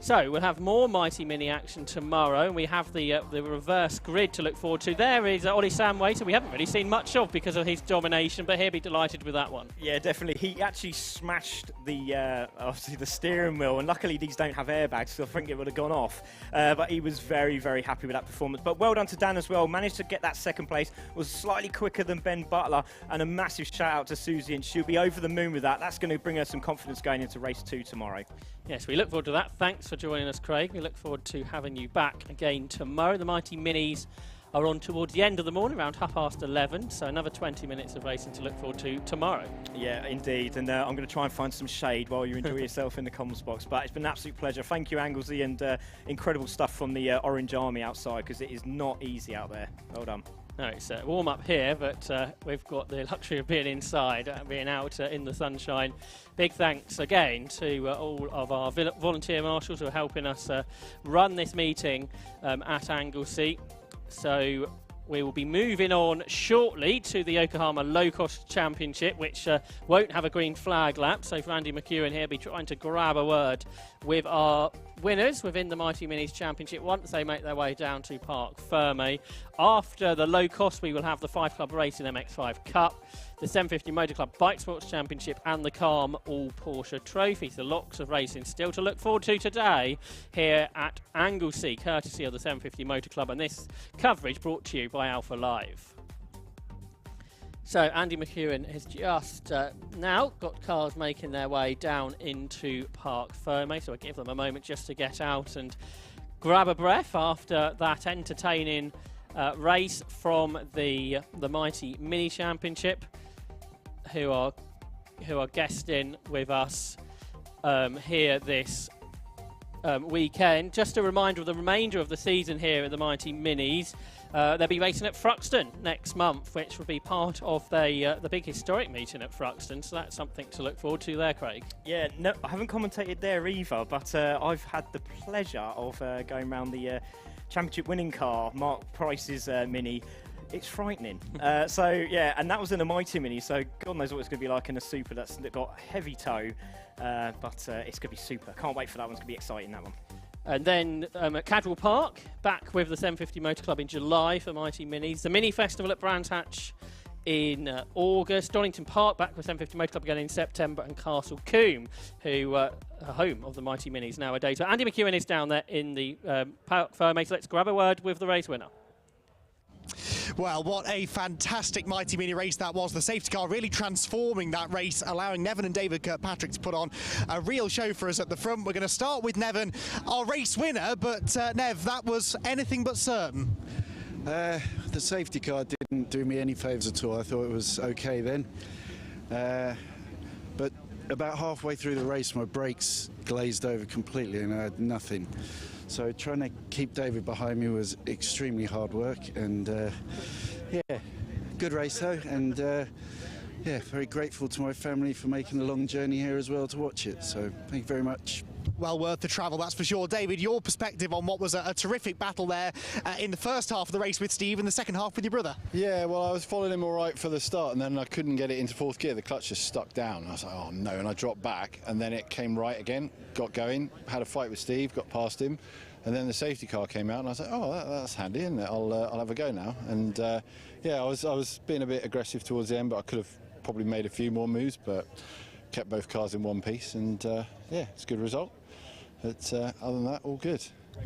So we'll have more Mighty Mini action tomorrow, and we have the reverse grid to look forward to. There is Ollie Samways, who we haven't really seen much of because of his domination, but he'll be delighted with that one. Yeah, definitely. He actually smashed the obviously the steering wheel, and luckily these don't have airbags, so I think it would have gone off. But he was very, very happy with that performance. But well done to Dan as well. Managed to get that second place. Was slightly quicker than Ben Butler, and a massive shout out to Susie, and she'll be over the moon with that. That's going to bring her some confidence going into race 2 tomorrow. Yes, we look forward to that. Thanks for joining us, Craig. We look forward to having you back again tomorrow. The Mighty Minis are on towards the end of the morning, around 11:30, so another 20 minutes of racing to look forward to tomorrow. Yeah, indeed, and I'm going to try and find some shade while you enjoy yourself in the comms box, but it's been an absolute pleasure. Thank you, Anglesey, and incredible stuff from the Orange Army outside, because it is not easy out there. Well done. No, it's warm up here, but we've got the luxury of being inside, being out in the sunshine. Big thanks again to all of our volunteer marshals who are helping us run this meeting at Anglesey. So we will be moving on shortly to the Yokohama Low Cost Championship, which won't have a green flag lap. So for Andy McEwen here, be trying to grab a word with our winners within the Mighty Minis Championship once they make their way down to Parc Ferme. After the low cost, we will have the 5 Club Racing MX5 Cup, the 750 Motor Club Bike Sports Championship and the Calm All Porsche Trophy. So lots of racing still to look forward to today here at Anglesey, courtesy of the 750 Motor Club, and this coverage brought to you by Alpha Live. So Andy McEwen has just now got cars making their way down into Parc Ferme, so I give them a moment just to get out and grab a breath after that entertaining race from the Mighty Mini Championship, who are guesting with us here this weekend. Just a reminder of the remainder of the season here at the Mighty Minis. They'll be racing at Thruxton next month, which will be part of the big historic meeting at Thruxton, so that's something to look forward to there, Craig. Yeah, no, I haven't commentated there either, but I've had the pleasure of going around the championship winning car, Mark Price's Mini. It's frightening. So, yeah, and that was in a Mighty Mini, so God knows what it's going to be like in a Super that's got a heavy tow, but it's going to be super. Can't wait for that one. It's going to be exciting, that one. And then at Cadwell Park, back with the 750 Motor Club in July for Mighty Minis. The Mini Festival at Brands Hatch in August. Donington Park back with 750 Motor Club again in September. And Castle Combe, who are home of the Mighty Minis nowadays. So Andy McEwen is down there in the Parc Ferme. So let's grab a word with the race winner. Well, what a fantastic Mighty Mini race that was. The safety car really transforming that race, allowing Nevin and David Kirkpatrick to put on a real show for us at the front. We're going to start with Nevin, our race winner, but Nev, that was anything but certain. The safety car didn't do me any favours at all. I thought it was okay then. But about halfway through the race, my brakes glazed over completely and I had nothing. So trying to keep David behind me was extremely hard work, and yeah, good race though, and yeah, very grateful to my family for making the long journey here as well to watch it. So thank you very much. Well worth the travel, that's for sure. David, your perspective on what was a terrific battle there in the first half of the race with Steve and the second half with your brother. Yeah, well, I was following him all right for the start, and then I couldn't get it into fourth gear. The clutch just stuck down. I was like, oh no, and I dropped back, and then it came right again, got going, had a fight with Steve, got past him, and then the safety car came out, and I was like, oh, that's handy, isn't it? I'll have a go now. And yeah, I was being a bit aggressive towards the end, but I could have probably made a few more moves, but kept both cars in one piece, and yeah, it's a good result. But other than that, all good.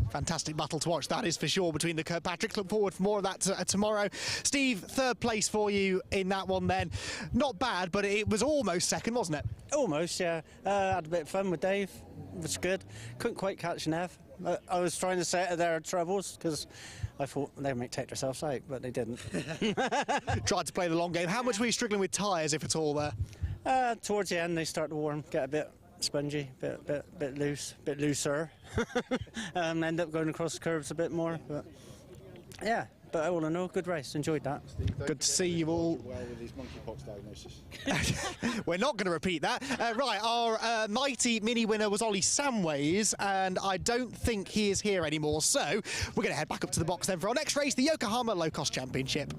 Fantastic battle to watch, that is for sure, between the Kirkpatricks. Look forward for more of that tomorrow. Steve, third place for you in that one then. Not bad, but it was almost second, wasn't it? Almost, yeah. Had a bit of fun with Dave. It was good. Couldn't quite catch Nev. I was trying to set their troubles because I thought they might take themselves out, but they didn't. Tried to play the long game. How much were you struggling with tyres, if at all, there? Towards the end, they start to warm, get a bit spongy, bit looser. End up going across the curves a bit more, but yeah. But all in all, good race. Enjoyed that. Good to see you all. Well, with his monkeypox diagnosis. We're not going to repeat that. Right, our Mighty Mini winner was Ollie Samways, and I don't think he is here anymore. So we're going to head back up to the box then for our next race, the Yokohama Low Cost Championship.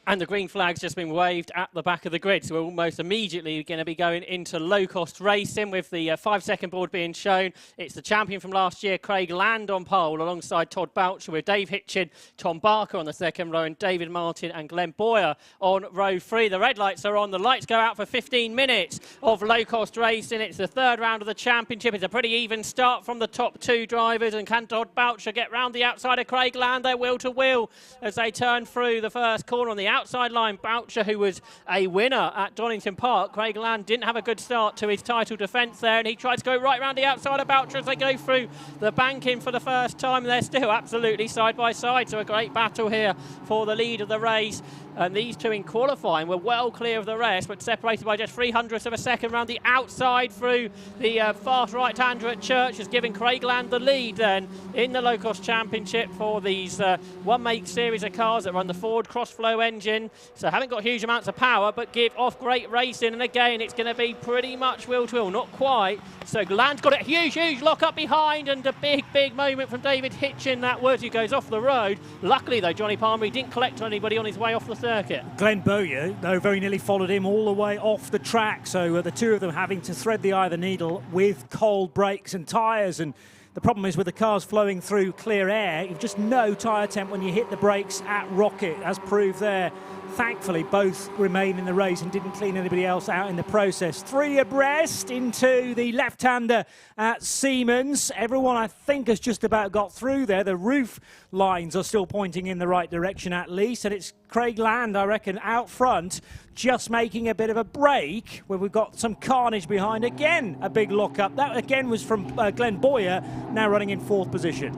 And the green flag's just been waved at the back of the grid, so we're almost immediately going to be going into low-cost racing with the 5-second board being shown. It's the champion from last year, Craig Land, on pole alongside Todd Boucher, with Dave Hitchin, Tom Barker on the second row, and David Martin and Glenn Boyer on row 3. The red lights are on. The lights go out for 15 minutes of low-cost racing. It's the third round of the championship. It's a pretty even start from the top two drivers, and can Todd Boucher get round the outside of Craig Land? They're wheel to wheel as they turn through the first corner on the outside line. Boucher, who was a winner at Donington Park. Craig Land didn't have a good start to his title defence there, and he tried to go right round the outside of Boucher as they go through the banking for the first time. They're still absolutely side by side, so a great battle here for the lead of the race. And these two in qualifying were well clear of the rest, but separated by just 300ths of a second round the outside through the fast right-hander at Church, has given Craig Land the lead then in the low-cost championship for these one-make series of cars that run the Ford Crossflow engine. engine, so haven't got huge amounts of power, but give off great racing. And again, it's going to be pretty much wheel to wheel, not quite. So Land's got a huge lock up behind, and a big moment from David Hitchin. That was, he goes off the road. Luckily though, Johnny Palmer, he didn't collect on anybody on his way off the circuit. Glenn Bowyer, though, very nearly followed him all the way off the track, so the two of them having to thread the eye of the needle with cold brakes and tyres. And the problem is with the cars flowing through clear air, you've just no tyre temp when you hit the brakes at Rocket, as proved there. Thankfully, both remain in the race and didn't clean anybody else out in the process. 3 abreast into the left-hander at Siemens. Everyone, I think, has just about got through there. The roof lines are still pointing in the right direction at least, and it's Craig Land, I reckon, out front, just making a bit of a break where we've got some carnage behind. Again, a big lock-up. That, again, was from Glenn Bowyer, now running in 4th position.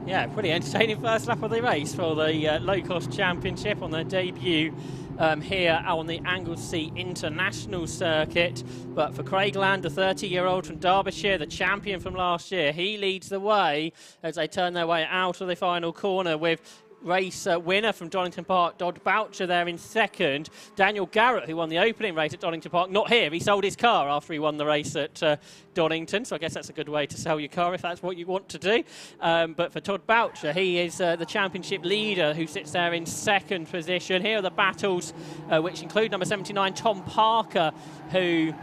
Yeah, pretty entertaining first lap of the race for the low-cost championship on their debut here on the Anglesey International Circuit. But for Craig Land, the 30-year-old from Derbyshire, the champion from last year, he leads the way as they turn their way out of the final corner with race winner from Donington Park, Todd Boucher, there in 2nd. Daniel Garrett, who won the opening race at Donington Park, not here. He sold his car after he won the race at Donington, so I guess that's a good way to sell your car if that's what you want to do. But for Todd Boucher, he is the championship leader who sits there in 2nd position. Here are the battles, which include number 79, Tom Parker, who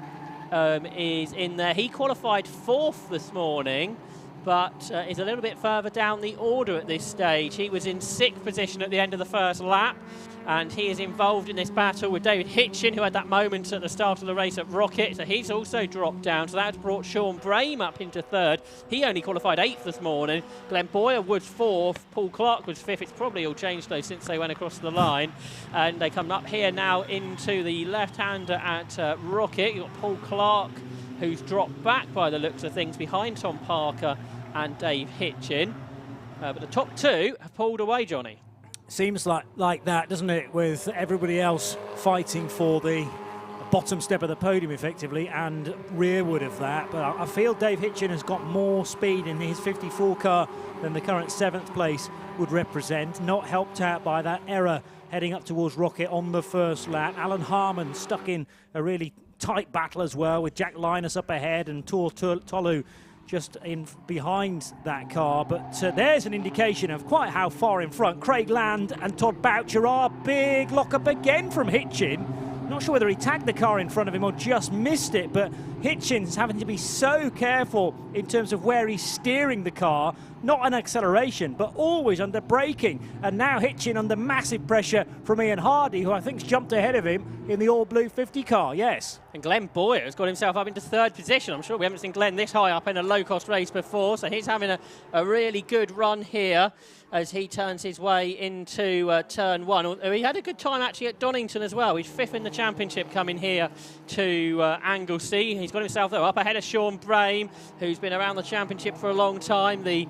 is in there. He qualified 4th this morning, but is a little bit further down the order at this stage. He was in 6th position at the end of the first lap, and he is involved in this battle with David Hitchin, who had that moment at the start of the race at Rocket, so he's also dropped down. So that's brought Sean Brame up into 3rd. He only qualified 8th this morning. Glenn Bowyer was 4th. Paul Clark was 5th. It's probably all changed though since they went across the line. And they come up here now into the left-hander at Rocket. You've got Paul Clark, who's dropped back by the looks of things behind Tom Parker and Dave Hitchin. But the top 2 have pulled away, Johnny. Seems like that, doesn't it, with everybody else fighting for the bottom step of the podium, effectively, and rearward of that. But I feel Dave Hitchin has got more speed in his 54 car than the current 7th place would represent. Not helped out by that error heading up towards Rocket on the first lap. Alan Harmon stuck in a really tight battle as well, with Jack Linus up ahead and Tor Tolu just in behind that car. But there's an indication of quite how far in front Craig Land and Todd Boucher are. Big lock-up again from Hitchin. Not sure whether he tagged the car in front of him or just missed it, but Hitchin's having to be so careful in terms of where he's steering the car. Not an acceleration, but always under braking. And now Hitchin under massive pressure from Ian Hardy, who I think's jumped ahead of him in the all-blue 50 car, yes. And Glenn Bowyer has got himself up into 3rd position. I'm sure we haven't seen Glenn this high up in a low-cost race before, so he's having a really good run here as he turns his way into turn 1. He had a good time actually at Donington as well. He's 5th in the championship coming here to Anglesey. He's got himself though up ahead of Sean Brame, who's been around the championship for a long time, the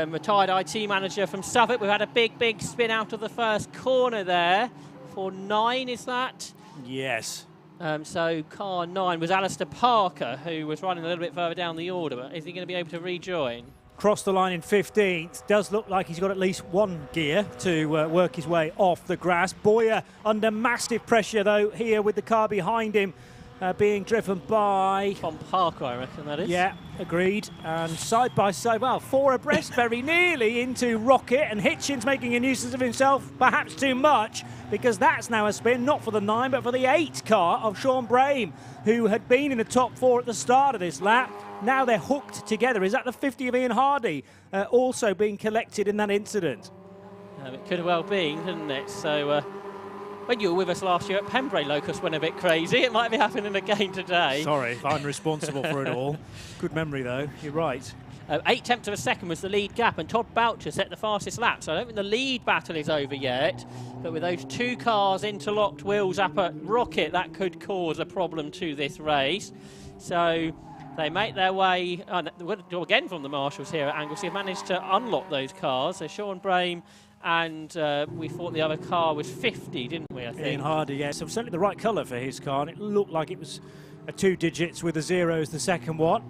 retired IT manager from Suffolk. We've had a big spin out of the first corner there for 9, is that? Yes. So car 9 was Alistair Parker, who was running a little bit further down the order, but is he going to be able to rejoin? Crossed the line in 15th. Does look like he's got at least one gear to work his way off the grass. Bowyer under massive pressure though here with the car behind him, being driven by Tom Parker, I reckon that is. Yeah, agreed. And side by side, well, 4 abreast very nearly into Rocket, and Hitchin's making a nuisance of himself, perhaps too much, because that's now a spin, not for the 9, but for the 8 car of Sean Brame, who had been in the top 4 at the start of this lap. Now they're hooked together. Is that the 50 of Ian Hardy also being collected in that incident? It could well be, couldn't it? So when you were with us last year at Pembrey, Locust went a bit crazy. It might be happening again today. Sorry, I'm responsible for it all. Good memory, though. You're right. 8/10 of a second was the lead gap, and Todd Boucher set the fastest lap. So I don't think the lead battle is over yet. But with those 2 cars interlocked wheels up at Rocket, that could cause a problem to this race. So they make their way, again from the marshals here at Anglesey, have managed to unlock those cars. So Sean Brame, and we thought the other car was 50, didn't we, I think? Ian Hardy, yes. So certainly the right colour for his car, and it looked like it was a 2 digits with a 0 as the second one.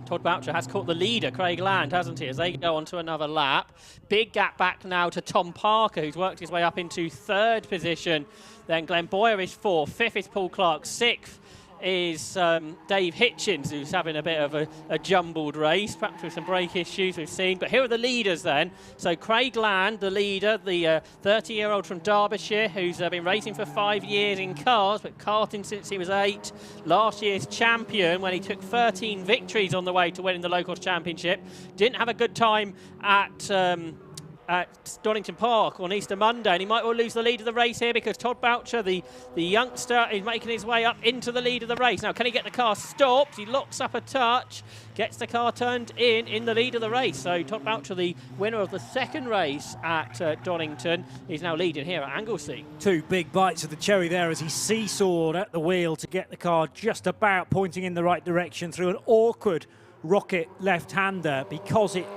Todd Boucher has caught the leader, Craig Land, hasn't he, as they go on to another lap. Big gap back now to Tom Parker, who's worked his way up into 3rd position. Then Glenn Boyer is 4th, 5th is Paul Clark, 6th is Dave Hitchens, who's having a bit of a jumbled race, perhaps with some brake issues we've seen. But here are the leaders then. So Craig Land, the leader, the 30-year-old from Derbyshire, who's been racing for 5 years in cars, but karting since he was 8. Last year's champion when he took 13 victories on the way to winning the Locals Championship. Didn't have a good time at Donington Park on Easter Monday, and he might well lose the lead of the race here because Todd Boucher, the youngster, is making his way up into the lead of the race. Now, can he get the car stopped? He locks up a touch, gets the car turned in the lead of the race. So Todd Boucher, the winner of the 2nd race at Donington, is now leading here at Anglesey. 2 big bites of the cherry there as he seesawed at the wheel to get the car just about pointing in the right direction through an awkward rocket left-hander, because it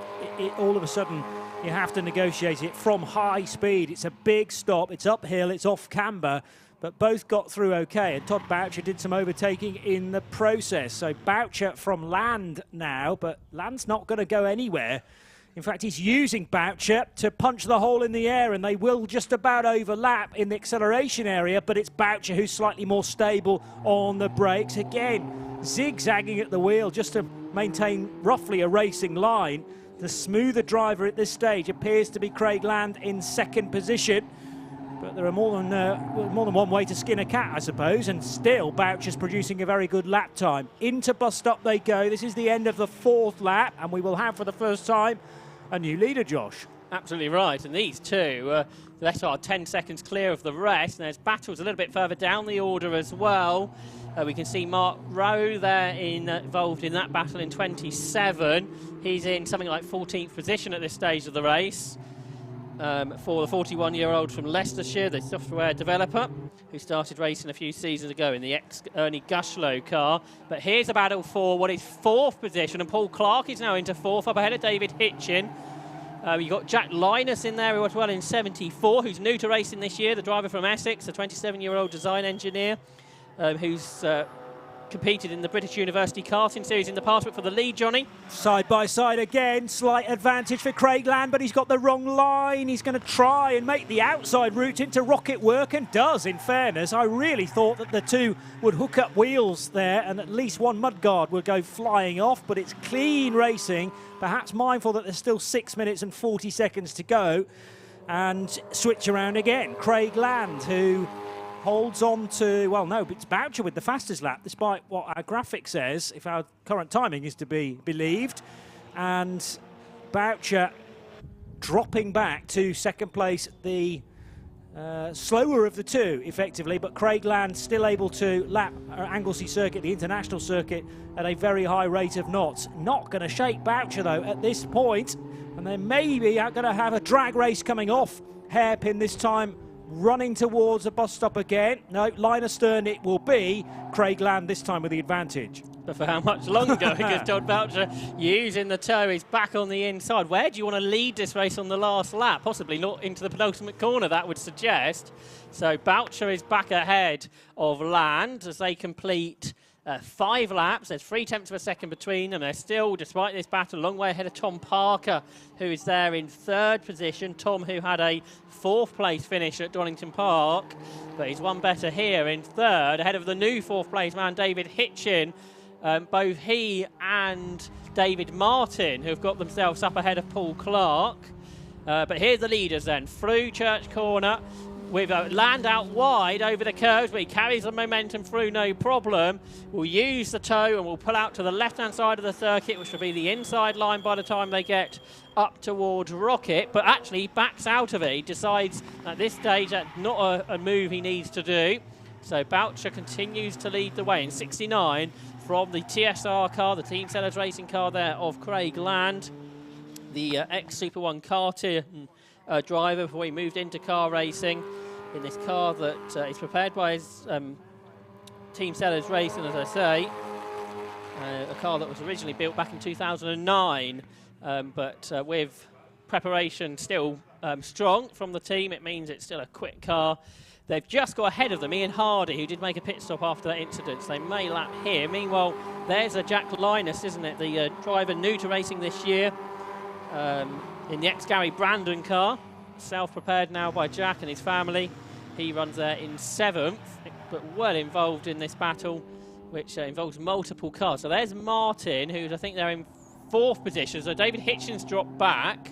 all of a sudden you have to negotiate it from high speed. It's a big stop, it's uphill, it's off camber, but both got through okay, and Todd Boucher did some overtaking in the process. So Boucher from Land now, but Land's not going to go anywhere. In fact, he's using Boucher to punch the hole in the air, and they will just about overlap in the acceleration area, but it's Boucher who's slightly more stable on the brakes. Again, zigzagging at the wheel just to maintain roughly a racing line. The smoother driver at this stage appears to be Craig Land in 2nd position, but there are more than one way to skin a cat, I suppose, and still Boucher's producing a very good lap time. Into bus stop they go. This is the end of the 4th lap, and we will have for the first time a new leader, Josh. Absolutely right, and these two, they are 10 seconds clear of the rest, and there's battles a little bit further down the order as well. We can see Mark Rowe there involved in that battle in 27. He's in something like 14th position at this stage of the race for the 41-year-old from Leicestershire, the software developer, who started racing a few seasons ago in the ex-Ernie Gushlow car. But here's a battle for what is 4th position, and Paul Clark is now into 4th, up ahead of David Hitchin. You've got Jack Linus in there as well in 74, who's new to racing this year, the driver from Essex, a 27-year-old design engineer who's competed in the British University Karting Series in the past, but for the lead, Johnny. Side by side again, slight advantage for Craig Land, but he's got the wrong line. He's going to try and make the outside route into rocket work, and does, in fairness. I really thought that the two would hook up wheels there, and at least one mudguard would go flying off, but it's clean racing, perhaps mindful that there's still 6 minutes and 40 seconds to go, and switch around again. Craig Land, who holds on to, well, no, it's Boucher with the fastest lap, despite what our graphic says, if our current timing is to be believed. And Boucher dropping back to 2nd place, the slower of the two, effectively, but Craig Land still able to lap Anglesey circuit, the international circuit, at a very high rate of knots. Not going to shake Boucher, though, at this point, and then maybe are going to have a drag race coming off hairpin this time, running towards the bus stop again. No, line astern it will be. Craig Land this time with the advantage. But for how much longer? Because Todd Boucher using the toe is back on the inside. Where do you want to lead this race on the last lap? Possibly not into the penultimate corner, that would suggest. So Boucher is back ahead of Land as they complete 5 laps. There's 3/10 of a second between them. They're still, despite this battle, a long way ahead of Tom Parker, who is there in 3rd position. Tom, who had a 4th place finish at Donington Park, but he's one better here in 3rd, ahead of the new 4th place man, David Hitchin. Both he and David Martin, who have got themselves up ahead of Paul Clark. But here's the leaders then, through Church Corner, with Land out wide over the curves, but he carries the momentum through no problem. We'll use the toe and we'll pull out to the left-hand side of the circuit, which will be the inside line by the time they get up towards Rocket, but actually he backs out of it. He decides at this stage that's not a move he needs to do. So Boucher continues to lead the way in 69 from the TSR car, the Team Sellers Racing car there of Craig Land, the ex-Super 1 karting driver before he moved into car racing in this car that is prepared by his Team Sellers Racing, as I say, a car that was originally built back in 2009, but with preparation still strong from the team. It means it's still a quick car. They've just got ahead of them Ian Hardy, who did make a pit stop after that incident, so they may lap here. Meanwhile, there's a Jack Linus, isn't it, the driver new to racing this year, in the ex-Gary Brandon car, self-prepared now by Jack and his family. He runs there in 7th, but well involved in this battle, which involves multiple cars. So there's Martin, who I think they're in 4th position. So David Hitchens dropped back.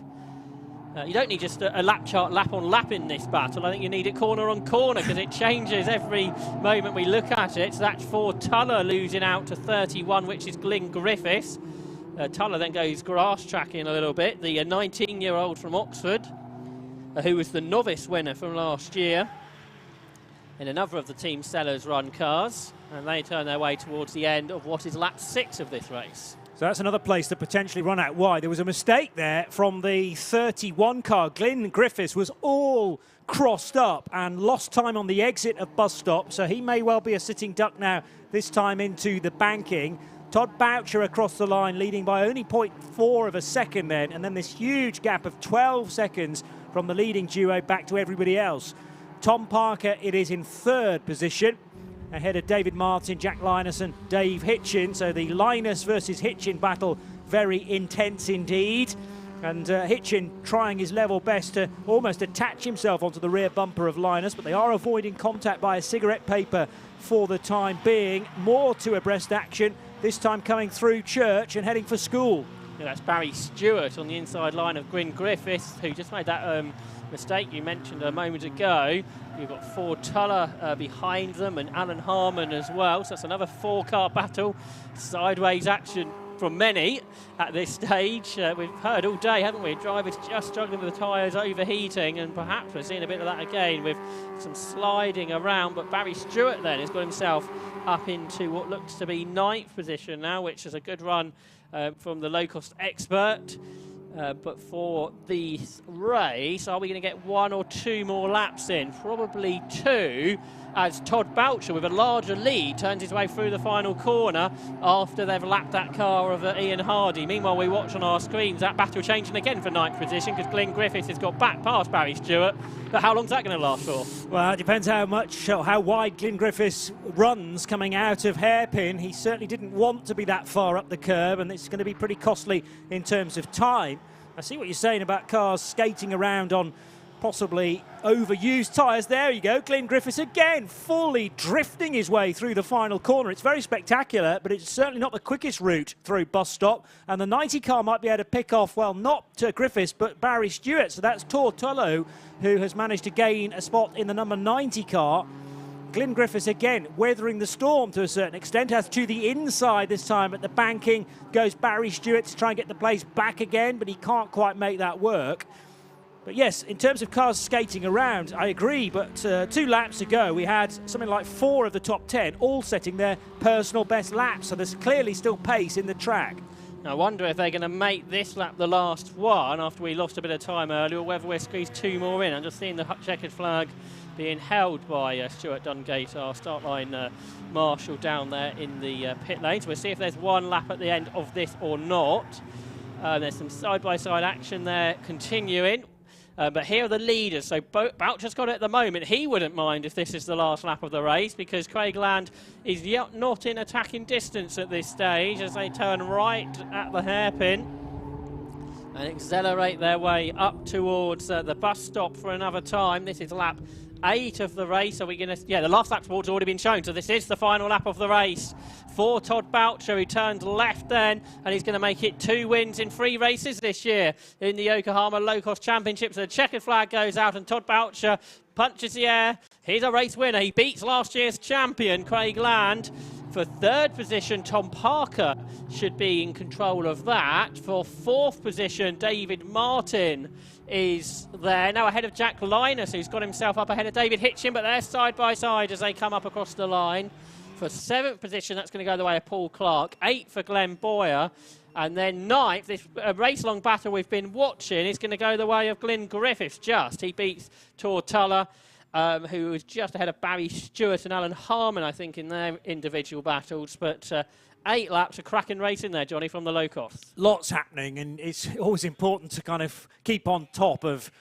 You don't need just a lap chart lap on lap in this battle. I think you need it corner on corner because it changes every moment we look at it. So that's for Tuller losing out to 31, which is Glyn Griffiths. Tuller then goes grass tracking a little bit. The 19-year-old from Oxford, who was the novice winner from last year in another of the Team Sellers run cars. And they turn their way towards the end of what is lap 6 of this race. So that's another place to potentially run out wide. There was a mistake there from the 31 car. Glyn Griffiths was all crossed up and lost time on the exit of bus stop, so he may well be a sitting duck now, this time into the banking. Todd Boucher across the line, leading by only 0.4 of a second then, and then this huge gap of 12 seconds from the leading duo back to everybody else. Tom Parker, it is in 3rd position, ahead of David Martin, Jack Linus and Dave Hitchin. So the Linus versus Hitchin battle, very intense indeed. And Hitchin trying his level best to almost attach himself onto the rear bumper of Linus, but they are avoiding contact by a cigarette paper for the time being. More to abreast action, this time coming through Church and heading for school. Yeah, that's Barry Stewart on the inside line of Glyn Griffiths, who just made that mistake you mentioned a moment ago. You've got Ford Tuller behind them and Alan Harmon as well. So that's another 4-car battle. Sideways action from many at this stage. We've heard all day, haven't we? Drivers just struggling with the tyres overheating, and perhaps we're seeing a bit of that again with some sliding around. But Barry Stewart then has got himself up into what looks to be 9th position now, which is a good run from the low-cost expert. But for the race, are we going to get 1 or 2 more laps in? Probably 2, as Todd Boucher, with a larger lead, turns his way through the final corner after they've lapped that car of Ian Hardy. Meanwhile, we watch on our screens that battle changing again for 9th position because Glyn Griffiths has got back past Barry Stewart. But how long's that going to last for? Well, it depends how wide Glyn Griffiths runs coming out of hairpin. He certainly didn't want to be that far up the curb, and it's going to be pretty costly in terms of time. I see what you're saying about cars skating around on possibly overused tyres. There you go, Glyn Griffiths again, fully drifting his way through the final corner. It's very spectacular, but it's certainly not the quickest route through bus stop. And the 90 car might be able to pick off, well, not Griffiths, but Barry Stewart. So that's Tor Tullo, who has managed to gain a spot in the number 90 car. Glyn Griffiths again weathering the storm to a certain extent, as to the inside this time at the banking goes Barry Stewart to try and get the place back again, but he can't quite make that work. But yes, in terms of cars skating around, I agree, but 2 laps ago we had something like 4 of the top 10 all setting their personal best laps, so there's clearly still pace in the track. Now, I wonder if they're going to make this lap the last one after we lost a bit of time earlier, or whether we're squeezed 2 more in. I'm just seeing the checkered flag being held by Stuart Dungate, our start line marshal down there in the pit lane. So we'll see if there's 1 lap at the end of this or not. There's some side-by-side action there continuing. But here are the leaders. So Boucher's got it at the moment. He wouldn't mind if this is the last lap of the race, because Craig Land is yet not in attacking distance at this stage as they turn right at the hairpin and accelerate their way up towards the bus stop for another time. This is lap 8 of the race. Are we going to... Yeah, the last lap towards already been shown, so this is the final lap of the race for Todd Boucher, who turned left then, and he's going to make it 2 wins in 3 races this year in the Yokohama Low-Cost Championship. So the checkered flag goes out, and Todd Boucher punches the air. He's a race winner. He beats last year's champion, Craig Land. For 3rd position, Tom Parker should be in control of that. For 4th position, David Martin is there now ahead of Jack Linus, who's got himself up ahead of David Hitchin, but they're side by side as they come up across the line. For 7th position, that's going to go the way of Paul Clark. 8th for Glenn Boyer. And then 9th, this race-long battle we've been watching, is going to go the way of Glyn Griffiths just. He beats Tor Tuller, who was just ahead of Barry Stewart and Alan Harmon, I think, in their individual battles. But 8 laps of cracking race in there, Johnny, from the low cost. Lots happening, and it's always important to kind of keep on top of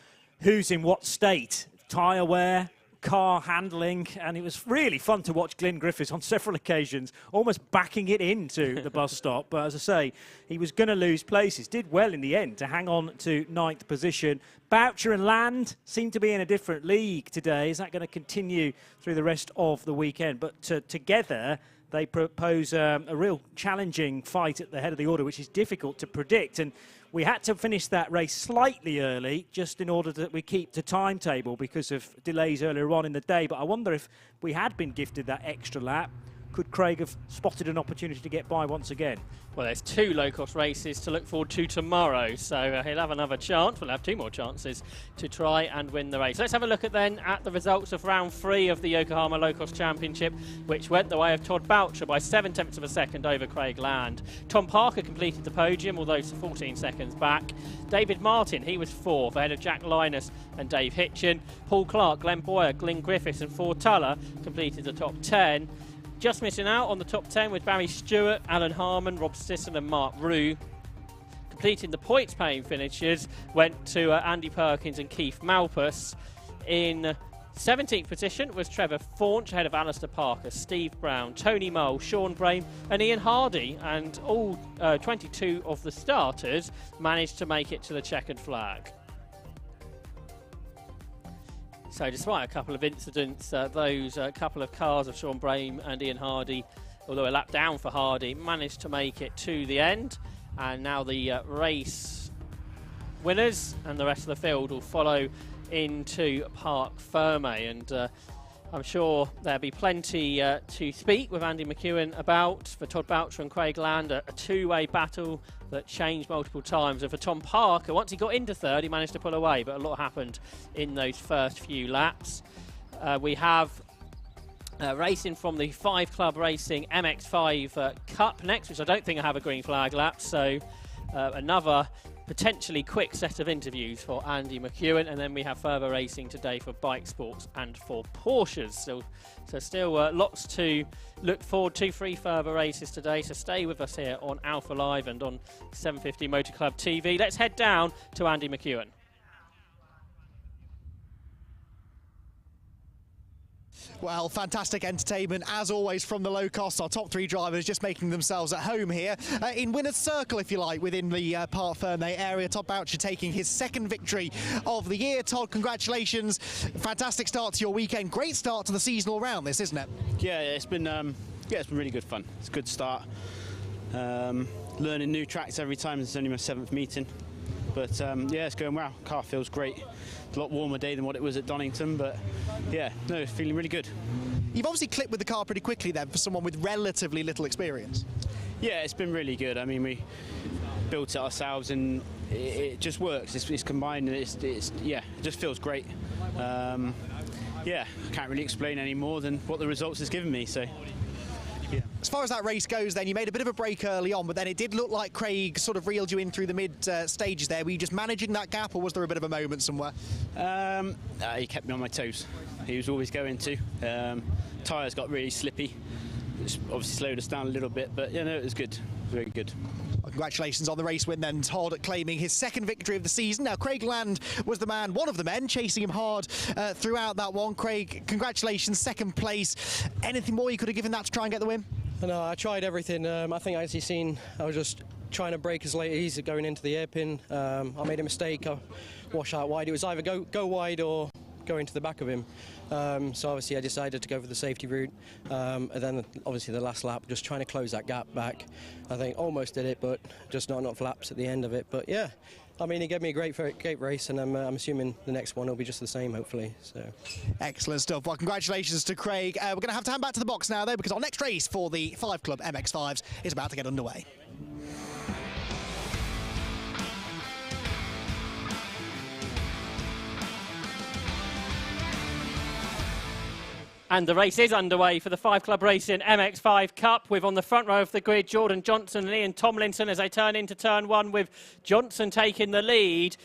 who's in what state, tyre wear, car handling, and it was really fun to watch Glyn Griffiths on several occasions almost backing it into the bus stop. But as I say, he was going to lose places. Did well in the end to hang on to 9th position. Boucher and Land seem to be in a different league today. Is that going to continue through the rest of the weekend? But together they propose a real challenging fight at the head of the order, which is difficult to predict. And we had to finish that race slightly early just in order that we keep the timetable because of delays earlier on in the day. But I wonder if we had been gifted that extra lap, could Craig have spotted an opportunity to get by once again? Well, there's 2 low-cost races to look forward to tomorrow, so he'll have another chance. We'll have 2 more chances to try and win the race. Let's have a look at the results of round 3 of the Yokohama Low-Cost Championship, which went the way of Todd Boucher by 7/10 of a second over Craig Land. Tom Parker completed the podium, although 14 seconds back. David Martin, he was 4th, ahead of Jack Linus and Dave Hitchin. Paul Clark, Glenn Boyer, Glyn Griffiths and Ford Tuller completed the top 10. Just missing out on the top 10 with Barry Stewart, Alan Harmon, Rob Sisson and Mark Rue. Completing the points-paying finishes went to Andy Perkins and Keith Malpas. In 17th position was Trevor Faunch, ahead of Alistair Parker, Steve Brown, Tony Mole, Sean Brame and Ian Hardy. And all 22 of the starters managed to make it to the checkered flag. So despite a couple of incidents, those couple of cars of Sean Brame and Ian Hardy, although a lap down for Hardy, managed to make it to the end. And now the race winners and the rest of the field will follow into Parc Ferme. And I'm sure there'll be plenty to speak with Andy McEwen about. For Todd Boucher and Craig Land, a two-way battle that changed multiple times. And for Tom Parker, once he got into 3rd, he managed to pull away, but a lot happened in those first few laps. We have racing from the 5 Club Racing MX5 Cup next, which I don't think I have a green flag lap, so another potentially quick set of interviews for Andy McEwen, and then we have further racing today for bike sports and for Porsches. So still lots to look forward to. 3 further races today, so stay with us here on Alpha Live and on 750 Motor Club TV. Let's head down to Andy McEwen. Well, fantastic entertainment, as always, from the low cost. Our top 3 drivers just making themselves at home here in winner's circle, if you like, within the Parc Ferme area. Todd Boucher taking his 2nd victory of the year. Todd, congratulations. Fantastic start to your weekend. Great start to the season all round, this, isn't it? Yeah, it's been really good fun. It's a good start. Learning new tracks every time. It's only my 7th meeting. But yeah, it's going well. Car feels great. A lot warmer day than what it was at Donington, but yeah, no, it's feeling really good. You've obviously clicked with the car pretty quickly then for someone with relatively little experience. Yeah, it's been really good. I mean, we built it ourselves and it just works. It's combined and it just feels great. Yeah, I can't really explain any more than what the results has given me, so. Yeah. As far as that race goes then, you made a bit of a break early on, but then it did look like Craig sort of reeled you in through the mid stages there. Were you just managing that gap, or was there a bit of a moment somewhere? He kept me on my toes. He was always going to. Tyres got really slippy. It's obviously slowed us down a little bit, but yeah, no, it was good. Very good. Well, congratulations on the race win then, Todd, claiming his 2nd victory of the season. Now, Craig Land was the man, one of the men, chasing him hard throughout that one. Craig, congratulations, 2nd place. Anything more you could have given that to try and get the win? No, I tried everything. I think, as you've seen, I was just trying to brake as late as easy going into the hairpin. I made a mistake. I washed out wide. It was either go wide or go into the back of him. So obviously I decided to go for the safety route. And then obviously the last lap, just trying to close that gap back. I think almost did it, but just not enough laps at the end of it. But yeah, I mean, he gave me a great race, and I'm assuming the next one will be just the same, hopefully. So excellent stuff. Well, congratulations to Craig. We're going to have to hand back to the box now, though, because our next race for the 5 Club MX5s is about to get underway. And the race is underway for the 5 Club Racing MX5 Cup, with on the front row of the grid Jordan Johnson and Ian Tomlinson as they turn into turn 1, with Johnson taking the lead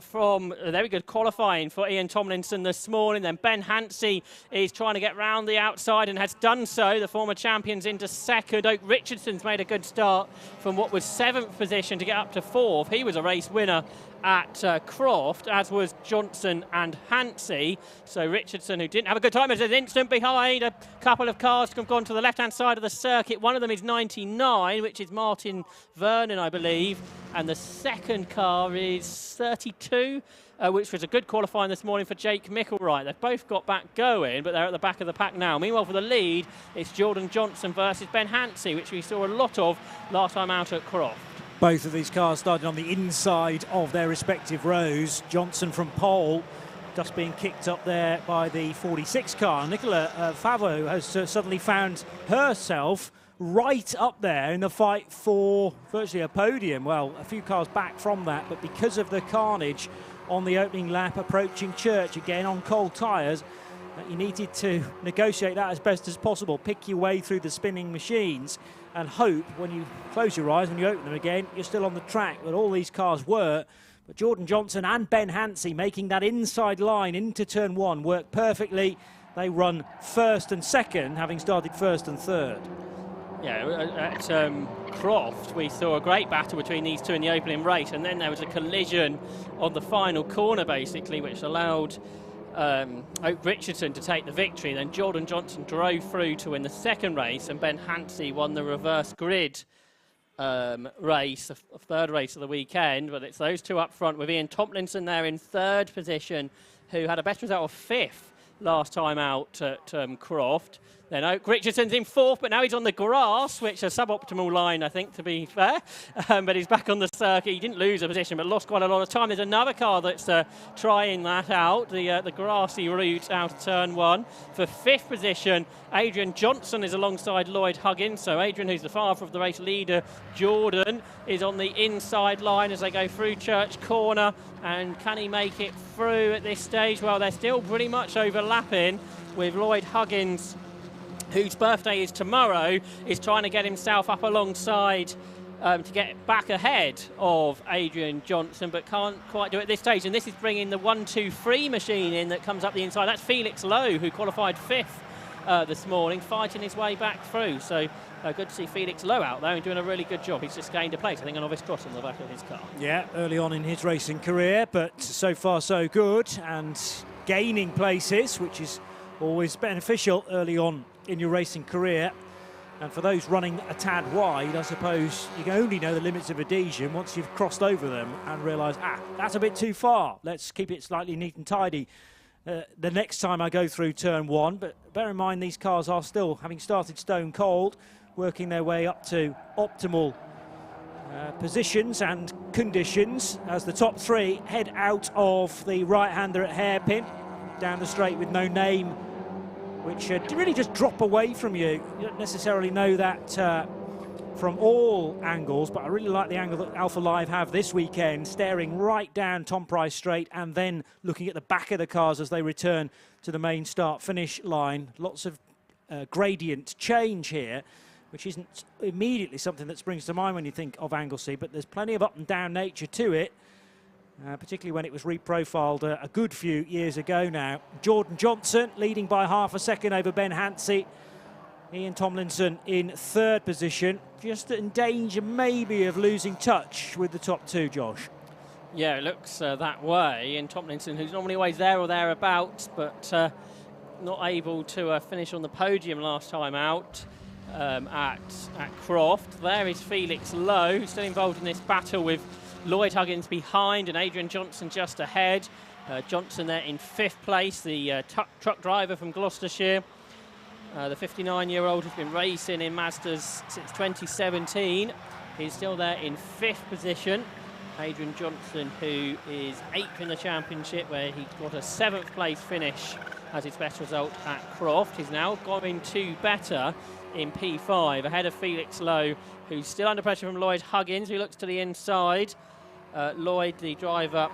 from very good qualifying for Ian Tomlinson this morning. Then Ben Hansey is trying to get round the outside and has done so. The former champions into 2nd. Oak Richardson's made a good start from what was 7th position to get up to 4th. He was a race winner at Croft, as was Johnson and Hansey. So Richardson, who didn't have a good time, is an instant behind. A couple of cars have gone to the left-hand side of the circuit. One of them is 99, which is Martin Vernon, I believe. And the second car is 32, which was a good qualifying this morning for Jake Micklewright. They've both got back going, but they're at the back of the pack now. Meanwhile, for the lead, it's Jordan Johnson versus Ben Hansey, which we saw a lot of last time out at Croft. Both of these cars started on the inside of their respective rows. Johnson from pole, just being kicked up there by the 46 car. Nicola Favo has suddenly found herself right up there in the fight for virtually a podium. Well, a few cars back from that, but because of the carnage on the opening lap approaching Church again on cold tyres, you needed to negotiate that as best as possible, pick your way through the spinning machines and hope when you close your eyes, when you open them again, you're still on the track. But all these cars were. But Jordan Johnson and Ben Hansey making that inside line into turn one work perfectly. They run first and second, having started first and third. Yeah, at Croft, we saw a great battle between these two in the opening race, and then there was a collision on the final corner, basically, which allowed Oak Richardson to take the victory. Then Jordan Johnson drove through to win the second race, and Ben Hansey won the reverse grid race, the third race of the weekend. But it's those two up front, with Ian Tomlinson there in third position, who had a better result of fifth last time out at Croft. Then Oak Richardson's in fourth, but now he's on the grass, which is a suboptimal line, I think, to be fair. But he's back on the circuit. He didn't lose a position, but lost quite a lot of time. There's another car that's trying that out, the grassy route out of turn one. For fifth position, Adrian Johnson is alongside Lloyd Huggins. So Adrian, who's the father of the race leader, Jordan, is on the inside line as they go through Church Corner. And can he make it through at this stage? Well, they're still pretty much overlapping, with Lloyd Huggins, whose birthday is tomorrow, is trying to get himself up alongside to get back ahead of Adrian Johnson, but can't quite do it at this stage. And this is bringing the 1-2-3 machine in that comes up the inside. That's Felix Lowe, who qualified fifth this morning, fighting his way back through. So good to see Felix Lowe out there and doing a really good job. He's just gained a place, I think, a novice cross on the back of his car. Yeah, early on in his racing career, but so far so good, and gaining places, which is always beneficial early on in your racing career. And for those running a tad wide, I suppose you can only know the limits of adhesion once you've crossed over them and realise, that's a bit too far. Let's keep it slightly neat and tidy the next time I go through turn one. But bear in mind, these cars are still, having started stone cold, working their way up to optimal positions and conditions as the top three head out of the right-hander at hairpin, down the straight with no name, which really just drop away from you. You don't necessarily know that from all angles, but I really like the angle that Alpha Live have this weekend, staring right down Tom Price Straight and then looking at the back of the cars as they return to the main start-finish line. Lots of gradient change here, which isn't immediately something that springs to mind when you think of Anglesey, but there's plenty of up and down nature to it. Particularly when it was reprofiled a good few years ago now. Jordan Johnson leading by half a second over Ben Hansey. Ian Tomlinson in third position, just in danger maybe of losing touch with the top two, Josh. Yeah, it looks that way. Ian Tomlinson, who's normally always there or thereabouts, but not able to finish on the podium last time out at Croft. There is Felix Lowe, who's still involved in this battle with Lloyd Huggins behind and Adrian Johnson just ahead. Johnson there in fifth place, the truck driver from Gloucestershire. The 59-year-old who's been racing in Mazdas since 2017. He's still there in fifth position. Adrian Johnson, who is eighth in the championship, where he got a seventh place finish as his best result at Croft. He's now going to better in P5, ahead of Felix Lowe, who's still under pressure from Lloyd Huggins, who looks to the inside. Lloyd, the driver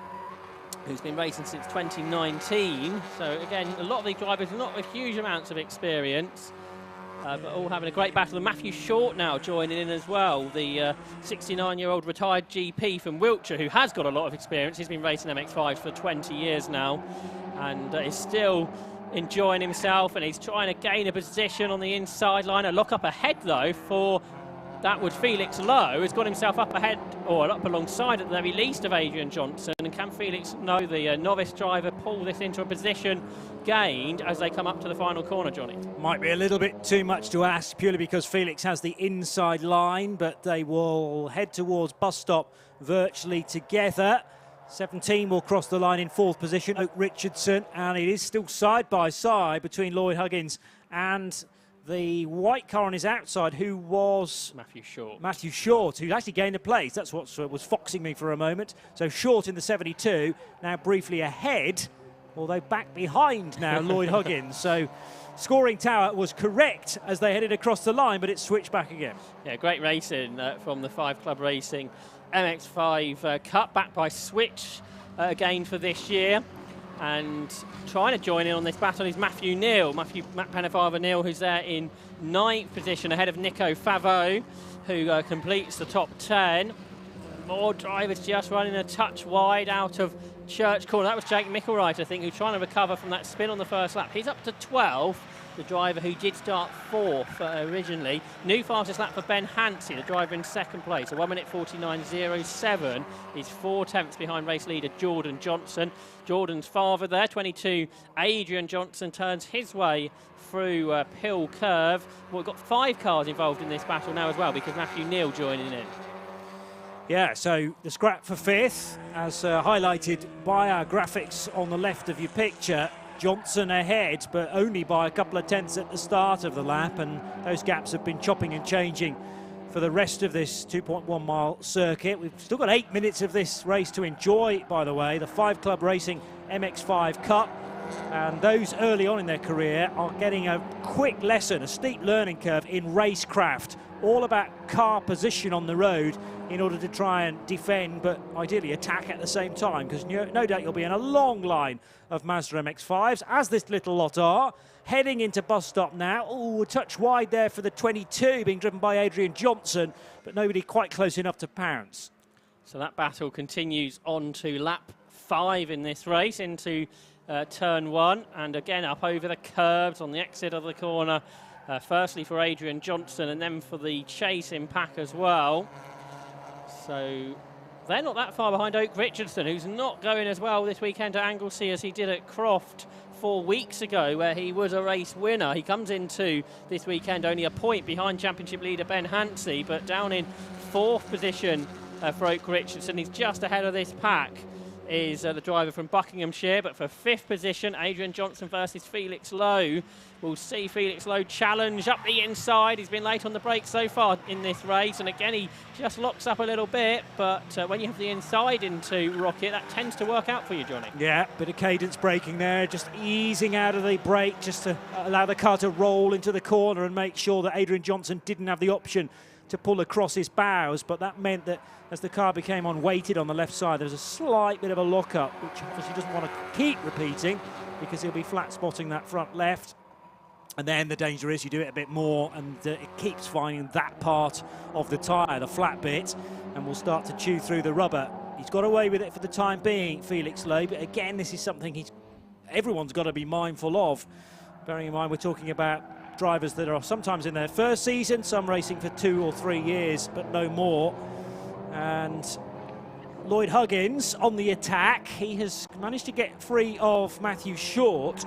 who's been racing since 2019. So again, a lot of these drivers are not with huge amounts of experience, but all having a great battle. And Matthew Short now joining in as well, the 69-year-old retired GP from Wiltshire, who has got a lot of experience. He's been racing MX-5s for 20 years now, and is still enjoying himself, and he's trying to gain a position on the inside line. A lock up ahead though for that would Felix Lowe, has got himself up ahead, or up alongside at the very least of Adrian Johnson. And can Felix Lowe, the novice driver, pull this into a position gained as they come up to the final corner, Johnny? Might be a little bit too much to ask, purely because Felix has the inside line, but they will head towards bus stop virtually together. 17 will cross the line in 4th position, Oak Richardson, and it is still side by side between Lloyd Huggins and the white car on his outside, who was Matthew Short, who actually gained a place. That's what was foxing me for a moment. So Short in the 72, now briefly ahead, although back behind now Lloyd Huggins. So scoring tower was correct as they headed across the line, but it switched back again. Yeah, great racing from the 5 Club Racing MX5 Cup, backed by Switch again for this year. And trying to join in on this battle is Matthew Neal, Matt Pennefather Neal, who's there in 9th position ahead of Nico Favreau, who completes the top 10. More drivers just running a touch wide out of Church Corner. That was Jake Mickelwright, I think, who's trying to recover from that spin on the first lap. He's up to 12th, the driver who did start 4th originally. New fastest lap for Ben Hansey, the driver in 2nd place. A 1 minute 49.07. He's 4 tenths behind race leader Jordan Johnson. Jordan's father there, 22, Adrian Johnson, turns his way through Pill Curve. Well, we've got 5 cars involved in this battle now as well, because Matthew Neal joining in. Yeah, so the scrap for 5th, as highlighted by our graphics on the left of your picture. Johnson ahead, but only by a couple of tenths at the start of the lap, and those gaps have been chopping and changing for the rest of this 2.1 mile circuit. We've still got 8 minutes of this race to enjoy, by the way, the 5 Club Racing MX5 Cup. And those early on in their career are getting a quick lesson, a steep learning curve in racecraft, all about car position on the road in order to try and defend, but ideally attack at the same time, because no doubt you'll be in a long line of Mazda MX-5s, as this little lot are. Heading into bus stop now. Oh, a touch wide there for the 22, being driven by Adrian Johnson, but nobody quite close enough to pounce. So that battle continues on to lap 5 in this race, into turn 1, and again up over the curbs on the exit of the corner. Firstly for Adrian Johnson, and then for the chasing pack as well. So they're not that far behind Oak Richardson, who's not going as well this weekend at Anglesey as he did at Croft 4 weeks ago, where he was a race winner. He comes into this weekend only a point behind championship leader Ben Hansey, but down in 4th position for Oak Richardson. He's just ahead of this pack is the driver from Buckinghamshire, but for 5th position, Adrian Johnson versus Felix Lowe. We'll see Felix Lowe challenge up the inside. He's been late on the brakes so far in this race, and again he just locks up a little bit, but when you have the inside into Rocket, that tends to work out for you, Johnny. Yeah, bit of cadence braking there, just easing out of the brake just to allow the car to roll into the corner and make sure that Adrian Johnson didn't have the option to pull across his bows, but that meant that as the car became unweighted on the left side, there was a slight bit of a lock-up, which obviously doesn't want to keep repeating because he'll be flat spotting that front left. And then the danger is you do it a bit more and it keeps finding that part of the tyre, the flat bit, and will start to chew through the rubber. He's got away with it for the time being, Felix Lowe, but again, this is something everyone's got to be mindful of. Bearing in mind we're talking about drivers that are sometimes in their first season, some racing for 2 or 3 years, but no more. And Lloyd Huggins on the attack. He has managed to get free of Matthew Short.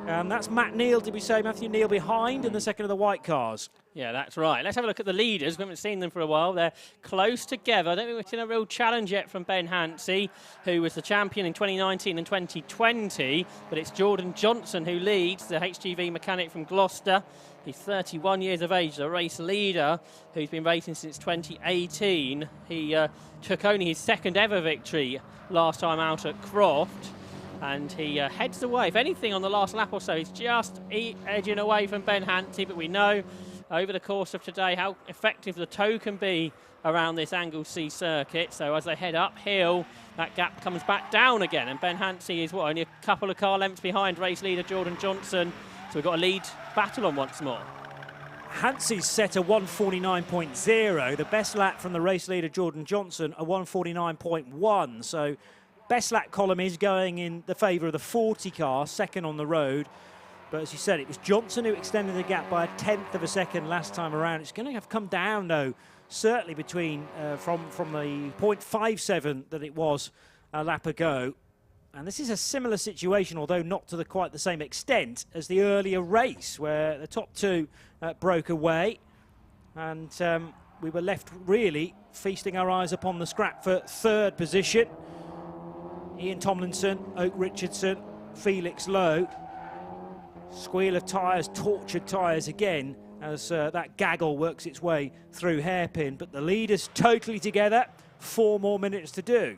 And that's Matt Neal, did we say? Matthew Neal behind in the second of the white cars. Yeah, that's right. Let's have a look at the leaders. We haven't seen them for a while. They're close together. I don't think we've seen a real challenge yet from Ben Hansey, who was the champion in 2019 and 2020. But it's Jordan Johnson who leads, the HGV mechanic from Gloucester. He's 31 years of age, the race leader, who's been racing since 2018. He took only his 2nd ever victory last time out at Croft. And he heads away. If anything, on the last lap or so, he's just edging away from Ben Hansey. But we know over the course of today how effective the tow can be around this Anglesey circuit. So as they head uphill, that gap comes back down again. And Ben Hansey is, only a couple of car lengths behind race leader Jordan Johnson. So we've got a lead battle on once more. Hansey's set a 149.0. The best lap from the race leader Jordan Johnson, a 149.1. So best lap column is going in the favour of the 40 car, second on the road. But as you said, it was Johnson who extended the gap by 1/10 of a second last time around. It's going to have come down, though, certainly between from the 0.57 that it was a lap ago. And this is a similar situation, although not to quite the same extent as the earlier race, where the top two broke away. And we were left really feasting our eyes upon the scrap for third position. Ian Tomlinson, Oak Richardson, Felix Lowe. Squeal of tyres, tortured tyres again as that gaggle works its way through hairpin. But the leaders totally together, 4 more minutes to do.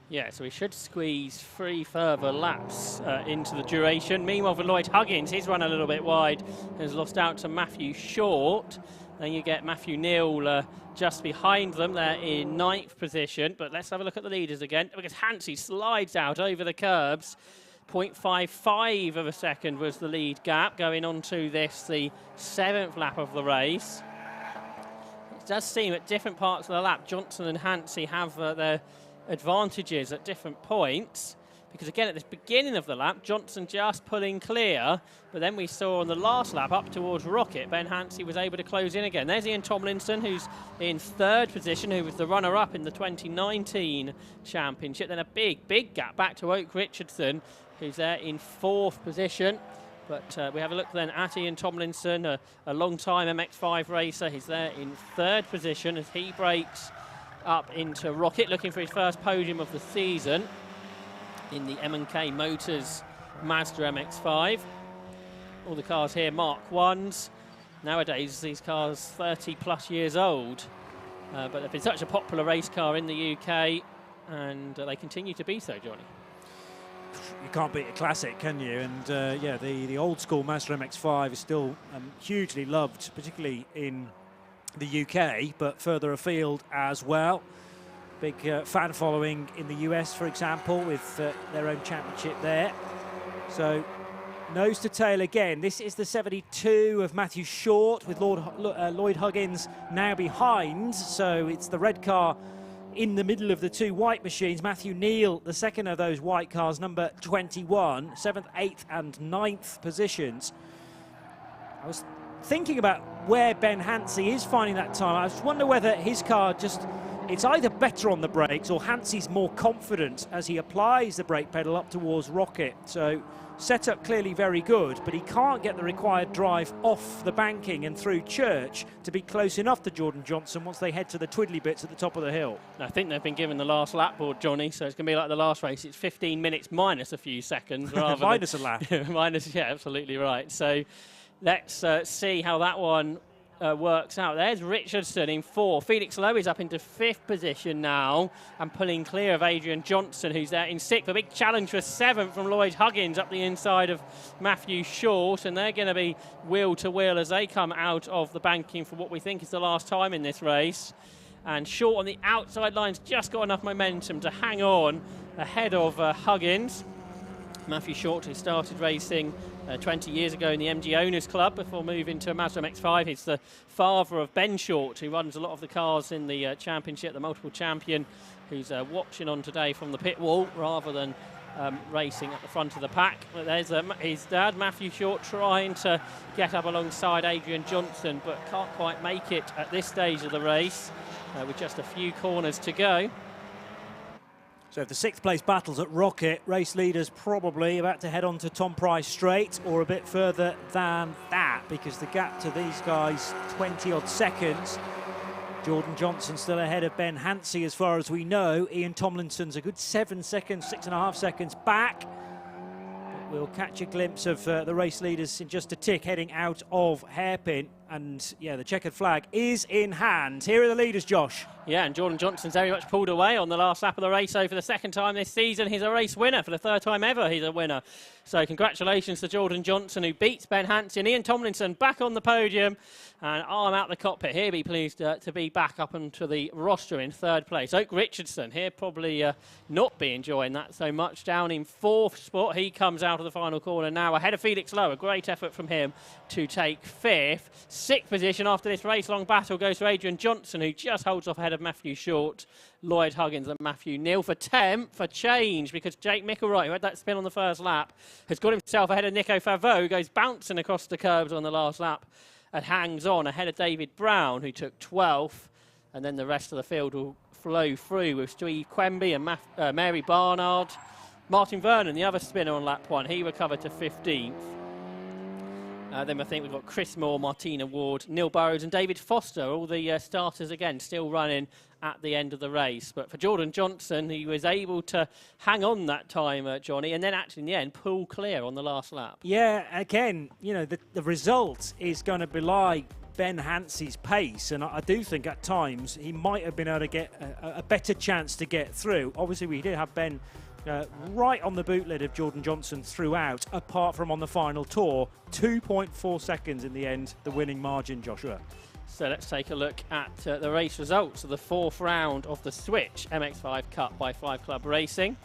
Yeah, so we should squeeze 3 further laps into the duration. Meanwhile, for Lloyd Huggins, he's run a little bit wide, has lost out to Matthew Short. Then you get Matthew Neal just behind them. They're in 9th position. But let's have a look at the leaders again, because Hansey slides out over the curbs. 0.55 of a second was the lead gap going on to this, the 7th lap of the race. It does seem at different parts of the lap, Johnson and Hansey have their advantages at different points. Because again, at the beginning of the lap, Johnson just pulling clear, but then we saw on the last lap up towards Rocket, Ben Hansey was able to close in again. There's Ian Tomlinson, who's in 3rd position, who was the runner-up in the 2019 championship. Then a big gap back to Oak Richardson, who's there in 4th position. But we have a look then at Ian Tomlinson, a long-time MX-5 racer. He's there in 3rd position as he breaks up into Rocket, looking for his first podium of the season in the M&K Motors Mazda MX-5. All the cars here Mark 1s. Nowadays, these cars 30+ years old. But they've been such a popular race car in the UK, and they continue to be so, Johnny. You can't beat a classic, can you? And yeah, the old school Mazda MX-5 is still hugely loved, particularly in the UK, but further afield as well. Big fan following in the US, for example, with their own championship there. So nose to tail again. This is the 72 of Matthew Short, with Lloyd Huggins now behind. So it's the red car in the middle of the 2 white machines. Matthew Neal, the second of those white cars, number 21, 7th, 8th and 9th positions. I was thinking about where Ben Hansey is finding that time. I just wonder whether his car it's either better on the brakes or Hansey's more confident as he applies the brake pedal up towards Rocket. So setup clearly very good, but he can't get the required drive off the banking and through Church to be close enough to Jordan Johnson once they head to the twiddly bits at the top of the hill. I think they've been given the last lap board, Johnny, so it's going to be like the last race. It's 15 minutes minus a few seconds. Rather minus a lap. Minus, yeah, absolutely right. So let's see how that one works out. There's Richardson in 4. Felix Lowe is up into 5th position now and pulling clear of Adrian Johnson, who's there in 6th. A big challenge for 7th from Lloyd Huggins up the inside of Matthew Short, and they're going to be wheel to wheel as they come out of the banking for what we think is the last time in this race. And Short on the outside line's just got enough momentum to hang on ahead of Huggins. Matthew Short, who started racing 20 years ago in the MG Owners Club before moving to a Mazda MX-5. He's the father of Ben Short, who runs a lot of the cars in the championship, the multiple champion, who's watching on today from the pit wall rather than racing at the front of the pack. But there's his dad, Matthew Short, trying to get up alongside Adrian Johnson, but can't quite make it at this stage of the race with just a few corners to go. So if the 6th place battles at Rocket, race leaders probably about to head on to Tom Price Straight or a bit further than that, because the gap to these guys, 20-odd seconds. Jordan Johnson still ahead of Ben Hansey as far as we know. Ian Tomlinson's a good 7 seconds, 6.5 seconds back. But we'll catch a glimpse of the race leaders in just a tick heading out of hairpin. And yeah, the checkered flag is in hand. Here are the leaders, Josh. Yeah, and Jordan Johnson's very much pulled away on the last lap of the race. So for the 2nd time this season, he's a race winner. For the 3rd time ever, he's a winner. So congratulations to Jordan Johnson, who beats Ben Hansey and Ian Tomlinson back on the podium. And arm out the cockpit. He'll be pleased to be back up onto the roster in 3rd place. Oak Richardson here probably not be enjoying that so much. Down in 4th spot. He comes out of the final corner now ahead of Felix Lowe. A great effort from him to take 5th. Sixth position after this race-long battle goes to Adrian Johnson, who just holds off ahead of Matthew Short, Lloyd Huggins and Matthew Neal. For 10th, for change, because Jake Mickelwright, who had that spin on the first lap, has got himself ahead of Nico Favreau, who goes bouncing across the curbs on the last lap and hangs on ahead of David Brown, who took 12th. And then the rest of the field will flow through with Steve Quemby and Mary Barnard. Martin Vernon, the other spinner on lap 1, he recovered to 15th. Then I think we've got Chris Moore, Martina Ward, Neil Burrows and David Foster, all the starters again, still running at the end of the race. But for Jordan Johnson, he was able to hang on that time, Johnny, and then actually in the end pull clear on the last lap. Yeah, again, you know, the result is going to belie Ben Hansey's pace, and I do think at times he might have been able to get a better chance to get through. Obviously, we did have Ben right on the boot lid of Jordan Johnson throughout, apart from on the final tour. 2.4 seconds in the end, the winning margin, Joshua. So let's take a look at the race results of the 4th round of the Switch MX5 Cup by 5 Club Racing,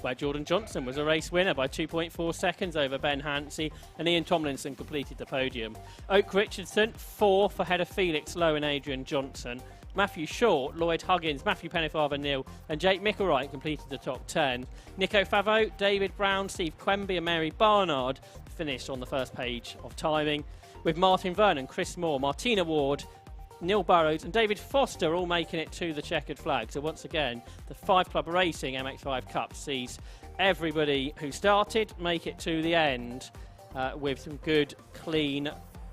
where Jordan Johnson was a race winner by 2.4 seconds over Ben Hansey, and Ian Tomlinson completed the podium. Oak Richardson, 4th ahead of Felix Lowe and Adrian Johnson. Matthew Short, Lloyd Huggins, Matthew Pennefather Neal and Jake Mickelwright completed the top 10. Nico Favreau, David Brown, Steve Quemby and Mary Barnard finished on the first page of timing, with Martin Vernon, Chris Moore, Martina Ward, Neil Burrows and David Foster all making it to the checkered flag. So once again, the 5 Club Racing MX5 Cup sees everybody who started make it to the end with some good, clean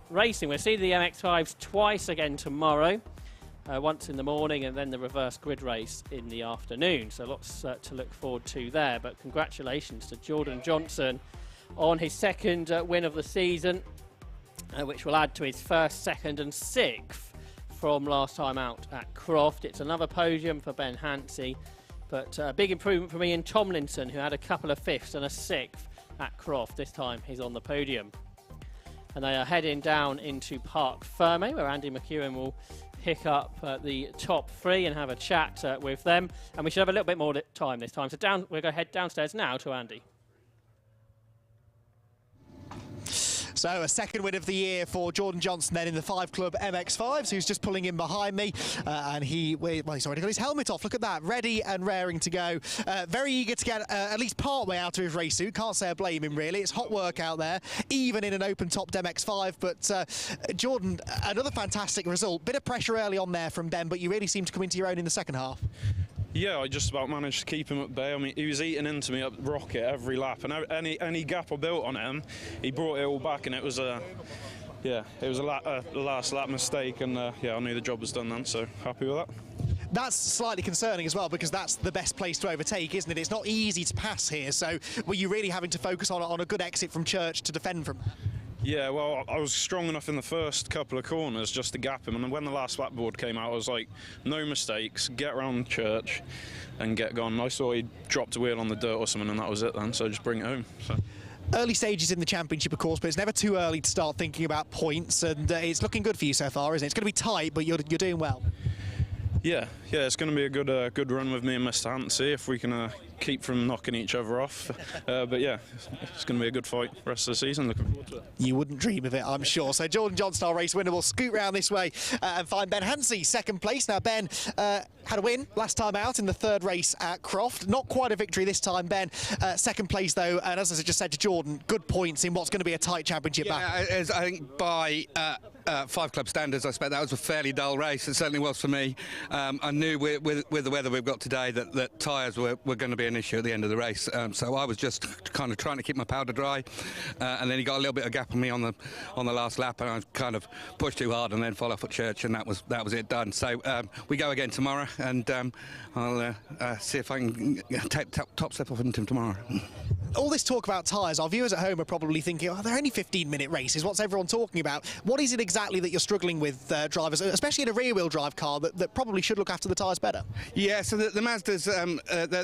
racing. We'll see the MX5s twice again tomorrow. Once in the morning and then the reverse grid race in the afternoon. So lots to look forward to there. But congratulations to Jordan Johnson on his 2nd win of the season, which will add to his 1st, 2nd and 6th from last time out at Croft. It's another podium for Ben Hansey, but a big improvement from Ian Tomlinson, who had a couple of 5ths and a 6th at Croft. This time he's on the podium. And they are heading down into Parc Ferme, where Andy McEwen will pick up the top 3 and have a chat with them. And we should have a little bit more time this time. So we're going to head downstairs now to Andy. So a 2nd win of the year for Jordan Johnson then in the 5 Club MX5s, who's just pulling in behind me. And he's already got his helmet off. Look at that, ready and raring to go. Very eager to get at least part way out of his race suit. Can't say I blame him, really. It's hot work out there, even in an open-topped MX5. But Jordan, another fantastic result. Bit of pressure early on there from Ben, but you really seem to come into your own in the 2nd half. Yeah, I just about managed to keep him at bay. I mean, he was eating into me up rocket every lap, and any gap I built on him, he brought it all back, and it was a last lap mistake, and yeah, I knew the job was done then, so happy with that. That's slightly concerning as well, because that's the best place to overtake, isn't it? It's not easy to pass here, so were you really having to focus on a good exit from Church to defend from? Yeah, well, I was strong enough in the first couple of corners just to gap him, and when the last lap board came out, I was like, no mistakes, get around Church and get gone. I saw he dropped a wheel on the dirt or something, and that was it then, so just bring it home. So. Early stages in the championship, of course, but it's never too early to start thinking about points, and it's looking good for you so far, isn't it? It's going to be tight, but you're doing well. Yeah, it's going to be a good run with me and Mr. Hansey if we can keep from knocking each other off. But yeah, it's going to be a good fight the rest of the season. Looking forward to it. You wouldn't dream of it, I'm sure. So Jordan Johnson, our race winner, will scoot round this way and find Ben Hansey, 2nd place. Now Ben had a win last time out in the 3rd race at Croft. Not quite a victory this time, Ben. 2nd place though, and as I just said to Jordan, good points in what's going to be a tight championship battle. Yeah, I think by 5 Club standards, I expect that was a fairly dull race. It certainly was for me. I knew with the weather we've got today that tyres were going to be an issue at the end of the race. So I was just kind of trying to keep my powder dry, and then he got a little bit of gap on me on the last lap, and I kind of pushed too hard and then fell off at Church, and that was it done. So we go again tomorrow, and I'll see if I can take top step off into him tomorrow. All this talk about tyres, our viewers at home are probably thinking, oh, they're only 15-minute races. What's everyone talking about? What is it exactly that you're struggling with, drivers, especially in a rear-wheel drive car, that probably should look after the tyres better? Yeah, so the Mazdas,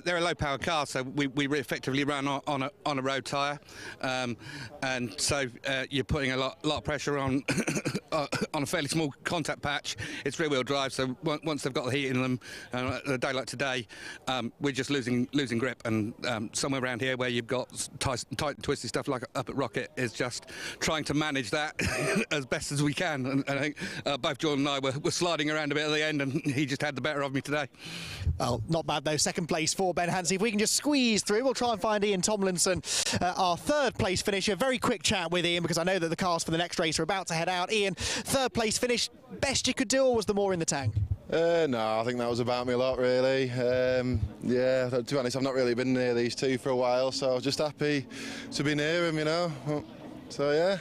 they're a low-power car, so we effectively run on a road tyre, and so you're putting a lot of pressure on on a fairly small contact patch. It's rear-wheel drive, so once they've got the heat in them, a day like today, we're just losing grip. And somewhere around here where you've got tight and twisty stuff like up at Rocket is just trying to manage that as best as we can. And I think both Jordan and I were sliding around a bit at the end, and he just had the better of me today. Well, not bad though. Second place for Ben Hansey. If we can just squeeze through, we'll try and find Ian Tomlinson, our third place finisher. Very quick chat with Ian because I know that the cars for the next race are about to head out. Ian, third place finish, best you could do, or was there more in the tank? No, I think that was about me a lot, really. Yeah, to be honest, I've not really been near these two for a while, so I was just happy to be near them, you know. So, yeah.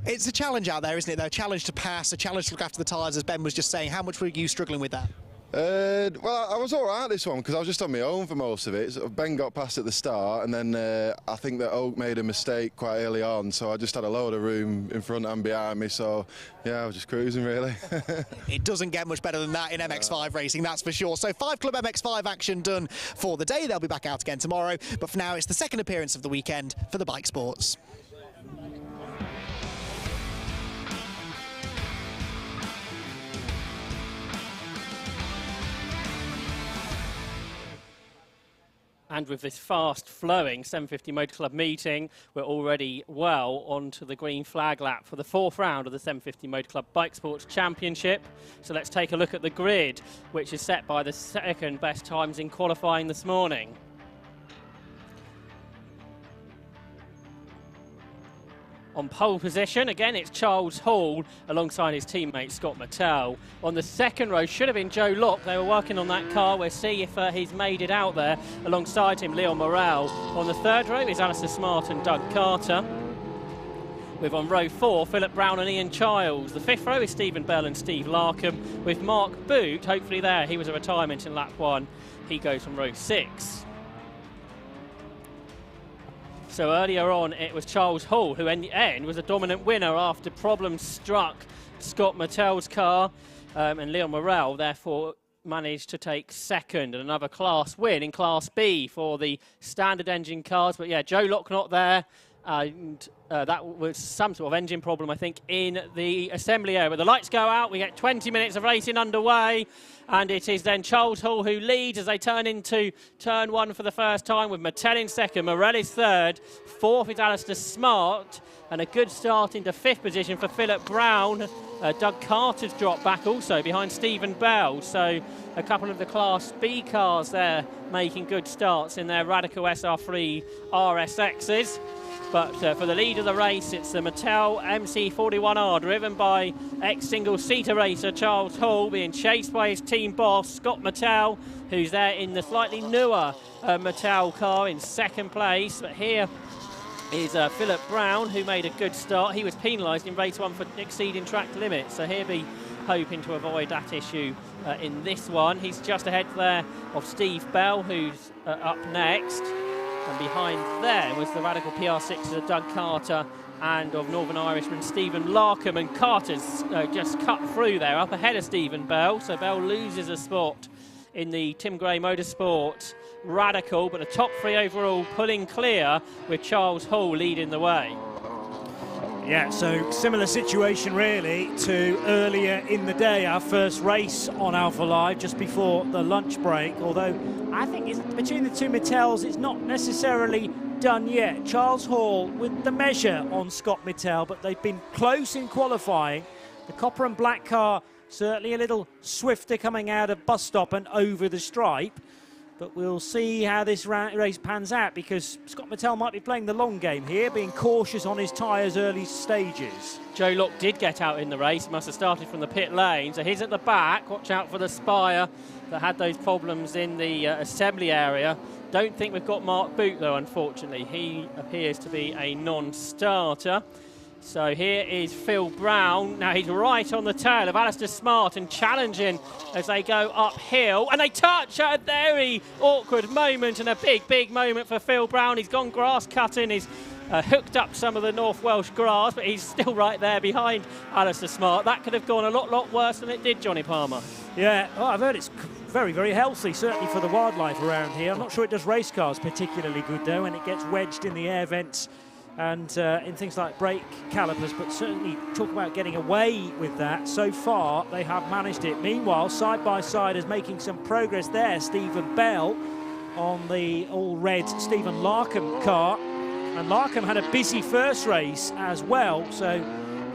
It's a challenge out there, isn't it, though? A challenge to pass, a challenge to look after the tyres, as Ben was just saying. How much were you struggling with that? Well, I was all right this one because I was just on my own for most of it. So Ben got past at the start, and then I think that Oak made a mistake quite early on, so I just had a load of room in front and behind me. So yeah, I was just cruising really. It doesn't get much better than that in MX5 racing, that's for sure. So 5 Club MX5 action done for the day. They'll be back out again tomorrow, but for now it's the second appearance of the weekend for the bike sports. And with this fast-flowing 750 Motor Club meeting, we're already well onto the green flag lap for the fourth round of the 750 Motor Club Bike Sports Championship. So let's take a look at the grid, which is set by the second best times in qualifying this morning. On pole position, again, it's Charles Hall alongside his teammate Scott Mattel. On the second row should have been Joe Locke. They were working on that car. We'll see if he's made it out there. Alongside him, Leon Morrell. On the third row is Alistair Smart and Doug Carter. With on row 4, Philip Brown and Ian Childs. The fifth row is Stephen Bell and Steve Larkham. With Mark Boot, hopefully there. He was a retirement in lap 1. He goes from row 6. So earlier on, it was Charles Hall who, in the end, was a dominant winner after problems struck Scott Mattel's car, and Leon Morrell, therefore, managed to take second, and another class win in Class B for the standard engine cars. But yeah, Joe Locke not there, and that was some sort of engine problem, I think, in the assembly area. But the lights go out, we get 20 minutes of racing underway, and it is then Charles Hall who leads as they turn into turn 1 for the first time, with Mattel in second, Morellis third, fourth is Alistair Smart, and a good start into 5th position for Philip Brown. Doug Carter's dropped back also behind Stephen Bell, so a couple of the Class B cars there making good starts in their Radical SR3 RSXs. But for the lead of the race, it's the Mattel MC41R, driven by ex-single-seater racer Charles Hall, being chased by his team boss, Scott Mattel, who's there in the slightly newer Mattel car in second place. But here is Philip Brown, who made a good start. He was penalised in race 1 for exceeding track limits, so he'll be hoping to avoid that issue in this one. He's just ahead there of Steve Bell, who's up next. And behind there was the Radical PR6s of Doug Carter and of Northern Irishman Stephen Larkham. And Carter's just cut through there, up ahead of Stephen Bell. So Bell loses a spot in the Tim Gray Motorsport Radical, but the top 3 overall pulling clear, with Charles Hall leading the way. Yeah, so similar situation really to earlier in the day, our first race on Alpha Live just before the lunch break, although I think it's between the two Mattels, it's not necessarily done yet. Charles Hall with the measure on Scott Mattel, but they've been close in qualifying. The copper and black car certainly a little swifter coming out of bus stop and over the stripe. But we'll see how this race pans out, because Scott Mattel might be playing the long game here, being cautious on his tyres early stages. Joe Locke did get out in the race, must have started from the pit lane, so he's at the back. Watch out for the Spire that had those problems in the assembly area. Don't think we've got Mark Boot though, unfortunately. He appears to be a non-starter. So here is Phil Brown. Now he's right on the tail of Alistair Smart and challenging as they go uphill. And they touch at a very awkward moment, and a big moment for Phil Brown. He's gone grass cutting. He's hooked up some of the North Welsh grass, but he's still right there behind Alistair Smart. That could have gone a lot worse than it did, Johnny Palmer. Yeah, well, I've heard it's very healthy, certainly for the wildlife around here. I'm not sure it does race cars particularly good, though, when it gets wedged in the air vents and in things like brake calipers, but certainly talk about getting away with that. So far, they have managed it. Meanwhile, side by side is making some progress there. Stephen Bell on the all-red Stephen Larkham car. And Larkham had a busy first race as well, so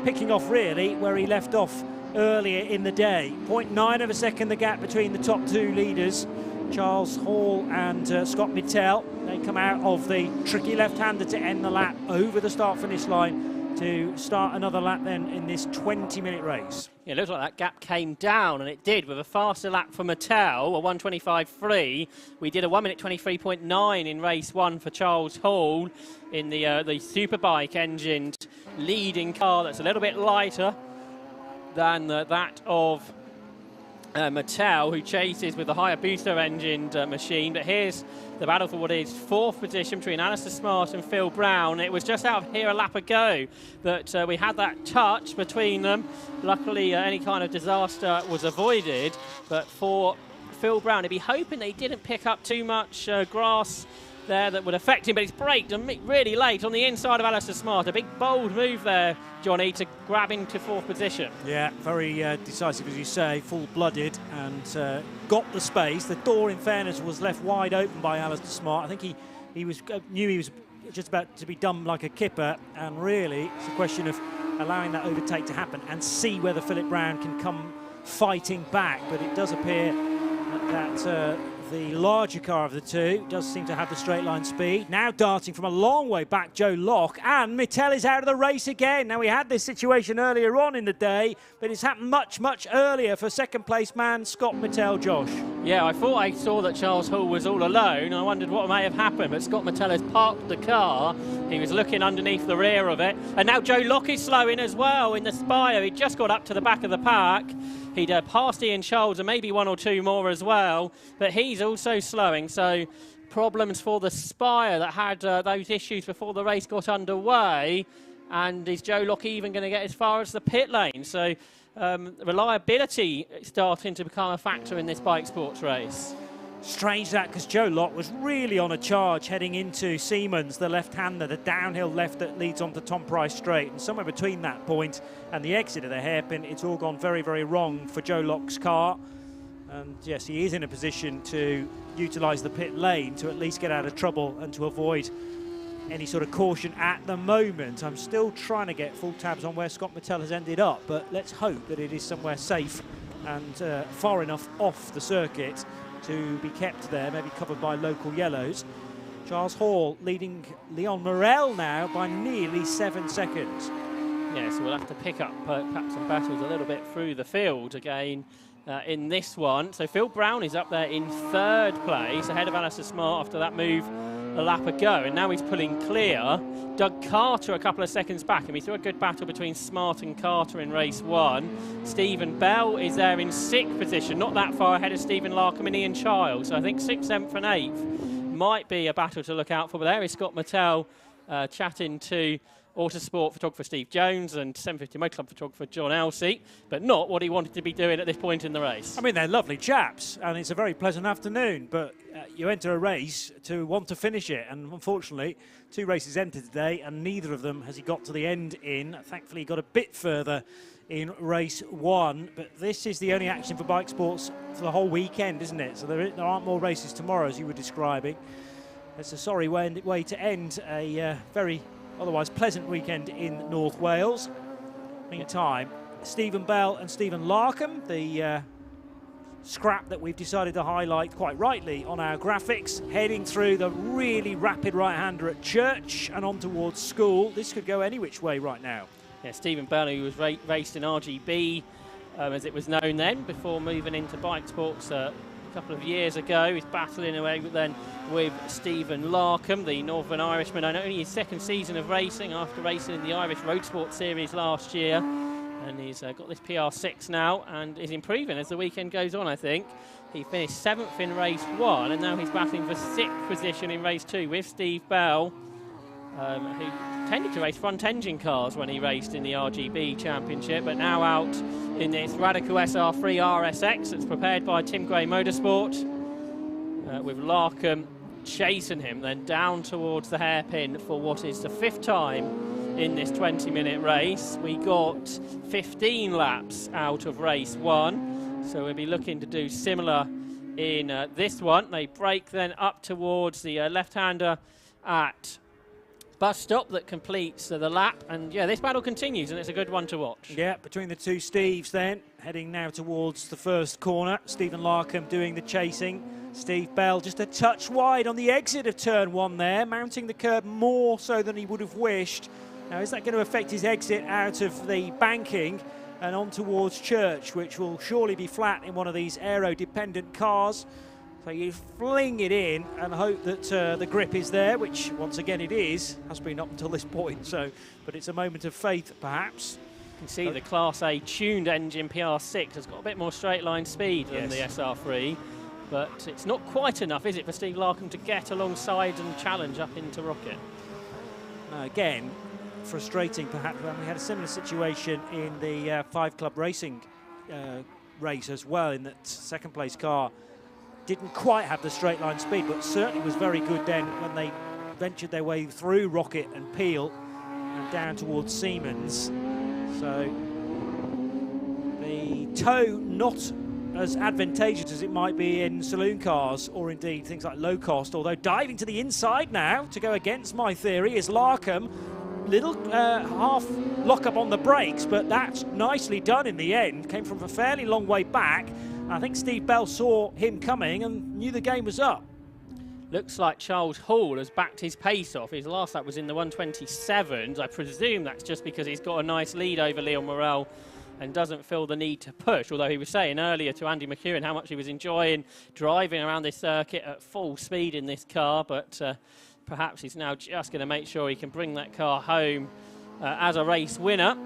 picking off really where he left off earlier in the day. 0.9 of a second the gap between the top two leaders, Charles Hall and Scott Mittell. They come out of the tricky left-hander to end the lap over the start-finish line to start another lap then in this 20-minute race. Yeah, it looks like that gap came down, and it did with a faster lap for Mittell, a 1:25.3. We did a 1 minute 23.9 in race 1 for Charles Hall in the Superbike engined leading car that's a little bit lighter than that of Mittell, who chases with the higher booster engined machine. But here's the battle for what is 4th position between Alistair Smart and Phil Brown. It was just out of here a lap ago that we had that touch between them. Luckily, any kind of disaster was avoided. But for Phil Brown, he'd be hoping that he didn't pick up too much grass there that would affect him, but he's braked and really late on the inside of Alistair Smart. A big bold move there, Johnny, to grab into 4th position. Yeah, very decisive, as you say, full-blooded, and got the space. The door, in fairness, was left wide open by Alistair Smart. I think he knew he was just about to be done like a kipper, and really it's a question of allowing that overtake to happen and see whether Philip Brown can come fighting back. But it does appear that the larger car of the two does seem to have the straight line speed. Now darting from a long way back, Joe Locke, and Mittell is out of the race again. Now, we had this situation earlier on in the day, but it's happened much, much earlier for second place man Scott Mittell, Josh. Yeah, I thought I saw that Charles Hall was all alone. I wondered what may have happened, but Scott Mittell has parked the car. He was looking underneath the rear of it. And now Joe Locke is slowing as well in the Spire. He just got up to the back of the pack. He'd passed Ian Charles and maybe one or two more as well, but he's also slowing. So problems for the Spire that had those issues before the race got underway. And is Joe Locke even going to get as far as the pit lane? So reliability starting to become a factor in this bike sports race. Strange that, because Joe Locke was really on a charge heading into Siemens, the left-hander, the downhill left that leads onto Tom Price Straight. And somewhere between that point and the exit of the hairpin, it's all gone very, very wrong for Joe Locke's car. And yes, he is in a position to utilise the pit lane to at least get out of trouble and to avoid any sort of caution at the moment. I'm still trying to get full tabs on where Scott Mittell has ended up, but let's hope that it is somewhere safe and far enough off the circuit to be kept there, maybe covered by local yellows. Charles Hall leading Leon Morel now by nearly 7 seconds. Yeah, so we'll have to pick up perhaps some battles a little bit through the field again in this one. So Phil Brown is up there in 3rd place, ahead of Alistair Smart after that move a lap ago, and now he's pulling clear. Doug Carter a couple of seconds back, and we saw a good battle between Smart and Carter in race 1. Stephen Bell is there in 6th position, not that far ahead of Stephen Larkham and Ian Childs. So I think 6th, 7th and 8th might be a battle to look out for. But there is Scott Mittell chatting to Autosport photographer Steve Jones and 750 Motor Club photographer John Elsey, but not what he wanted to be doing at this point in the race. I mean, they're lovely chaps, and it's a very pleasant afternoon, but you enter a race to want to finish it, and unfortunately, 2 races entered today, and neither of them has he got to the end in. Thankfully, he got a bit further in race 1, but this is the only action for bike sports for the whole weekend, isn't it? So there aren't more races tomorrow, as you were describing. It's a sorry way to end a very otherwise pleasant weekend in North Wales. Meantime, Stephen Bell and Stephen Larkham, the scrap that we've decided to highlight quite rightly on our graphics, heading through the really rapid right-hander at Church and on towards School. This could go any which way right now. Yeah, Stephen Bell, who was raced in RGB, as it was known then, before moving into bike sports a couple of years ago. He's battling away then with Stephen Larkham, the Northern Irishman, and only his 2nd season of racing after racing in the Irish Road Sport Series last year. And he's got this PR6 now and is improving as the weekend goes on, I think. He finished 7th in race 1, and now he's battling for 6th position in race 2 with Steve Bell, who tended to race front engine cars when he raced in the RGB Championship, but now out in this Radical SR3 RSX that's prepared by Tim Gray Motorsport, with Larkham chasing him, then down towards the hairpin for what is the 5th time in this 20-minute race. We got 15 laps out of race 1, so we'll be looking to do similar in this one. They break then up towards the left-hander at bus stop that completes the lap, and yeah, this battle continues, and it's a good one to watch. Yeah, between the two Steves then, heading now towards the first corner. Stephen Larkham doing the chasing. Steve Bell just a touch wide on the exit of turn 1 there, mounting the curb more so than he would have wished. Now, is that going to affect his exit out of the banking and on towards Church, which will surely be flat in one of these aero-dependent cars? So you fling it in and hope that the grip is there, which once again it is, has been up until this point. So, but it's a moment of faith, perhaps. You can see the Class A tuned engine PR6 has got a bit more straight line speed than the SR3, but it's not quite enough, is it, for Steve Larkham to get alongside and challenge up into Rocket? Again, frustrating perhaps. When we had a similar situation in the 5 Club Racing race as well, in that second place car didn't quite have the straight line speed, but certainly was very good then when they ventured their way through Rocket and Peel and down towards Siemens. So the toe not as advantageous as it might be in saloon cars or indeed things like low cost, although diving to the inside now to go against my theory is Larkham. Little half lock-up on the brakes, but that's nicely done in the end. Came from a fairly long way back. I think Steve Bell saw him coming and knew the game was up. Looks like Charles Hall has backed his pace off. His last lap was in the 1:27s. I presume that's just because he's got a nice lead over Leon Morel and doesn't feel the need to push, although he was saying earlier to Andy McEwen how much he was enjoying driving around this circuit at full speed in this car, but perhaps he's now just going to make sure he can bring that car home as a race winner.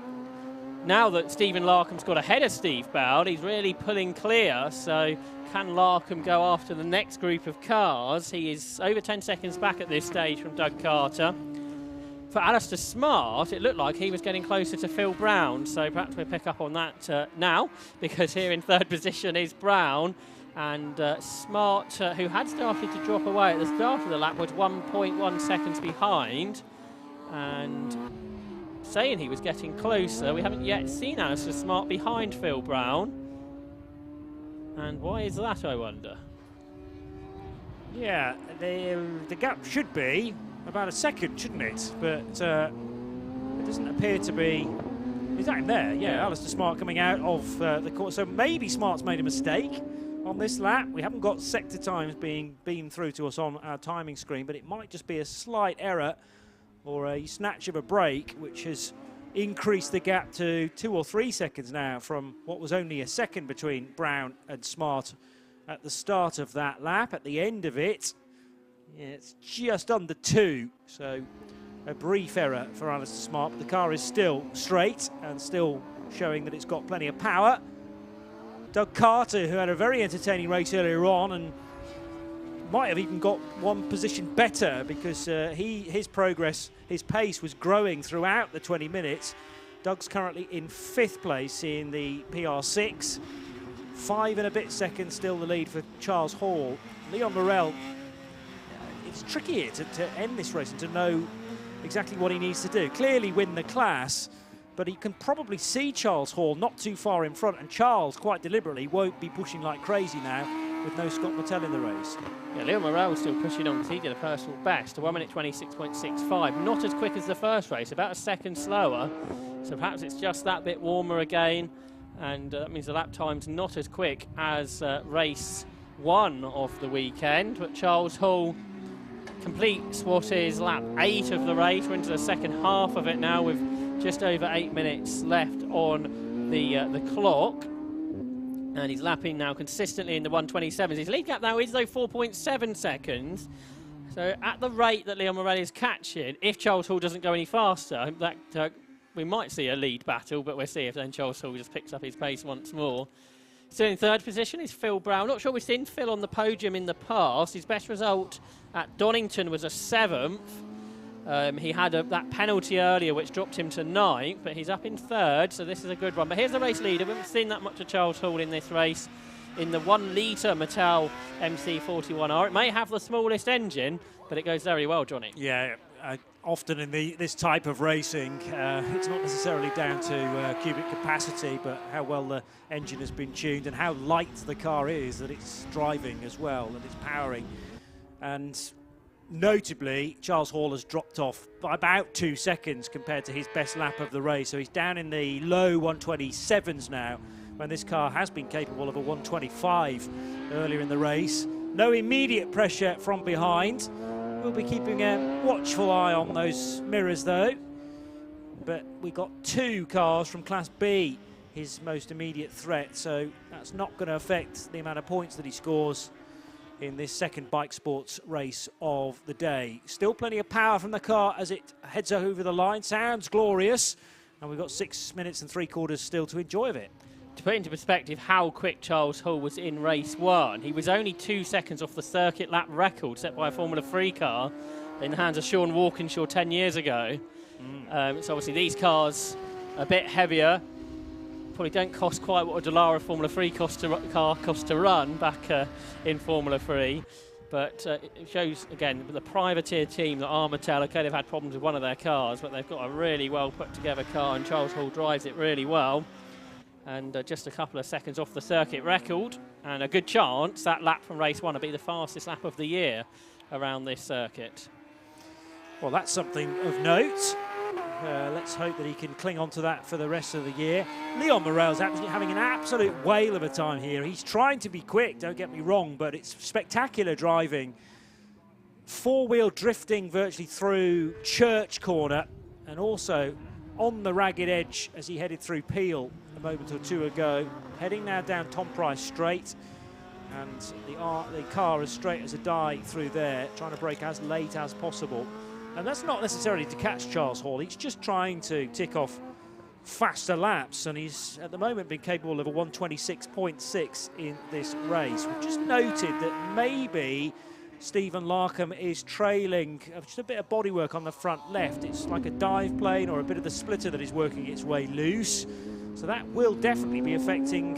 Now that Stephen Larkham's got ahead of Steve Bell, he's really pulling clear, so can Larkham go after the next group of cars? He is over 10 seconds back at this stage from Doug Carter. For Alistair Smart, it looked like he was getting closer to Phil Brown, so perhaps we'll pick up on that now, because here in 3rd position is Brown, and Smart, who had started to drop away at the start of the lap, was 1.1 seconds behind, and saying he was getting closer. We haven't yet seen Alistair Smart behind Phil Brown. And why is that, I wonder? Yeah, the gap should be about a second, shouldn't it? But it doesn't appear to be. Is that him there? Yeah, Alistair Smart coming out of the course. So maybe Smart's made a mistake on this lap. We haven't got sector times being beamed through to us on our timing screen, but it might just be a slight error or a snatch of a break, which has increased the gap to 2 or 3 seconds now from what was only a second between Brown and Smart at the start of that lap. At the end of it, yeah, it's just under 2, so a brief error for Alistair Smart, but the car is still straight and still showing that it's got plenty of power. Doug Carter, who had a very entertaining race earlier on and might have even got one position better, because his progress, his pace was growing throughout the 20 minutes. Doug's currently in 5th place in the PR6. 5 and a bit seconds still the lead for Charles Hall. Leon Morel, it's tricky here to end this race and to know exactly what he needs to do. Clearly win the class, but he can probably see Charles Hall not too far in front, and Charles, quite deliberately, won't be pushing like crazy now with no Scott Martell in the race. Yeah, Leon Morel was still pushing on because he did a personal best, a 1:26.65. Not as quick as the first race, about a second slower. So perhaps it's just that bit warmer again, and that means the lap time's not as quick as race 1 of the weekend. But Charles Hall completes what is lap 8 of the race. We're into the second half of it now with just over 8 minutes left on the clock. And he's lapping now consistently in the 1:27s. His lead gap now is, though, 4.7 seconds. So at the rate that Leon Morel is catching, if Charles Hall doesn't go any faster, that we might see a lead battle, but we'll see if then Charles Hall just picks up his pace once more. Still in 3rd position is Phil Brown. Not sure we've seen Phil on the podium in the past. His best result at Donington was a 7th. He had that penalty earlier which dropped him to 9th, but he's up in 3rd, so this is a good one. But here's the race leader. We haven't seen that much of Charles Hall in this race. in the 1 litre Mattel MC41R. It may have the smallest engine, but it goes very well, Johnny. Yeah, often in this type of racing, it's not necessarily down to cubic capacity, but how well the engine has been tuned and how light the car is that it's driving as well, that it's powering. And notably, Charles Hall has dropped off by about 2 seconds compared to his best lap of the race. So he's down in the low 127s now, when this car has been capable of a 125 earlier in the race. No immediate pressure from behind. We'll be keeping a watchful eye on those mirrors, though. But we got 2 cars from Class B, his most immediate threat, so that's not going to affect the amount of points that he scores in this second bike sports race of the day. Still plenty of power from the car as it heads over the line. Sounds glorious. And we've got 6 minutes and 3/4 still to enjoy of it. To put into perspective how quick Charles Hall was in race 1, he was only 2 seconds off the circuit lap record set by a Formula 3 car in the hands of Sean Walkinshaw 10 years ago. So obviously these cars a bit heavier, probably don't cost quite what a Dallara Formula 3 car cost to run back in Formula 3. But it shows, again, the privateer team that are Mattel. Okay, they've had problems with one of their cars, but they've got a really well put together car, and Charles Hall drives it really well. And just a couple of seconds off the circuit record, and a good chance that lap from race 1 will be the fastest lap of the year around this circuit. Well, that's something of note. Let's hope that he can cling on to that for the rest of the year. Leon Morel's having an absolute whale of a time here. He's trying to be quick, don't get me wrong, but it's spectacular driving. 4-wheel drifting virtually through Church Corner, and also on the ragged edge as he headed through Peel a moment or 2 ago. Heading now down Tom Price Straight, and the car as straight as a die through there, trying to brake as late as possible. And that's not necessarily to catch Charles Hall, he's just trying to tick off faster laps, and he's at the moment been capable of a 126.6 in this race. We've just noted that maybe Stephen Larkham is trailing just a bit of bodywork on the front left. It's like a dive plane or a bit of the splitter that is working its way loose. So that will definitely be affecting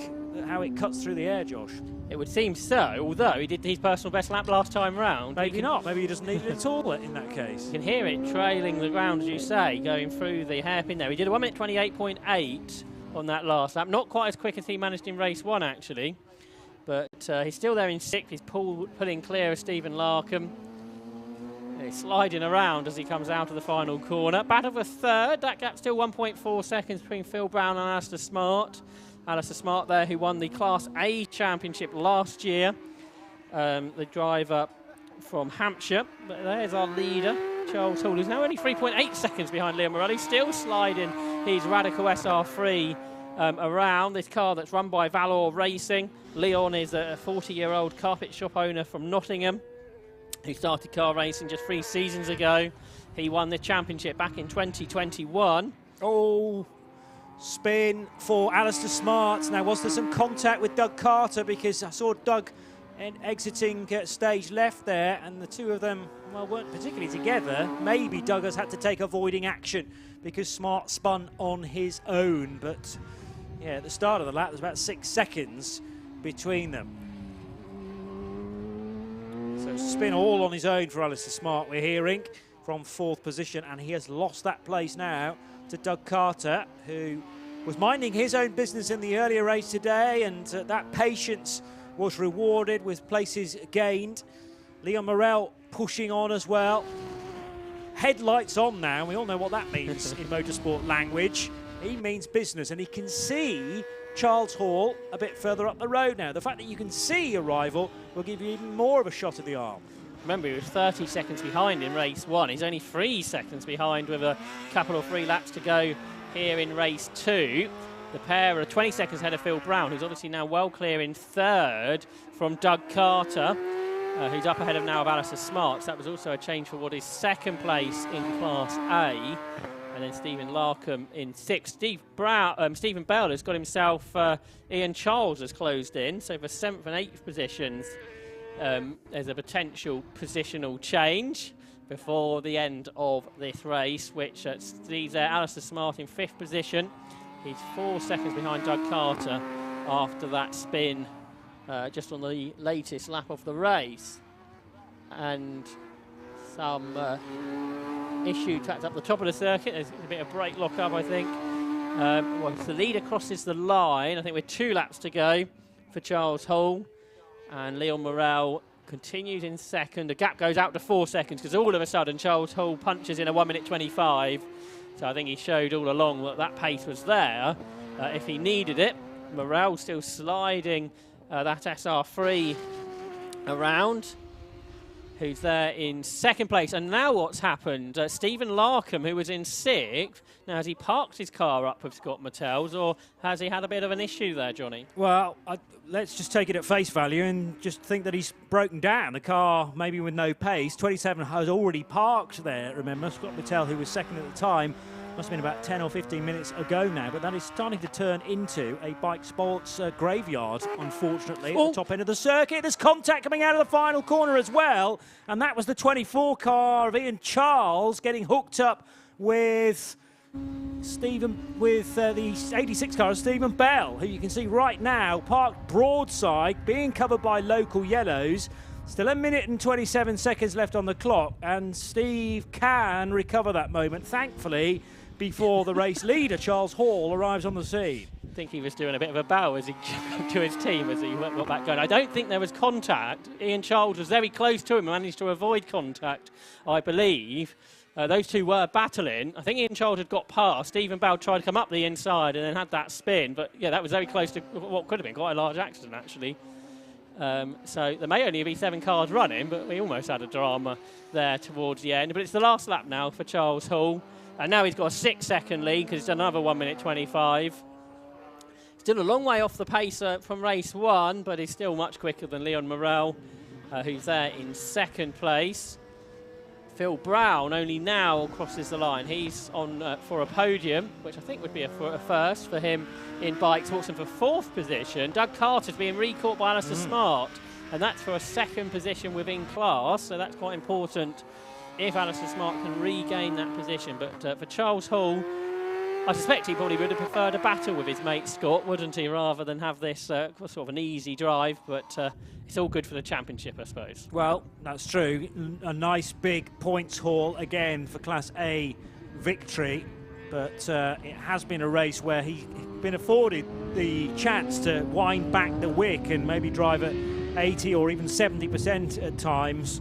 how it cuts through the air, Josh. It would seem so, although he did his personal best lap last time round. Maybe not. Maybe he doesn't need it at all in that case. You can hear it trailing the ground, as you say, going through the hairpin there. He did a 1 minute 28.8 on that last lap. Not quite as quick as he managed in race 1, actually. But he's still there in 6th. He's pulling clear of Stephen Larkham. He's sliding around as he comes out of the final corner. Battle for 3rd. That gap still 1.4 seconds between Phil Brown and Alistair Smart. Alistair Smart there, who won the Class A championship last year. The driver from Hampshire. But there's our leader, Charles Hall, who's now only 3.8 seconds behind Leon Morelli. Still sliding his Radical SR3 around this car that's run by Valor Racing. Leon is a 40-year-old carpet shop owner from Nottingham who started car racing just 3 seasons ago. He won the championship back in 2021. Oh, spin for Alistair Smart. Now, was there some contact with Doug Carter? Because I saw Doug exiting stage left there, and the two of them, well, weren't particularly together. Maybe Doug has had to take avoiding action because Smart spun on his own. But yeah, at the start of the lap, there's about 6 seconds between them. So spin all on his own for Alistair Smart, we're hearing, from 4th position, and he has lost that place now to Doug Carter, who was minding his own business in the earlier race today, and that patience was rewarded with places gained. Leon Morel pushing on as well. Headlights on now, we all know what that means in motorsport language. He means business, and he can see Charles Hall a bit further up the road now. The fact that you can see your rival will give you even more of a shot at the arm. Remember, he was 30 seconds behind in race 1. He's only 3 seconds behind with a couple or 3 laps to go here in race 2. The pair are 20 seconds ahead of Phil Brown, who's obviously now well clear in 3rd from Doug Carter, who's up ahead of now of Alistair Smart. So that was also a change for what is 2nd place in Class A. And then Stephen Larkham in 6th. Stephen Bell has got himself, Ian Charles has closed in. So for 7th and 8th positions, there's a potential positional change before the end of this race, which sees Alistair Smart in 5th position. He's 4 seconds behind Doug Carter after that spin just on the latest lap of the race. And some issue tracked up the top of the circuit. There's a bit of brake lock-up, I think. Once the leader crosses the line, I think we're 2 laps to go for Charles Hall. And Leon Morel continues in second. The gap goes out to 4 seconds because all of a sudden Charles Hall punches in a 1:25. So I think he showed all along that that pace was there if he needed it. Morel still sliding that SR3 around, who's there in second place. And now what's happened, Stephen Larkham, who was in 6th, now has he parked his car up with Scott Mattel's, or has he had a bit of an issue there, Johnny? Well, let's just take it at face value and just think that he's broken down. The car, maybe with no pace. 27 has already parked there, remember. Scott Mattel, who was second at the time, must have been about 10 or 15 minutes ago now, but that is starting to turn into a bike sports graveyard, unfortunately, at the top end of the circuit. There's contact coming out of the final corner as well, and that was the 24 car of Ian Charles getting hooked up with the 86 car of Stephen Bell, who you can see right now parked broadside, being covered by local yellows. Still 1 minute and 27 seconds left on the clock, and Steve can recover that moment, thankfully, before the race leader, Charles Hall, arrives on the scene. I think he was doing a bit of a bow as he to his team as he got back going. I don't think there was contact. Ian Charles was very close to him and managed to avoid contact, I believe. Those two were battling. I think Ian Charles had got past. Stephen Bell tried to come up the inside and then had that spin. But, yeah, that was very close to what could have been quite a large accident, actually. So there may only be 7 cars running, but we almost had a drama there towards the end. But it's the last lap now for Charles Hall. And now he's got a 6-second lead because he's done another 1:25. Still a long way off the pace from race 1, but he's still much quicker than Leon Morel, who's there in second place. Phil Brown only now crosses the line. He's on for a podium, which I think would be a first for him in bike sports, and for 4th position. Doug Carter's being recaught by Alistair Smart, and that's for a 2nd position within class, so that's quite important if Alistair Smart can regain that position. But for Charles Hall, I suspect he probably would have preferred a battle with his mate Scott, wouldn't he, rather than have this sort of an easy drive. But it's all good for the championship, I suppose. Well, that's true. A nice big points haul again for Class A victory. But it has been a race where he's been afforded the chance to wind back the wick and maybe drive at 80 or even 70% at times.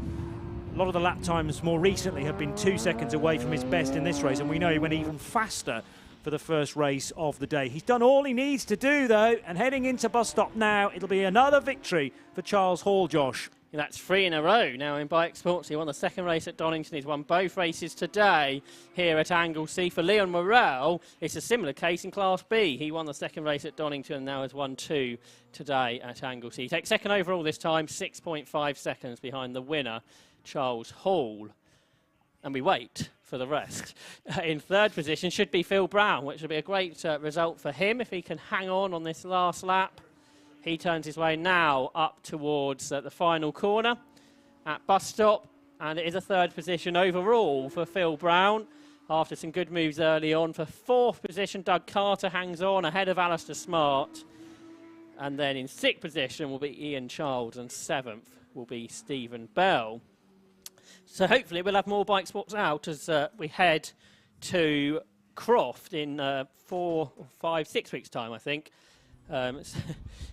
A lot of the lap times more recently have been 2 seconds away from his best in this race, and we know he went even faster for the first race of the day. He's done all he needs to do, though, and heading into bus stop now, it'll be another victory for Charles Hall, Josh. And that's 3 in a row now in bike sports. He won the 2nd race at Donington. He's won both races today here at Anglesey. For Leon Morel, it's a similar case in Class B. He won the 2nd race at Donington and now has won 2 today at Anglesey. He takes 2nd overall this time, 6.5 seconds behind the winner, Charles Hall. And we wait for the rest. In 3rd position should be Phil Brown, which will be a great result for him if he can hang on this last lap. He turns his way now up towards the final corner at bus stop, and it is a 3rd position overall for Phil Brown after some good moves early on. For 4th position, Doug Carter hangs on ahead of Alistair Smart, and then in 6th position will be Ian Charles, and 7th will be Stephen Bell. So hopefully we'll have more bike sports out as we head to Croft in 4, 5, 6 weeks' time, I think.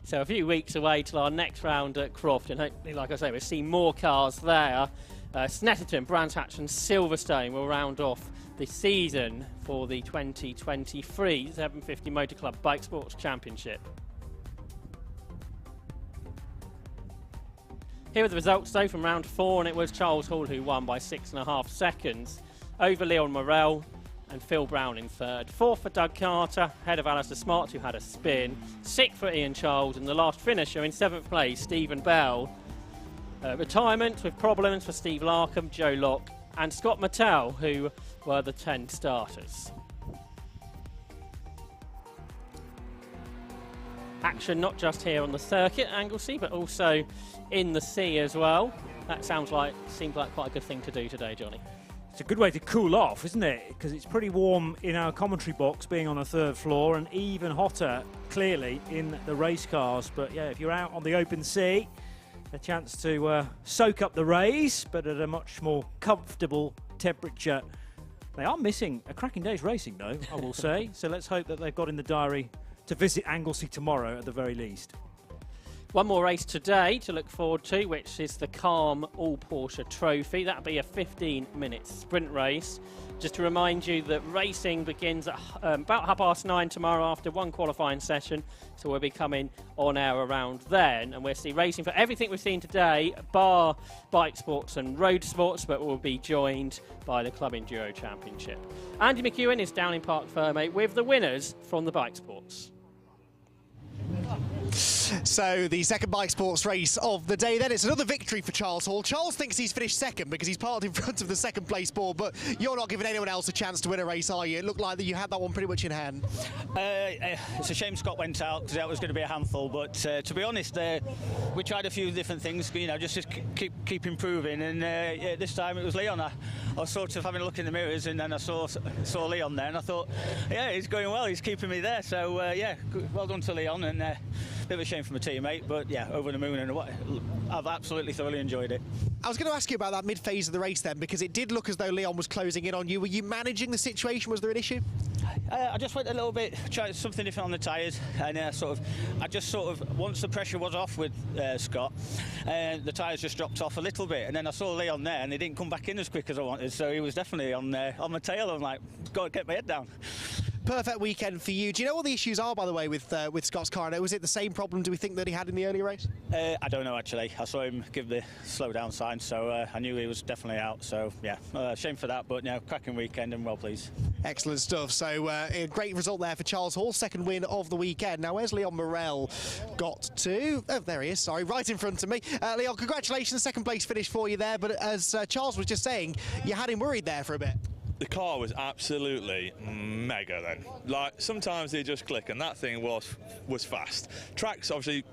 So a few weeks away till our next round at Croft, and hopefully, like I say, we'll see more cars there. Snetterton, Brands Hatch and Silverstone will round off the season for the 2023 750 Motor Club Bike Sports Championship. Here are the results though from round 4, and it was Charles Hall who won by 6.5 seconds over Leon Morel and Phil Brown in 3rd. 4th for Doug Carter, ahead of Alistair Smart, who had a spin. 6th for Ian Charles, and the last finisher in 7th place, Stephen Bell. Retirement with problems for Steve Larkham, Joe Locke and Scott Mattel, who were the 10 starters. Action not just here on the circuit, Anglesey, but also in the sea as well. That seems like quite a good thing to do today, Johnny. It's a good way to cool off, isn't it? Because it's pretty warm in our commentary box, being on the 3rd floor, and even hotter, clearly, in the race cars. But yeah, if you're out on the open sea, a chance to soak up the rays, but at a much more comfortable temperature. They are missing a cracking day's racing, though, I will say. So let's hope that they've got in the diary to visit Anglesey tomorrow at the very least. One more race today to look forward to, which is the Calm All Porsche Trophy. That'll be a 15-minute sprint race. Just to remind you that racing begins at about 9:30 tomorrow after one qualifying session. So we'll be coming on air around then. And we'll see racing for everything we've seen today, bar bike sports and road sports, but we'll be joined by the Club Enduro Championship. Andy McEwen is down in Parc Fermé with the winners from the bike sports. So the second bike sports race of the day then, it's another victory for Charles Hall. Charles thinks he's finished second because he's parked in front of the second place board, but you're not giving anyone else a chance to win a race, are you? It looked like that you had that one pretty much in hand. It's a shame Scott went out because that was going to be a handful, but to be honest, we tried a few different things, you know, just keep improving, and yeah, this time it was Leon. I was sort of having a look in the mirrors, and then I saw Leon there, and I thought, yeah, he's going well, he's keeping me there, so yeah, well done to Leon, and bit of a shame from a teammate, but yeah, over the moon, and I've absolutely thoroughly enjoyed it. I was going to ask you about that mid-phase of the race then, because it did look as though Leon was closing in on you. Were you managing the situation? Was there an issue? I just went a little bit, tried something different on the tyres, and I just once the pressure was off with Scott, the tyres just dropped off a little bit, and then I saw Leon there, and he didn't come back in as quick as I wanted, so he was definitely on my tail. I'm like, got to get my head down. Perfect weekend for you. Do you know what the issues are, by the way, with Scott's car? Was it the same problem, do we think, that he had in the early race? I don't know, actually. I saw him give the slow down sign, so I knew he was definitely out. So, yeah, shame for that, but yeah, cracking weekend and well pleased. Excellent stuff. So, a great result there for Charles Hall, second win of the weekend. Now, where's Leon Morel got to? Oh, there he is, sorry, right in front of me. Leon, congratulations, second place finish for you there, but as Charles was just saying, you had him worried there for a bit. The car was absolutely mega then. Like, sometimes they just click, and that thing was fast. Tracks obviously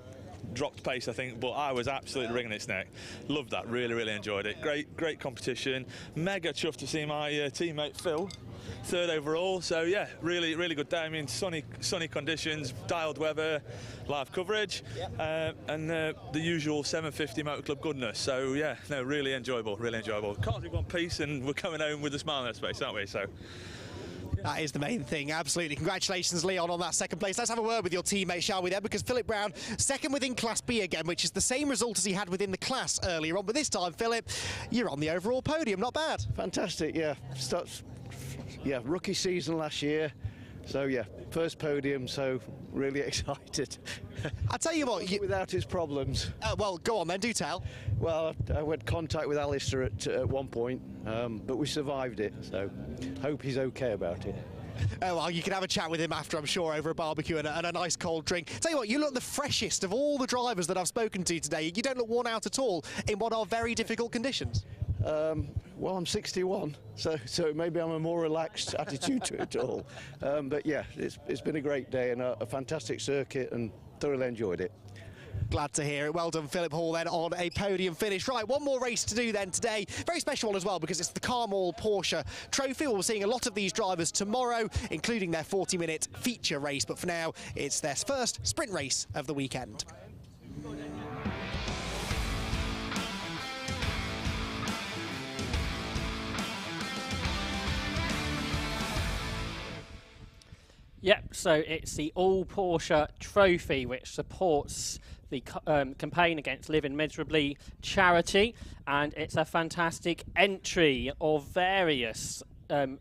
dropped pace, I think, but I was absolutely wringing its neck. Loved that, really enjoyed it. Great competition. Mega chuffed to see my teammate Phil third overall. So yeah, really good day. I mean, sunny conditions, dialed weather, live coverage, and the usual 750 Motor Club goodness. So yeah, no, really enjoyable. Can't do one piece, and we're coming home with a smile on our face, aren't we? So. That is the main thing, absolutely. Congratulations, Leon, on that second place. Let's have a word with your teammate, shall we, there? Because Philip Brown, second within Class B again, which is the same result as he had within the class earlier on. But this time, Philip, you're on the overall podium. Not bad. Fantastic, yeah. Rookie season last year. So, yeah, first podium, so really excited. I'll tell you what. Without its problems. Well, go on then, do tell. Well, I had contact with Alistair at one point, but we survived it, so hope he's okay about it. Oh, well, you can have a chat with him after, I'm sure, over a barbecue and a nice cold drink. Tell you what, you look the freshest of all the drivers that I've spoken to today. You don't look worn out at all in what are very difficult conditions. Well, I'm 61, so maybe I'm a more relaxed attitude to it all. But yeah, it's been a great day and a fantastic circuit, and thoroughly enjoyed it. Glad to hear it. Well done, Philip Hall, then, on a podium finish. Right, one more race to do then today. Very special one as well, because it's the Calm All Porsche Trophy. We're seeing a lot of these drivers tomorrow, including their 40-minute feature race. But for now, it's their first sprint race of the weekend. Yep, so it's the All Porsche Trophy, which supports the campaign against Living Miserably charity, and it's a fantastic entry of various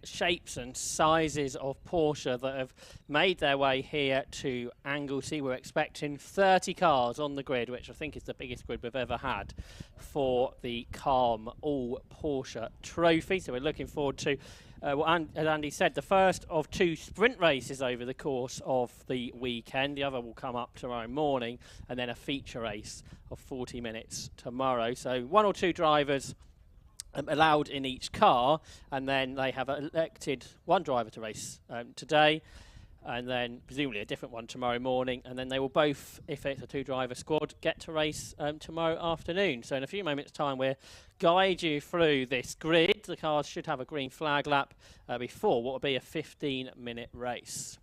shapes and sizes of Porsche that have made their way here to Anglesey. We're expecting 30 cars on the grid, which I think is the biggest grid we've ever had for the Calm All Porsche Trophy. So we're looking forward to, as Andy said, the first of two sprint races over the course of the weekend. The other will come up tomorrow morning, and then a feature race of 40 minutes tomorrow. So one or two drivers allowed in each car, and then they have elected one driver to race today. and then presumably a different one tomorrow morning, and then they will both, if it's a two-driver squad, get to race tomorrow afternoon. So in a few moments' time we'll guide you through this grid. The cars should have a green flag lap before what will be a 15-minute race.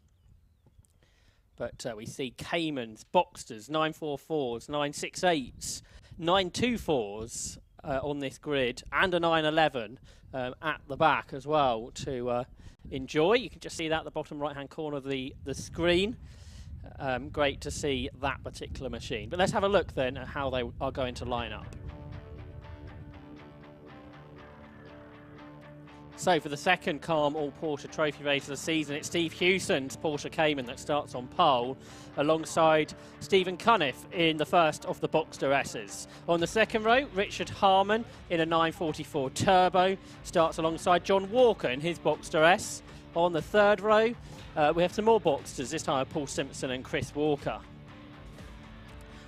But we see Caymans, Boxsters, 944s, 968s, 924s on this grid, and a 911 at the back as well to enjoy. You can just see that at the bottom right-hand corner of the screen. Great to see that particular machine. But let's have a look then at how they are going to line up. So for the second Calm All Porsche Trophy race of the season, it's Steve Hewson's Porsche Cayman that starts on pole, alongside Stephen Cunniff in the first of the Boxster S's. On the second row, Richard Harman in a 944 Turbo starts alongside John Walker in his Boxster S. On the third row, we have some more Boxsters, this time Paul Simpson and Chris Walker.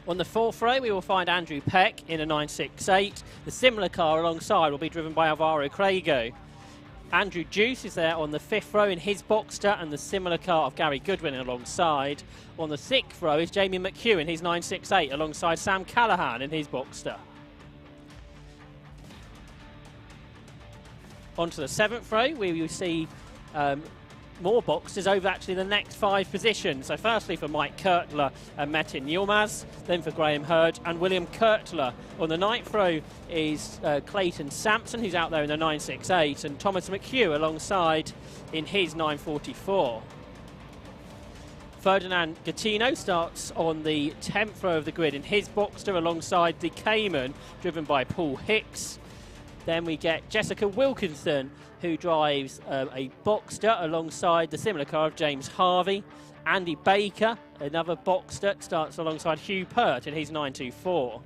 On the fourth row, we will find Andrew Peck in a 968. The similar car alongside will be driven by Alvaro Craigo. Andrew Juice is there on the fifth row in his Boxster, and the similar car of Gary Goodwin alongside. On the sixth row is Jamie McHugh in his 968 alongside Sam Callahan in his Boxster. On to the seventh row, we will see more Boxsters over actually the next 5 positions. So firstly for Mike Kurtler and Metin Yilmaz, then for Graham Hurd and William Kurtler. On the ninth row is Clayton Sampson, who's out there in the 968, and Thomas McHugh alongside in his 944. Ferdinand Gattino starts on the 10th row of the grid in his Boxster alongside the Cayman, driven by Paul Hicks. Then we get Jessica Wilkinson, who drives a Boxster alongside the similar car of James Harvey. Andy Baker, another Boxster, starts alongside Hugh Pert in his 924.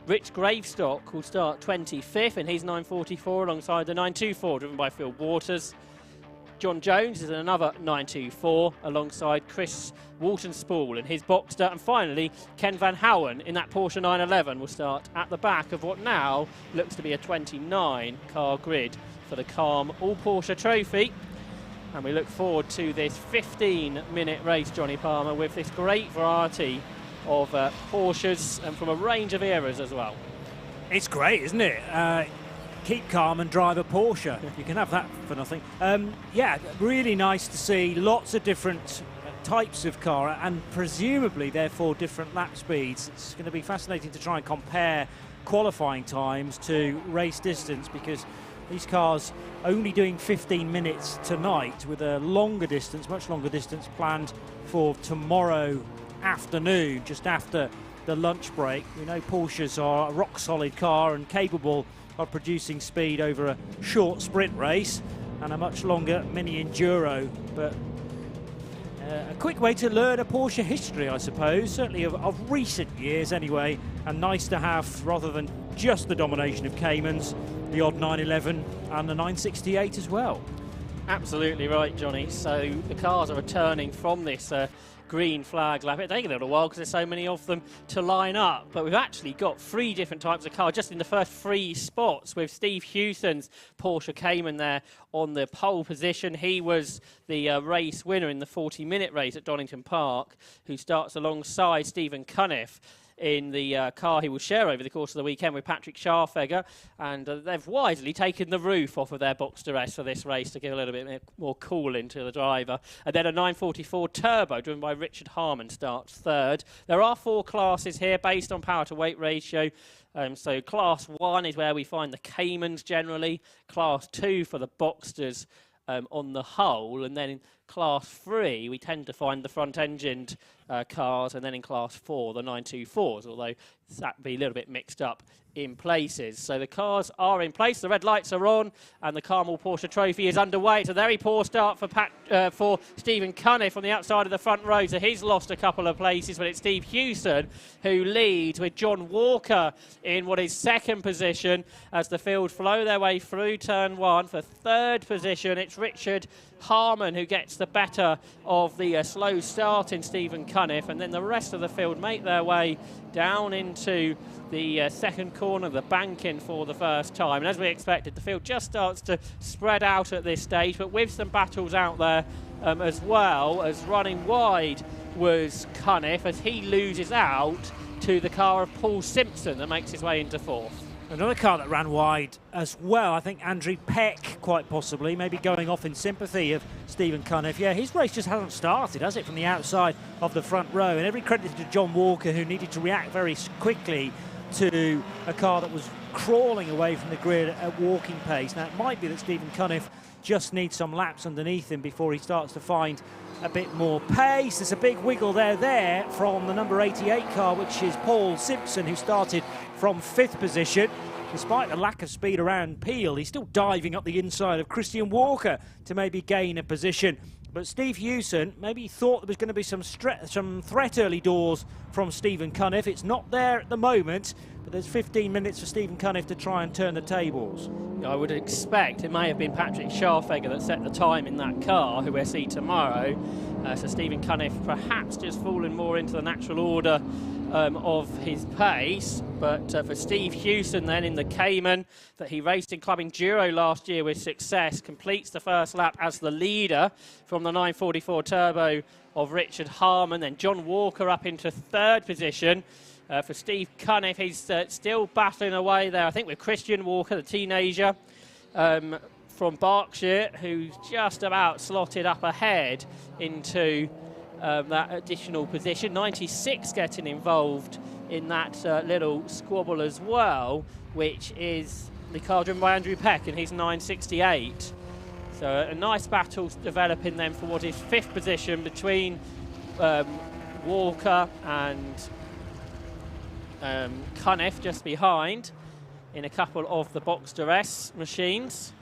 Rich Gravestock will start 25th in his 944 alongside the 924, driven by Phil Waters. John Jones is in another 924 alongside Chris Walton-Spool in his Boxster. And finally, Ken Van Houen in that Porsche 911 will start at the back of what now looks to be a 29-car grid for the Calm All Porsche Trophy. And we look forward to this 15-minute race, Johnny Palmer, with this great variety of Porsches and from a range of eras as well. It's great, isn't it? Keep calm and drive a Porsche. You can have that for nothing. Yeah, really nice to see lots of different types of car and presumably therefore different lap speeds. It's going to be fascinating to try and compare qualifying times to race distance, because these cars only doing 15 minutes tonight with a longer distance, much longer distance planned for tomorrow afternoon, just after the lunch break. We know Porsches are a rock solid car and capable of producing speed over a short sprint race and a much longer mini enduro, but a quick way to learn a Porsche history, I suppose, certainly of recent years anyway, and nice to have, rather than just the domination of Caymans, the odd 911 and the 968 as well. Absolutely right, Johnny. So the cars are returning from this green flag lap. It'll take a little while because there's so many of them to line up, but we've actually got 3 different types of car just in the first 3 spots, with Steve Hewson's Porsche Cayman there on the pole position. He was the race winner in the 40-minute race at Donington Park, who starts alongside Stephen Cunniff in the car he will share over the course of the weekend with Patrick Scharfegger, and they've wisely taken the roof off of their Boxster S for this race to give a little bit more cooling to the driver. And then a 944 Turbo driven by Richard Harman starts third. There are 4 classes here based on power to weight ratio. So class 1 is where we find the Caymans generally, class 2 for the Boxsters on the whole, and then in class 3 we tend to find the front-engined cars, and then in class 4 the 924s, although that be a little bit mixed up in places. So the cars are in place, the red lights are on, and the Calm All Porsche Trophy is underway. It's a very poor start for Stephen Cunniff on the outside of the front row, so he's lost a couple of places, but it's Steve Hewson who leads, with John Walker in what is second position as the field flow their way through turn 1. For third position, it's Richard Harman who gets the better of the slow start in Stephen Cunniff, and then the rest of the field make their way down into the second corner, the banking for the first time. And as we expected, the field just starts to spread out at this stage, but with some battles out there as well, as running wide was Cunniff, as he loses out to the car of Paul Simpson that makes his way into fourth. Another car that ran wide as well, I think Andrew Peck, quite possibly, maybe going off in sympathy of Stephen Cunniff. Yeah, his race just hasn't started, has it, from the outside of the front row? And every credit to John Walker, who needed to react very quickly to a car that was crawling away from the grid at walking pace. Now, it might be that Stephen Cunniff just needs some laps underneath him before he starts to find a bit more pace. There's a big wiggle there from the number 88 car, which is Paul Simpson, who started from 5th position. Despite the lack of speed around Peel, he's still diving up the inside of Christian Walker to maybe gain a position. But Steve Hewson maybe thought there was going to be some threat early doors from Stephen Cunniff. It's not there at the moment, but there's 15 minutes for Stephen Cunniff to try and turn the tables. I would expect it may have been Patrick Scharfegger that set the time in that car, who we'll see tomorrow. So Stephen Cunniff perhaps just fallen more into the natural order of his pace. But for Steve Hewson then in the Cayman that he raced in Club Enduro last year with success, completes the first lap as the leader from the 944 Turbo of Richard Harmon. Then John Walker up into 3rd position. For Steve Cunniff, he's still battling away there, I think, with Christian Walker, the teenager from Berkshire, who's just about slotted up ahead into that additional position. 96 getting involved in that little squabble as well, which is the car driven by Andrew Peck, and he's 968. So a nice battle developing then for what is 5th position between Walker and Cunniff just behind in a couple of the Boxster S machines,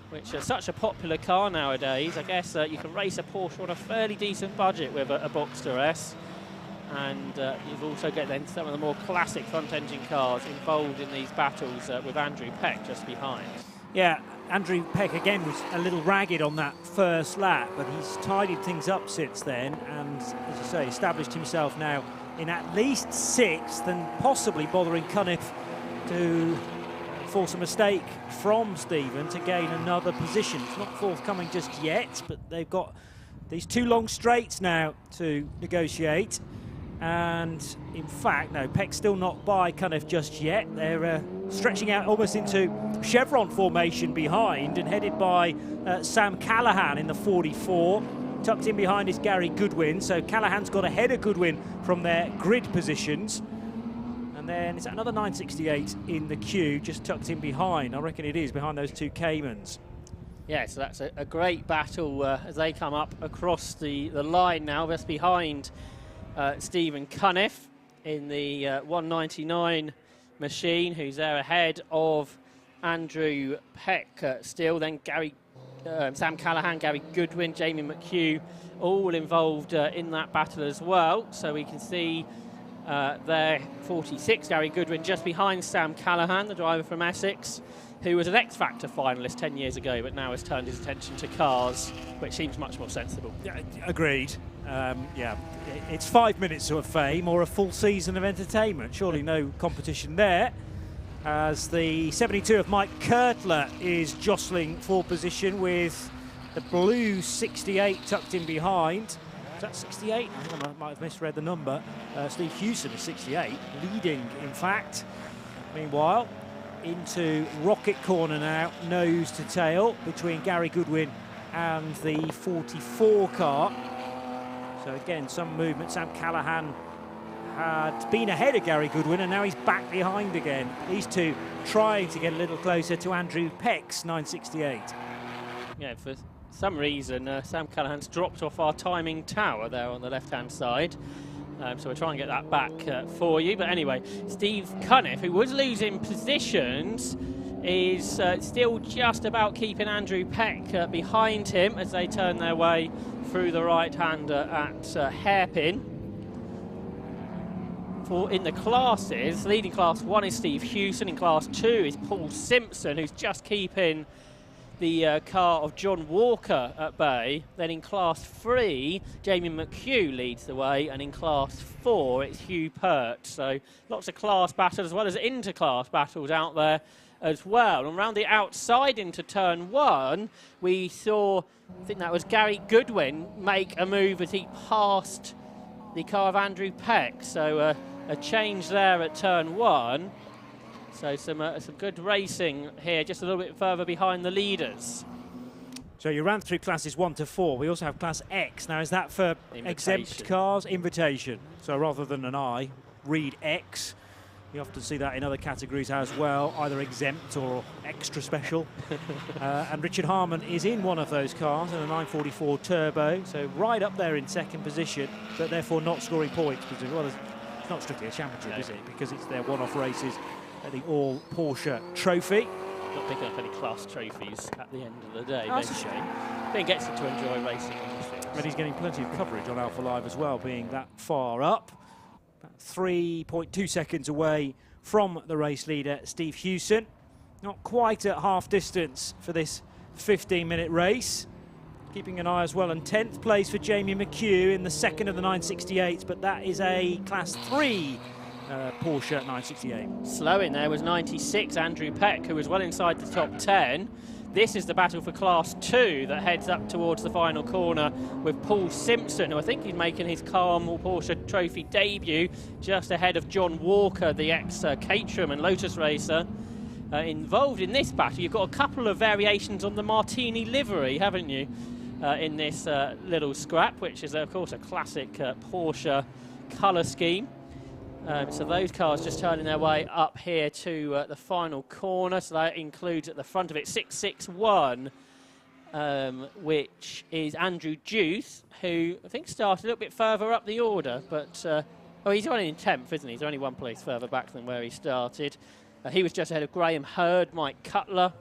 which are such a popular car nowadays. I guess you can race a Porsche on a fairly decent budget with a Boxster S, and you've also got then some of the more classic front engine cars involved in these battles with Andrew Peck just behind. Yeah, Andrew Peck again was a little ragged on that first lap, but he's tidied things up since then, and as you say, established himself now in at least 6th, and possibly bothering Cunniff to force a mistake from Stephen to gain another position. It's not forthcoming just yet, but they've got these 2 long straights now to negotiate. And in fact, no, Peck's still not by Cunniff just yet. They're stretching out almost into chevron formation behind, and headed by Sam Callahan in the 44. Tucked in behind is Gary Goodwin, so Callahan's got ahead of Goodwin from their grid positions. And then it's another 968 in the queue, just tucked in behind. I reckon it is, behind those 2 Caymans. Yeah, so that's a great battle as they come up across the line now, just behind Stephen Cunniff in the 199 machine, who's there ahead of Andrew Peck still. Then Sam Callahan, Gary Goodwin, Jamie McHugh, all involved in that battle as well. So we can see there 46, Gary Goodwin, just behind Sam Callahan, the driver from Essex, who was an X Factor finalist 10 years ago, but now has turned his attention to cars, which seems much more sensible. Yeah, agreed. Yeah, it's 5 minutes of fame or a full season of entertainment. Surely no competition there, as the 72 of Mike Kurtler is jostling for position with the blue 68 tucked in behind. Is that 68? I think I might have misread the number. Steve Hewson is 68, leading in fact. Meanwhile, into Rocket Corner now, nose to tail, between Gary Goodwin and the 44 car. So again, some movement. Sam Callahan had been ahead of Gary Goodwin, and now he's back behind again. These two trying to get a little closer to Andrew Peck's 968. Yeah, for some reason, Sam Callahan's dropped off our timing tower there on the left-hand side. So we'll try and get that back for you. But anyway, Steve Cunniff, who was losing positions, is still just about keeping Andrew Peck behind him as they turn their way through the right-hander at hairpin. In the classes, leading class 1 is Steve Hewson, in class 2 is Paul Simpson, who's just keeping the car of John Walker at bay. Then in class 3, Jamie McHugh leads the way, and in class 4 it's Hugh Pert. So lots of class battles as well as inter-class battles out there as well. And around the outside into turn 1, we saw, I think that was Gary Goodwin, make a move as he passed the car of Andrew Peck. So a change there at turn 1. So some good racing here, just a little bit further behind the leaders. So you ran through classes 1 to 4. We also have class X. Now, is that for exempt cars? Invitation. So rather than an I, read X. You often see that in other categories as well, either exempt or extra special. And Richard Harmon is in one of those cars in a 944 Turbo, so right up there in second position, but therefore not scoring points. Because, well, it's not strictly a championship, is it? Because it's their one-off races at the All Porsche Trophy. Not picking up any class trophies at the end of the day. That's a shame. But he gets to enjoy racing on the field. And he's getting plenty of coverage on Alpha Live as well, being that far up. About 3.2 seconds away from the race leader, Steve Hewson. Not quite at half distance for this 15-minute race. Keeping an eye as well, and 10th place for Jamie McHugh in the second of the 968s, but that is a Class 3 Porsche 968. Slow in there was 96, Andrew Peck, who was well inside the top 10. This is the battle for Class 2 that heads up towards the final corner with Paul Simpson, who I think he's making his Carmel Porsche Trophy debut, just ahead of John Walker, the ex-Caterham and Lotus racer. Involved in this battle, you've got a couple of variations on the Martini livery, haven't you, in this little scrap, which is, of course, a classic Porsche colour scheme. So those cars just turning their way up here to the final corner. So that includes at the front of it 661, which is Andrew Juice, who I think started a little bit further up the order. But, oh, he's only in 10th, isn't he? He's only one place further back than where he started. He was just ahead of Graham Hurd, Mike Cutler.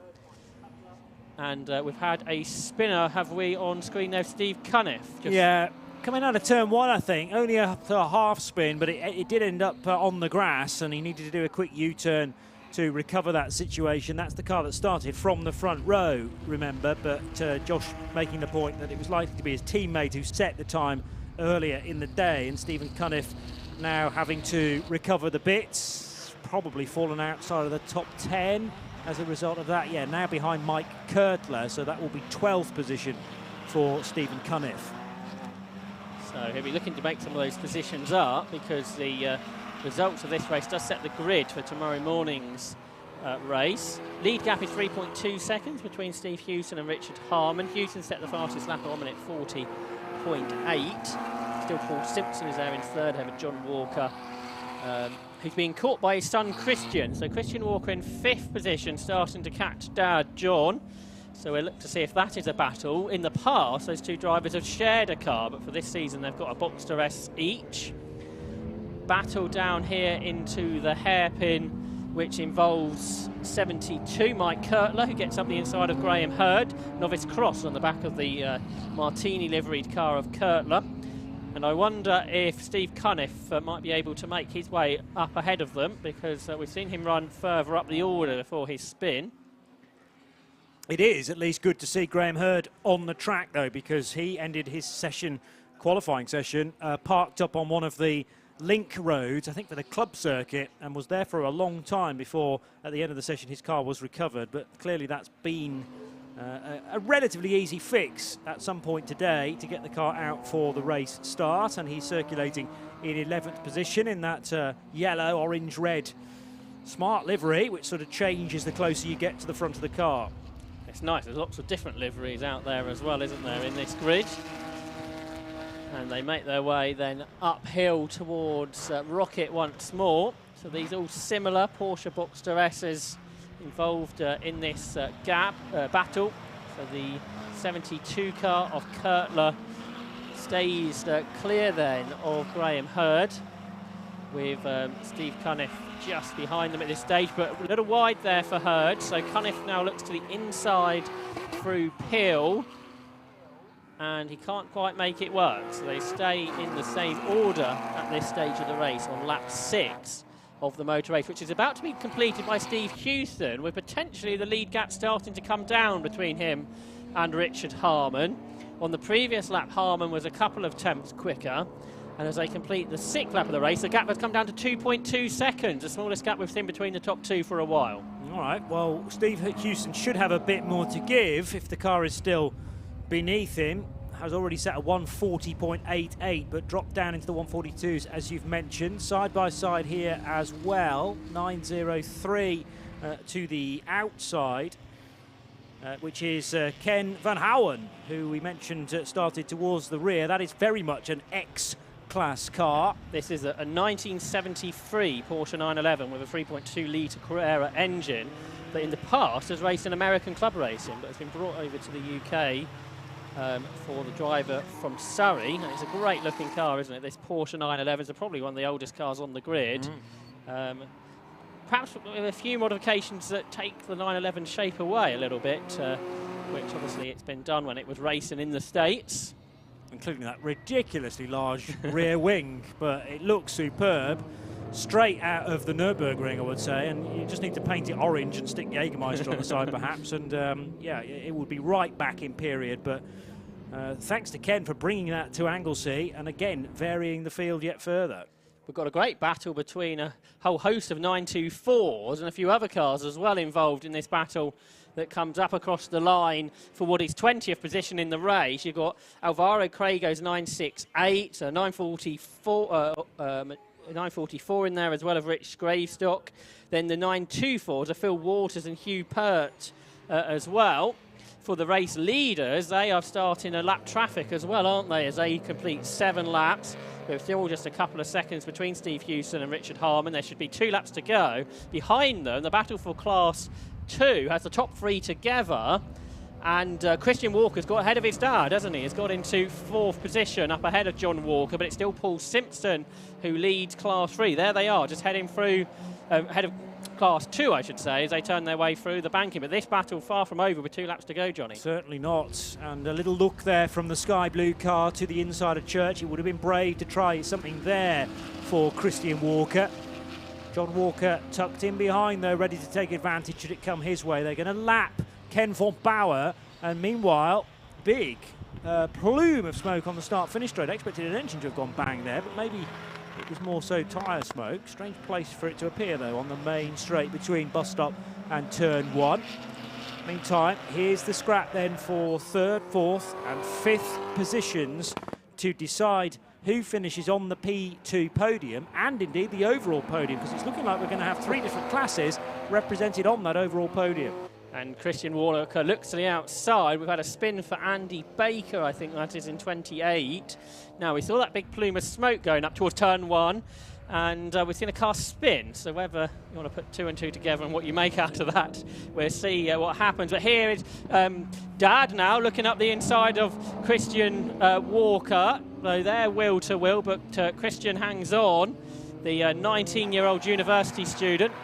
And we've had a spinner, have we, on screen there, Steve Cunniff. Yeah. Coming out of turn 1, I think, only a half spin, but it did end up on the grass, and he needed to do a quick U-turn to recover that situation. That's the car that started from the front row, remember, but Josh making the point that it was likely to be his teammate who set the time earlier in the day, and Stephen Cunniff now having to recover the bits, probably fallen outside of the top 10 as a result of that. Yeah, now behind Mike Kurtler, so that will be 12th position for Stephen Cunniff. So he'll be looking to make some of those positions up, because the results of this race does set the grid for tomorrow morning's race. Lead gap is 3.2 seconds between Steve Hewson and Richard Harmon. Hewson set the fastest lap at 1 minute 40.8. Still Paul Simpson is there in third, ahead of John Walker, who's being caught by his son Christian. So Christian Walker in 5th position, starting to catch Dad John. So we'll look to see if that is a battle. In the past, those two drivers have shared a car, but for this season they've got a Boxster S each. Battle down here into the hairpin, which involves 72, Mike Kurtler, who gets up the inside of Graham Hurd. Novice Cross on the back of the Martini liveried car of Kurtler. And I wonder if Steve Cunniff might be able to make his way up ahead of them, because we've seen him run further up the order before his spin. It is at least good to see Graham Hurd on the track, though, because he ended his qualifying session, parked up on one of the link roads, I think for the club circuit, and was there for a long time before, at the end of the session, his car was recovered. But clearly that's been a relatively easy fix at some point today to get the car out for the race start, and he's circulating in 11th position in that yellow, orange, red smart livery, which sort of changes the closer you get to the front of the car. It's nice, there's lots of different liveries out there as well, isn't there, in this grid? And they make their way then uphill towards Rocket once more. So these all similar Porsche Boxster S's involved in this battle. So the 72 car of Kurtler stays clear then of Graham Hurd, with Steve Cunniff just behind them at this stage, but a little wide there for Hurd. So Cunniff now looks to the inside through Peel, and he can't quite make it work. So they stay in the same order at this stage of the race on lap 6 of the motor race, which is about to be completed by Steve Hewson, with potentially the lead gap starting to come down between him and Richard Harmon. On the previous lap, Harmon was a couple of tenths quicker, and as they complete the 6th lap of the race, the gap has come down to 2.2 seconds, the smallest gap we've seen between the top two for a while. All right, well, Steve Houston should have a bit more to give if the car is still beneath him. Has already set a 140.88, but dropped down into the 142s, as you've mentioned. Side by side here as well, 9.03 to the outside, which is Ken Van Houen, who we mentioned started towards the rear. That is very much an X-class car. This is a 1973 Porsche 911 with a 3.2 litre Carrera engine that in the past has raced in American club racing, but it's been brought over to the UK for the driver from Surrey. And it's a great looking car, isn't it? This Porsche 911 is probably one of the oldest cars on the grid. Perhaps with a few modifications that take the 911 shape away a little bit, which obviously it's been done when it was racing in the States. Including that ridiculously large rear wing, but it looks superb. Straight out of the Nürburgring, I would say, and you just need to paint it orange and stick Jägermeister on the side perhaps, and yeah, it would be right back in period, but thanks to Ken for bringing that to Anglesey, and again, varying the field yet further. We've got a great battle between a whole host of 924s and a few other cars as well involved in this battle that comes up across the line for what is 20th position in the race. You've got Alvaro Crago's 968, 944 in there as well of Rich Gravestock. Then the 924s are Phil Waters and Hugh Pert as well. For the race leaders, they are starting a lap traffic as well, aren't they, as they complete 7 laps. With still just a couple of seconds between Steve Houston and Richard Harman. There should be 2 laps to go. Behind them, the battle for Class 2 has the top 3 together. And Christian Walker's got ahead of his dad, hasn't he? He's got into 4th position, up ahead of John Walker, but it's still Paul Simpson who leads Class 3. There they are, just heading through, ahead of Class 2, I should say, as they turn their way through the banking. But this battle far from over with 2 laps to go, Johnny. Certainly not. And a little look there from the sky blue car to the inside of Church. It would have been brave to try something there for Christian Walker. John Walker tucked in behind, though, ready to take advantage should it come his way. They're going to lap Ken von Bauer, and meanwhile, big plume of smoke on the start-finish straight. I expected an engine to have gone bang there, but maybe it was more so tyre smoke. Strange place for it to appear, though, on the main straight between bus stop and turn 1. Meantime, here's the scrap then for 3rd, 4th and 5th positions to decide who finishes on the P2 podium and indeed the overall podium, because it's looking like we're going to have 3 different classes represented on that overall podium. And Christian Walker looks to the outside. We've had a spin for Andy Baker, I think that is in 28. Now, we saw that big plume of smoke going up towards turn 1, and we've seen a car spin. So whether you want to put 2 and 2 together and what you make out of that, we'll see what happens. But here is Dad now looking up the inside of Christian Walker. So they're wheel to wheel, but Christian hangs on, the 19-year-old university student.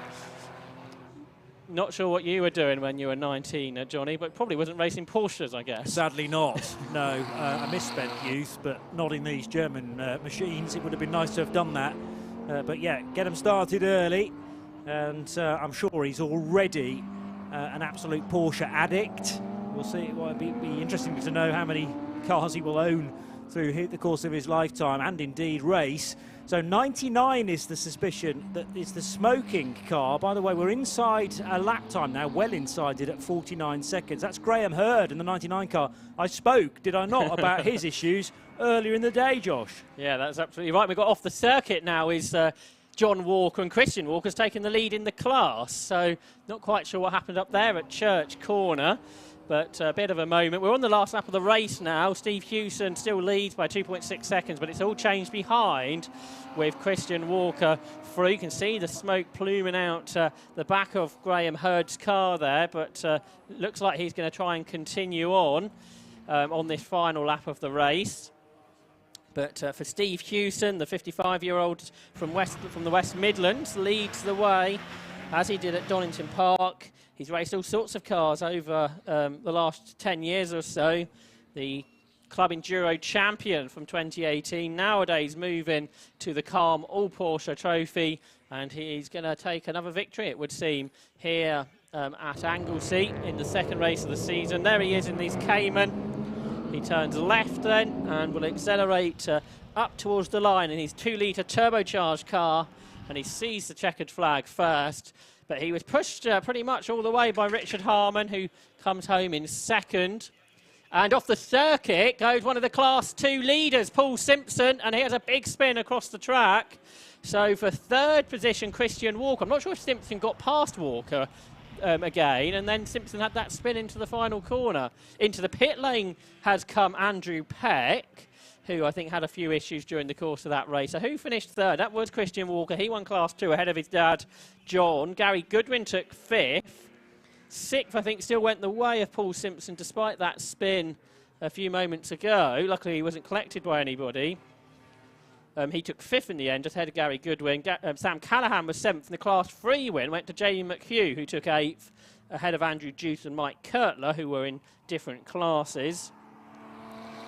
Not sure what you were doing when you were 19, Johnny, but probably wasn't racing Porsches, I guess. Sadly not, no. A misspent youth, but not in these German machines. It would have been nice to have done that. But yeah, get him started early, and I'm sure he's already an absolute Porsche addict. We'll see. It will be interesting to know how many cars he will own through the course of his lifetime and indeed race. So 99 is the suspicion that is the smoking car. By the way, we're inside a lap time now, well inside it at 49 seconds. That's Graham Hurd in the 99 car. I spoke, did I not, about his issues earlier in the day, Josh? Yeah, that's absolutely right. We've got off the circuit now is John Walker, and Christian Walker's taken the lead in the class. So not quite sure what happened up there at Church Corner. But a bit of a moment. We're on the last lap of the race now. Steve Houston still leads by 2.6 seconds, but it's all changed behind with Christian Walker through. You can see the smoke pluming out the back of Graham Hurd's car there, but looks like he's going to try and continue on this final lap of the race. But for Steve Houston, the 55-year-old from the West Midlands, leads the way, as he did at Donington Park. He's raced all sorts of cars over the last 10 years or so. The Club Enduro champion from 2018, nowadays moving to the Calm All Porsche Trophy, and he's going to take another victory, it would seem, here at Anglesey in the 2nd race of the season. There he is in these Cayman. He turns left then and will accelerate up towards the line in his 2-litre turbocharged car, and he sees the checkered flag first. But he was pushed pretty much all the way by Richard Harmon, who comes home in second. And off the circuit goes one of the Class 2 leaders, Paul Simpson, and he has a big spin across the track. So for third position, Christian Walker. I'm not sure if Simpson got past Walker again, and then Simpson had that spin into the final corner. Into the pit lane has come Andrew Peck, who I think had a few issues during the course of that race. So who finished third? That was Christian Walker. He won Class 2 ahead of his dad, John. Gary Goodwin took fifth. Sixth, I think, still went the way of Paul Simpson, despite that spin a few moments ago. Luckily, he wasn't collected by anybody. He took fifth in the end, just ahead of Gary Goodwin. Sam Callahan was seventh, and the Class 3 win went to Jamie McHugh, who took eighth, ahead of Andrew Juice and Mike Kurtler, who were in different classes.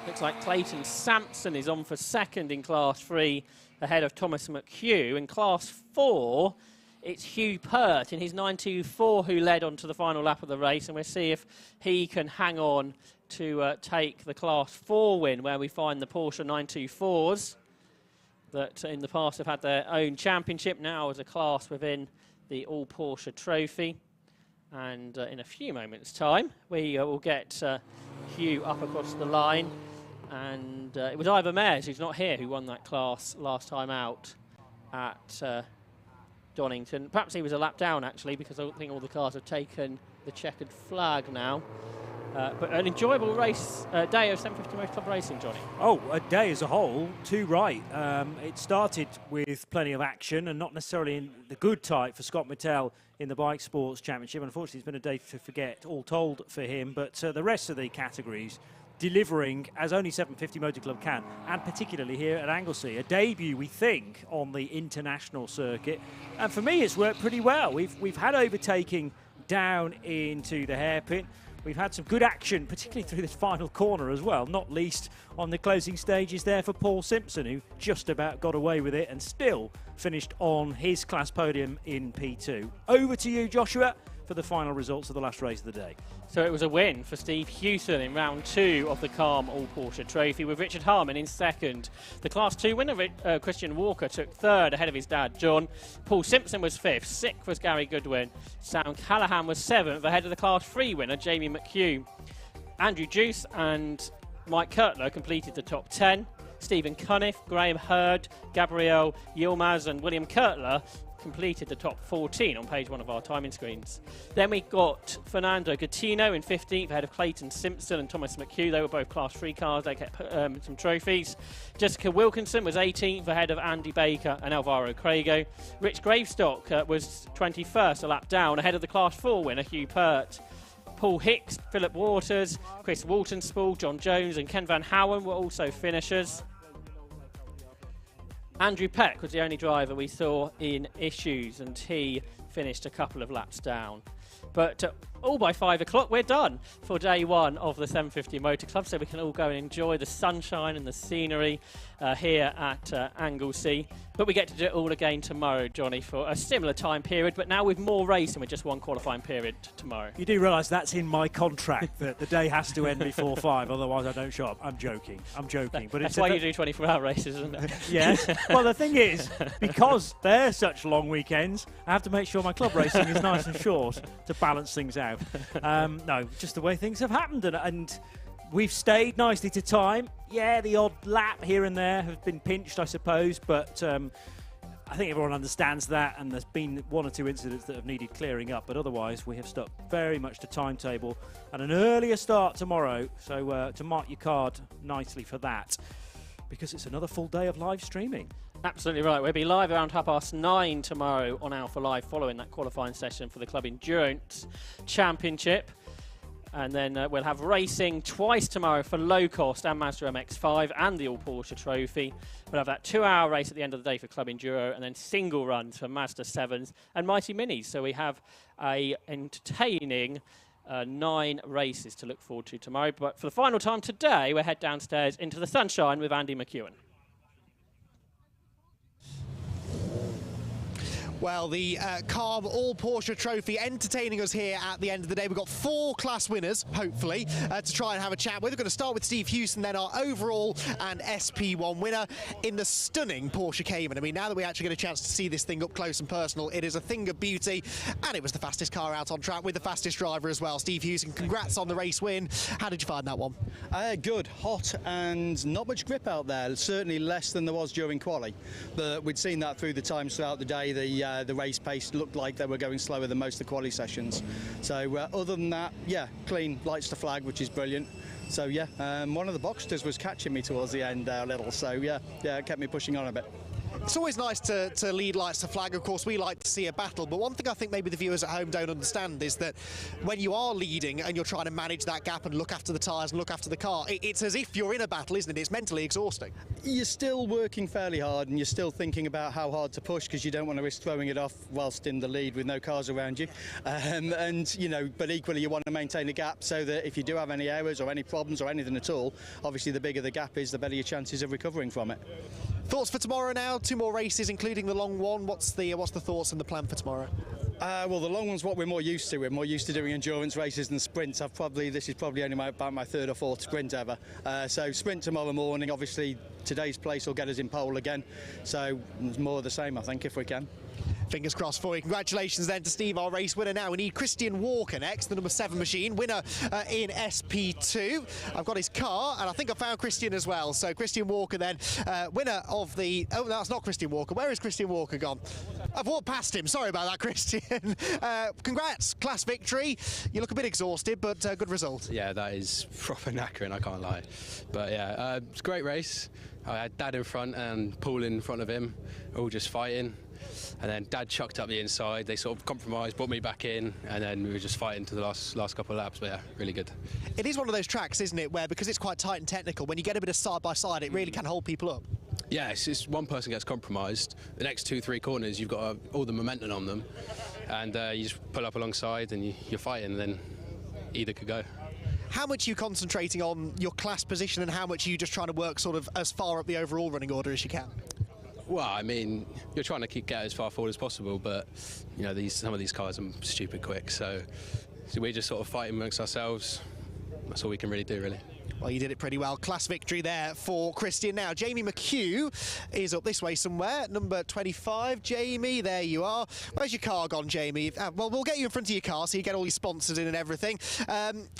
Looks like Clayton Sampson is on for second in Class 3, ahead of Thomas McHugh. In Class 4, it's Hugh Pert in his 924 who led on to the final lap of the race, and we'll see if he can hang on to take the Class 4 win, where we find the Porsche 924s that in the past have had their own championship, now as a class within the All Porsche Trophy. And in a few moments' time, we will get Hugh up across the line. And it was Ivor Mayers, who's not here, who won that class last time out at Donington. Perhaps he was a lap down, actually, because I don't think all the cars have taken the checkered flag now. But an enjoyable race, day of 750 Motor Club racing, Johnny. Oh, a day as a whole, too right. It started with plenty of action and not necessarily in the good type for Scott Mattel in the Bike Sports Championship. Unfortunately, it's been a day to forget, all told, for him. But the rest of the categories delivering as only 750 Motor Club can, and particularly here at Anglesey. A debut, we think, on the international circuit. And for me, it's worked pretty well. We've had overtaking down into the hairpin. We've had some good action, particularly through this final corner as well, not least on the closing stages there for Paul Simpson, who just about got away with it and still finished on his class podium in P2. Over to you, Joshua, for the final results of the last race of the day. So it was a win for Steve Hewson in round 2 of the Calm All Porsche Trophy, with Richard Harmon in second. The Class 2 winner, Christian Walker, took third ahead of his dad, John. Paul Simpson was fifth. Sixth was Gary Goodwin. Sam Callahan was seventh, ahead of the Class 3 winner, Jamie McHugh. Andrew Juice and Mike Kurtler completed the top 10. Stephen Cunniff, Graham Hurd, Gabrielle Yilmaz and William Kurtler completed the top 14 on page 1 of our timing screens. Then we got Fernando Gattino in 15th, ahead of Clayton Simpson and Thomas McHugh. They were both Class 3 cars. They kept some trophies. Jessica Wilkinson was 18th, ahead of Andy Baker and Alvaro Crago. Rich Gravestock was 21st, a lap down, ahead of the Class 4 winner, Hugh Pert. Paul Hicks, Philip Waters, Chris Waltonspool, John Jones and Ken Van Howen were also finishers. Andrew Peck was the only driver we saw in issues, and he finished a couple of laps down. But all by 5 o'clock, we're done for day 1 of the 750 Motor Club, so we can all go and enjoy the sunshine and the scenery here at Anglesey. But we get to do it all again tomorrow, Johnny, for a similar time period, but now with more racing, with just one qualifying period tomorrow. You do realise that's in my contract, that the day has to end before 5, otherwise I don't show up. I'm joking. But that's why you do 24-hour races, isn't it? Yes. Well, the thing is, because they're such long weekends, I have to make sure my club racing is nice and short to balance things out. No, just the way things have happened, and we've stayed nicely to time. Yeah, the odd lap here and there have been pinched, I suppose, but I think everyone understands that, and there's been 1 or 2 incidents that have needed clearing up, but otherwise we have stuck very much to timetable and an earlier start tomorrow, so to mark your card nicely for that, because it's another full day of live streaming. Absolutely right. We'll be live around 9:30 tomorrow on Alpha Live, following that qualifying session for the Club Endurance Championship. And then we'll have racing twice tomorrow for Low Cost and Mazda MX-5 and the All Porsche Trophy. We'll have that 2-hour race at the end of the day for Club Enduro, and then single runs for Mazda 7s and Mighty Minis. So we have a entertaining 9 races to look forward to tomorrow. But for the final time today, we'll head downstairs into the sunshine with Andy McEwen. Well, the Calm All Porsche Trophy entertaining us here at the end of the day. We've got 4 class winners, hopefully, to try and have a chat with. We're going to start with Steve Hewson, then our overall and SP1 winner in the stunning Porsche Cayman. I mean, now that we actually get a chance to see this thing up close and personal, it is a thing of beauty, and it was the fastest car out on track with the fastest driver as well. Steve Hewson, congrats on the race win. How did you find that one? Good, hot, and not much grip out there. Certainly less than there was during quali, but we'd seen that through the times throughout the day. The race pace looked like they were going slower than most of the quali sessions. So other than that, yeah, clean, lights to flag, which is brilliant. So yeah, one of the Boxsters was catching me towards the end a little, so yeah, it kept me pushing on a bit. It's always nice to lead lights to flag. Of course, we like to see a battle, but one thing I think maybe the viewers at home don't understand is that when you are leading and you're trying to manage that gap and look after the tyres and look after the car, it's as if you're in a battle, isn't it? It's mentally exhausting. You're still working fairly hard, and you're still thinking about how hard to push, because you don't want to risk throwing it off whilst in the lead with no cars around you. And you know, but equally you want to maintain a gap so that if you do have any errors or any problems or anything at all, obviously the bigger the gap is, the better your chances of recovering from it. Thoughts for tomorrow now? 2 more races, including the long one. What's the thoughts and the plan for tomorrow? Well, the long one's what we're more used to. We're more used to doing endurance races than sprints. This is probably only about my 3rd or 4th sprint ever. So sprint tomorrow morning. Obviously, today's place will get us in pole again. So it's more of the same, I think, if we can. Fingers crossed for you. Congratulations then to Steve, our race winner. Now we need Christian Walker next, the number 7 machine, winner in SP2. I've got his car, and I think I found Christian as well. So Christian Walker then, winner of the... Oh, no, that's not Christian Walker. Where is Christian Walker gone? I've walked past him. Sorry about that, Christian. Congrats, class victory. You look a bit exhausted, but good result. Yeah, that is proper knackering, I can't lie. But yeah, it's a great race. I had Dad in front and Paul in front of him, all just fighting. And then Dad chucked up the inside, they sort of compromised, brought me back in, and then we were just fighting to the last couple of laps, but yeah, really good. It is one of those tracks, isn't it, where because it's quite tight and technical, when you get a bit of side-by-side, it really can hold people up. Yeah, it's just one person gets compromised, the next 2-3 corners, you've got all the momentum on them, and you just pull up alongside and you're fighting, and then either could go. How much are you concentrating on your class position, and how much are you just trying to work sort of as far up the overall running order as you can? Well, I mean, you're trying to get as far forward as possible, but you know, some of these cars are stupid quick, so we're just sort of fighting amongst ourselves. That's all we can really do, really. Well, you did it pretty well. Class victory there for Christian. Now, Jamie McHugh is up this way somewhere, number 25. Jamie, there you are. Where's your car gone, Jamie? Well, we'll get you in front of your car so you get all your sponsors in and everything.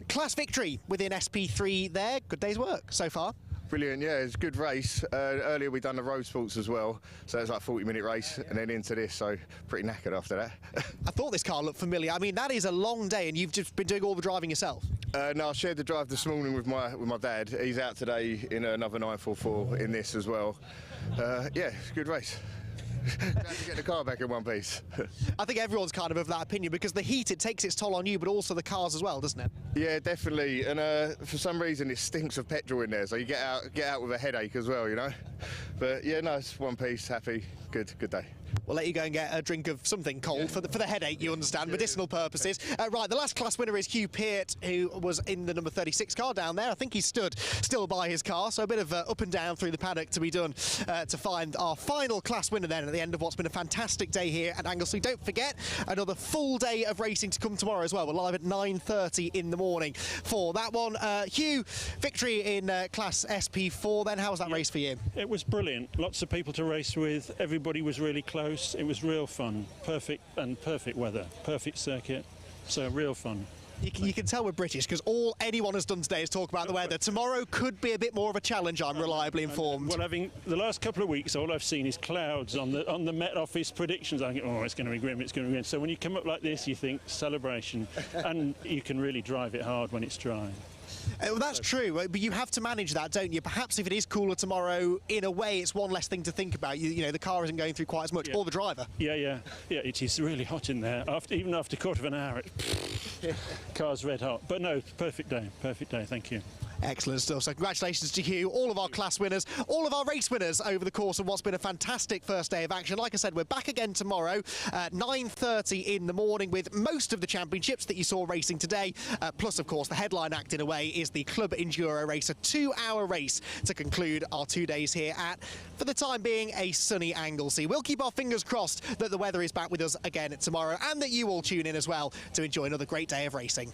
Class victory within SP3 there. Good day's work so far. Brilliant, yeah, it's a good race. Earlier we done the road sports as well, so it was like a 40-minute race, and then into this, so pretty knackered after that. I thought this car looked familiar. I mean, that is a long day, and you've just been doing all the driving yourself. No, I shared the drive this morning with my dad. He's out today in another 944 in this as well. Yeah, it's a good race. Glad to get the car back in one piece. I think everyone's kind of that opinion, because the heat, it takes its toll on you, but also the cars as well, doesn't it? Yeah, definitely. And for some reason, it stinks of petrol in there, so you get out with a headache as well, you know. But yeah, no, it's one piece, happy, good day. We'll let you go and get a drink of something cold for the headache, you understand, medicinal purposes. Right, the last class winner is Hugh Peart, who was in the number 36 car down there. I think he stood still by his car, so a bit of up and down through the paddock to be done to find our final class winner then at the end of what's been a fantastic day here at Anglesey. Don't forget, another full day of racing to come tomorrow as well. We're live at 9:30 in the morning for that one. Hugh, victory in class SP4 then. How was that race for you? It was brilliant. Lots of people to race with. Everybody was really close. It was real fun. Perfect weather, perfect circuit, so real fun. You can tell we're British, because all anyone has done today is talk about the weather. Tomorrow could be a bit more of a challenge, I'm reliably informed. Well, having the last couple of weeks, all I've seen is clouds on the Met Office predictions. I think, oh, it's going to be grim, it's going to be grim. So when you come up like this, you think celebration, and you can really drive it hard when it's dry. Well, that's true, but you have to manage that, don't you? Perhaps if it is cooler tomorrow, in a way, it's one less thing to think about. You know, the car isn't going through quite as much, or the driver. Yeah, it is really hot in there. Even after a quarter of an hour, car's red hot. But no, perfect day, thank you. Excellent stuff. So congratulations to you, all of our class winners, all of our race winners over the course of what's been a fantastic first day of action. Like I said, we're back again tomorrow at 9:30 in the morning with most of the championships that you saw racing today. Plus, of course, the headline act in a way is the Club Enduro race, a 2-hour race to conclude our 2 days here at, for the time being, a sunny Anglesey. We'll keep our fingers crossed that the weather is back with us again tomorrow and that you all tune in as well to enjoy another great day of racing.